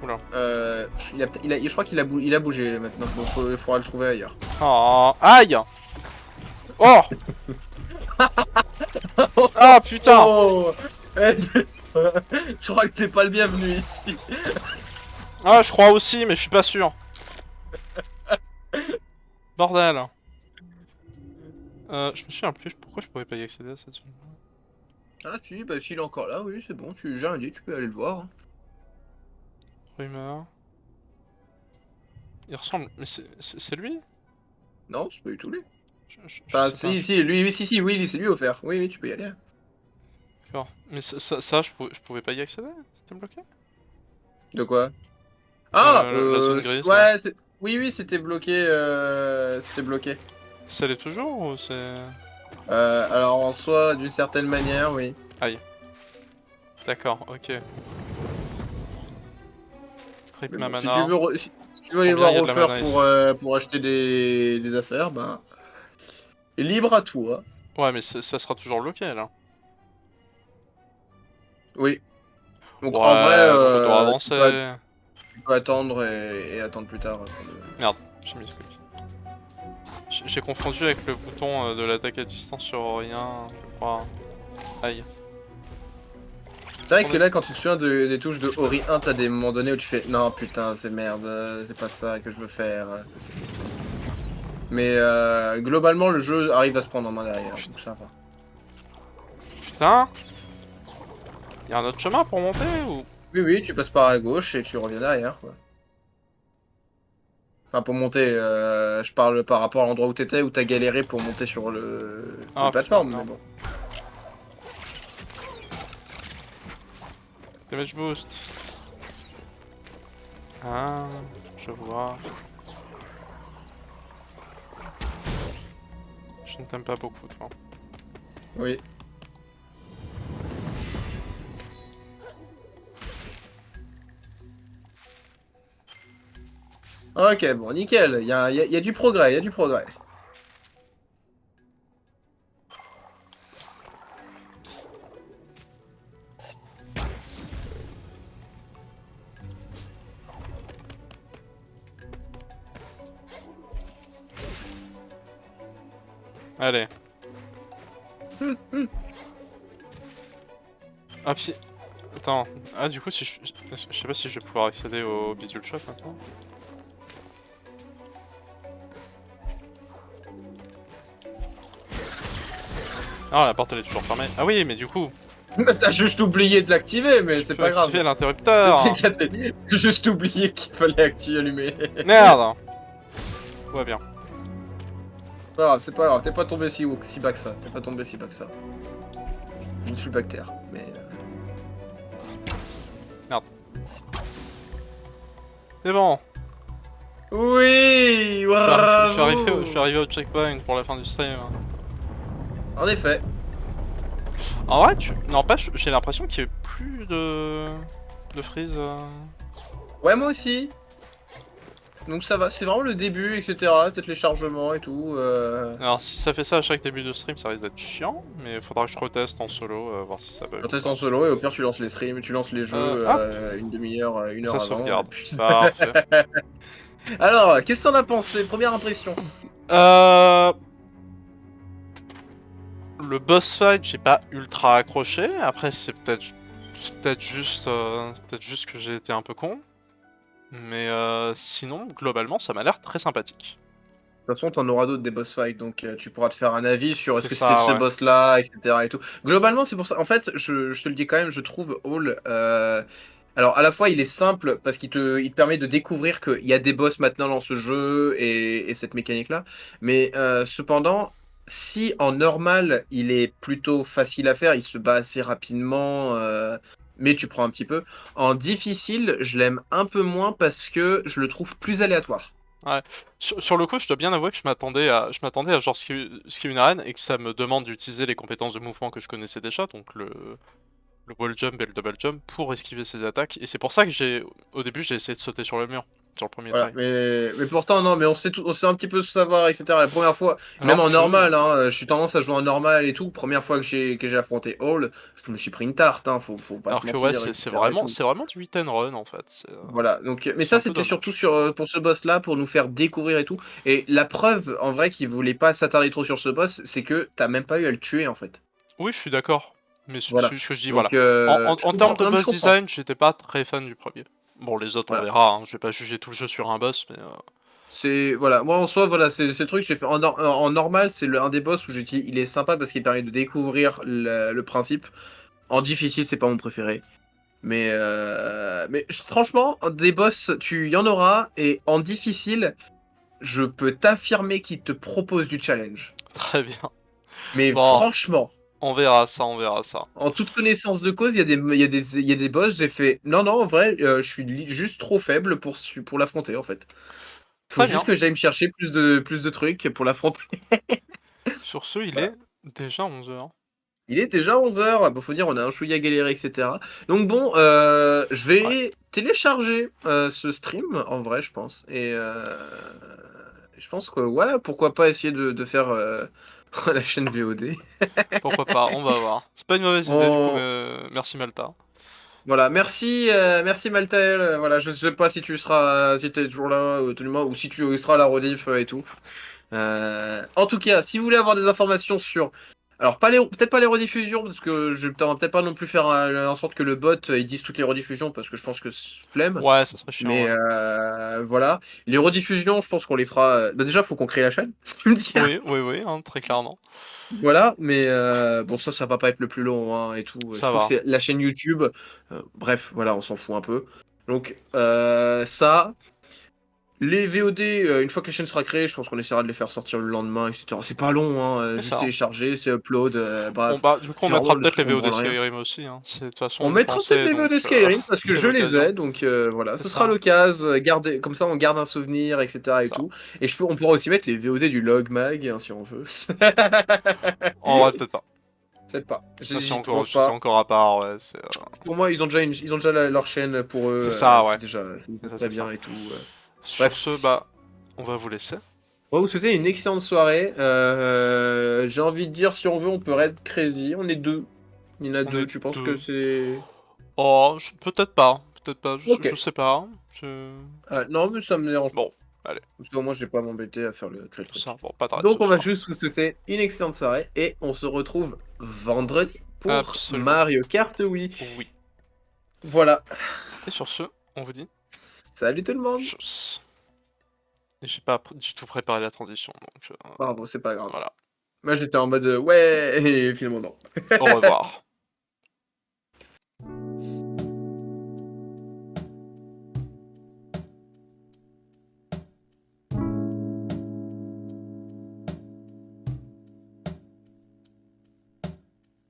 Oula. Je crois qu'il a bougé maintenant. Il faudra le trouver ailleurs. Oh, aïe! Oh! Ah putain! Oh je crois que t'es pas le bienvenu ici. Ah, je crois aussi, mais je suis pas sûr. Bordel. Je me souviens plus pourquoi je pouvais pas y accéder à cette zone. Ah si, bah s'il est encore là, oui, c'est bon. J'ai rien dit, tu peux aller le voir. Rumeur. Il ressemble. Mais c'est lui? Non, c'est pas du tout lui. Je Enfin, sais pas. si, lui, oui, si, oui, c'est lui offert. Oui, oui, tu peux y aller. D'accord. Mais ça, je pouvais pas y accéder? C'était bloqué? De quoi? Ah, La zone grise, ouais, oui, c'était bloqué, c'était bloqué. Ça l'est toujours ou c'est. Alors en soi, d'une certaine manière, oui. Aïe. D'accord, ok. Rip Mais ma bon, si tu mana. veux, si tu Ça veux aller tombe bien, voir il y a de la refaire mana ici. pour acheter des affaires, bah, libre à toi. Ouais, mais ça sera toujours local, hein. Oui. Donc en vrai, Ouais, bon bah doit avancer. tu peux attendre et attendre plus tard. Merde, j'ai mis ce clic. J'ai confondu avec le bouton de l'attaque à distance sur rien, je crois. Aïe. C'est vrai On que est... là, quand tu te souviens des touches de Ori 1, t'as des moments donnés où tu fais non, putain, c'est merde, c'est pas ça que je veux faire. Mais globalement, le jeu arrive à se prendre en main derrière, donc ça va. Putain. Y'a un autre chemin pour monter ou... Oui, oui, tu passes par à gauche et tu reviens derrière, quoi. Enfin, pour monter, je parle par rapport à l'endroit où t'étais, où t'as galéré pour monter sur le Ah putain, plateforme, mais merde. bon. Damage boost. Ah, je vois. Je ne t'aime pas beaucoup, toi. Oui. Ok, bon, nickel, il y a du progrès, il y a du progrès. Allez. Ah puis... Attends. Ah du coup, si je sais pas si je vais pouvoir accéder au bidule shop maintenant. Ah, la porte elle est toujours fermée. Ah oui, mais du coup... T'as juste oublié de l'activer, mais Je c'est peux pas grave. activer l'interrupteur. T'as juste oublié qu'il fallait allumer. Merde. Tout va bien. Pas grave, c'est pas grave, t'es pas tombé si bas que ça. T'es pas tombé si bas que ça. Je suis bactère, mais. Merde. C'est bon. Oui, Je bravo. suis arrivé au checkpoint pour la fin du stream. En effet. En vrai, n'empêche, j'ai l'impression qu'il y a plus de freeze. Ouais, moi aussi. Donc ça va, c'est vraiment le début, etc. Peut-être les chargements et tout. Alors si ça fait ça à chaque début de stream, ça risque d'être chiant, mais il faudra que je reteste en solo, voir si ça bug On ou teste pas. en solo et au pire tu lances les streams, tu lances les jeux Hop, une demi-heure, une et heure ça avant. Et sauvegarde. puis... Parfait. Alors, qu'est-ce que t'en as pensé? Première impression. Euh... Le boss fight, j'ai pas ultra accroché. Après, c'est peut-être juste que j'ai été un peu con. Mais sinon, globalement, ça m'a l'air très sympathique. De toute façon, t'en auras d'autres des boss fights, donc tu pourras te faire un avis sur est-ce C'est que c'était ça, ce ouais. boss-là, etc. et tout. Globalement, c'est pour ça. En fait, je te le dis quand même, je trouve Hall. Alors, à la fois, il est simple parce il te permet de découvrir qu'il y a des boss maintenant dans ce jeu et cette mécanique-là. Mais cependant, si en normal, il est plutôt facile à faire, il se bat assez rapidement, mais tu prends un petit peu. En difficile, je l'aime un peu moins parce que je le trouve plus aléatoire. Ouais. Sur le coup, je dois bien avouer que je m'attendais à genre ce une arène et que ça me demande d'utiliser les compétences de mouvement que je connaissais déjà, donc le wall jump et le double jump pour esquiver ses attaques. Et c'est pour ça que au début, j'ai essayé de sauter sur le mur, sur le premier Voilà, try. mais pourtant, non, mais on sait un petit peu savoir, etc. La première fois, même Alors en que, normal, hein, je suis tendance à jouer en normal et tout. Première fois que j'ai affronté Hall, je me suis pris une tarte, hein, faut pas se ouais, mentir, c'est etc. et vraiment, tout. c'est vraiment du hit and run en fait. Voilà, donc, mais C'est ça, un peu c'était surtout dommage. sur, pour ce boss-là, pour nous faire découvrir et tout. Et la preuve, en vrai, qu'il voulait pas s'attarder trop sur ce boss, c'est que t'as même pas eu à le tuer, en fait. Oui, je suis d'accord, mais c'est Voilà. juste que je dis voilà. Donc, je En termes comprends. de Non, mais je boss comprends. design, j'étais pas très fan du premier. Bon, les autres, on Voilà. verra. Hein. Je vais pas juger tout le jeu sur un boss, mais C'est voilà, moi en soi voilà, c'est le truc que j'ai fait en normal, c'est un des boss où j'ai dit il est sympa parce qu'il permet de découvrir le principe. En difficile, c'est pas mon préféré. Mais franchement, des boss, tu y en auras et en difficile, je peux t'affirmer qu'il te propose du challenge. très bien. Mais Bon, franchement, on verra ça, on verra ça. en toute connaissance de cause, il y a des boss, j'ai fait non non, en vrai, je suis juste trop faible pour l'affronter en fait. Faut Très juste bien. que j'aille me chercher plus de trucs pour l'affronter. Sur ce, il Voilà. est Déjà 11 h. Il est déjà 11 h. Faut dire, on a un chouïa galéré, etc. Donc bon, je Ouais. vais télécharger ce stream, en vrai, je pense. Et je pense que, ouais, pourquoi pas essayer de faire la chaîne VOD. Pourquoi pas, on va voir. C'est pas une mauvaise idée, du coup, On... mais merci Malta. Voilà, merci Maltael. Voilà, je sais pas si tu seras, si t'es toujours là, ou si tu seras à la rediff et tout. En tout cas, si vous voulez avoir des informations sur, alors pas peut-être pas les rediffusions parce que je vais peut-être pas non plus faire en sorte que le bot il dise toutes les rediffusions parce que je pense que c'est flemme. Ouais, ça serait chiant, Mais ouais. voilà, les rediffusions, je pense qu'on les fera. Bah déjà, faut qu'on crée la chaîne. Tu me diras. Oui, oui, oui, hein, très clairement. Voilà, mais bon, ça va pas être le plus long hein, et tout. Ça Surtout que va. c'est la chaîne YouTube. Bref, voilà, on s'en fout un peu. Donc ça. Les VOD, une fois que la chaîne sera créée, je pense qu'on essaiera de les faire sortir le lendemain, etc. C'est pas long, hein, C'est juste ça. télécharger, c'est upload, Bon, bref. bah, du coup, on C'est vraiment mettra le peut-être truc, les on me VOD branle rien. Skyrim aussi, hein. De toute façon, On on y mettra peut-être pensait, les donc VOD Skyrim parce que c'est je les l'occasion. ai, donc voilà, C'est ce sera ça, l'occasion, garder, comme ça on garde un souvenir, etc. et ça. tout. Et on pourra aussi mettre les VOD du Log Mag, hein, si on veut. En vrai, peut-être pas. Peut-être pas, Ça, c'est je pense pas. encore à part, ouais. Pour moi, ils ont déjà leur chaîne pour eux, C'est ça, ouais. c'est déjà C'est ça, très c'est ça. bien et tout. Sur Bref. ce, bah, on va vous laisser. On va vous souhaiter une excellente soirée. J'ai envie de dire, si on veut, on peut raid crazy. On est deux. Il y en a On est deux. Tu penses que deux. c'est. Oh, peut-être pas. Peut-être pas. Ok. Je sais pas. Non, mais ça me dérange pas. Bon, allez. Parce qu'au moins, je vais pas m'embêter à créer le Ça, truc. bon, pas de rate Donc, ce on va soir. juste vous souhaiter une excellente soirée. Et on se retrouve vendredi pour Absolument. Mario Kart Wii. Oui. Voilà. Et sur ce, on vous dit Salut tout le monde. tchuss. Et j'ai pas du tout préparé la transition, donc Pardon, c'est pas grave. voilà. Moi, j'étais en mode ouais, et finalement, non. Au revoir.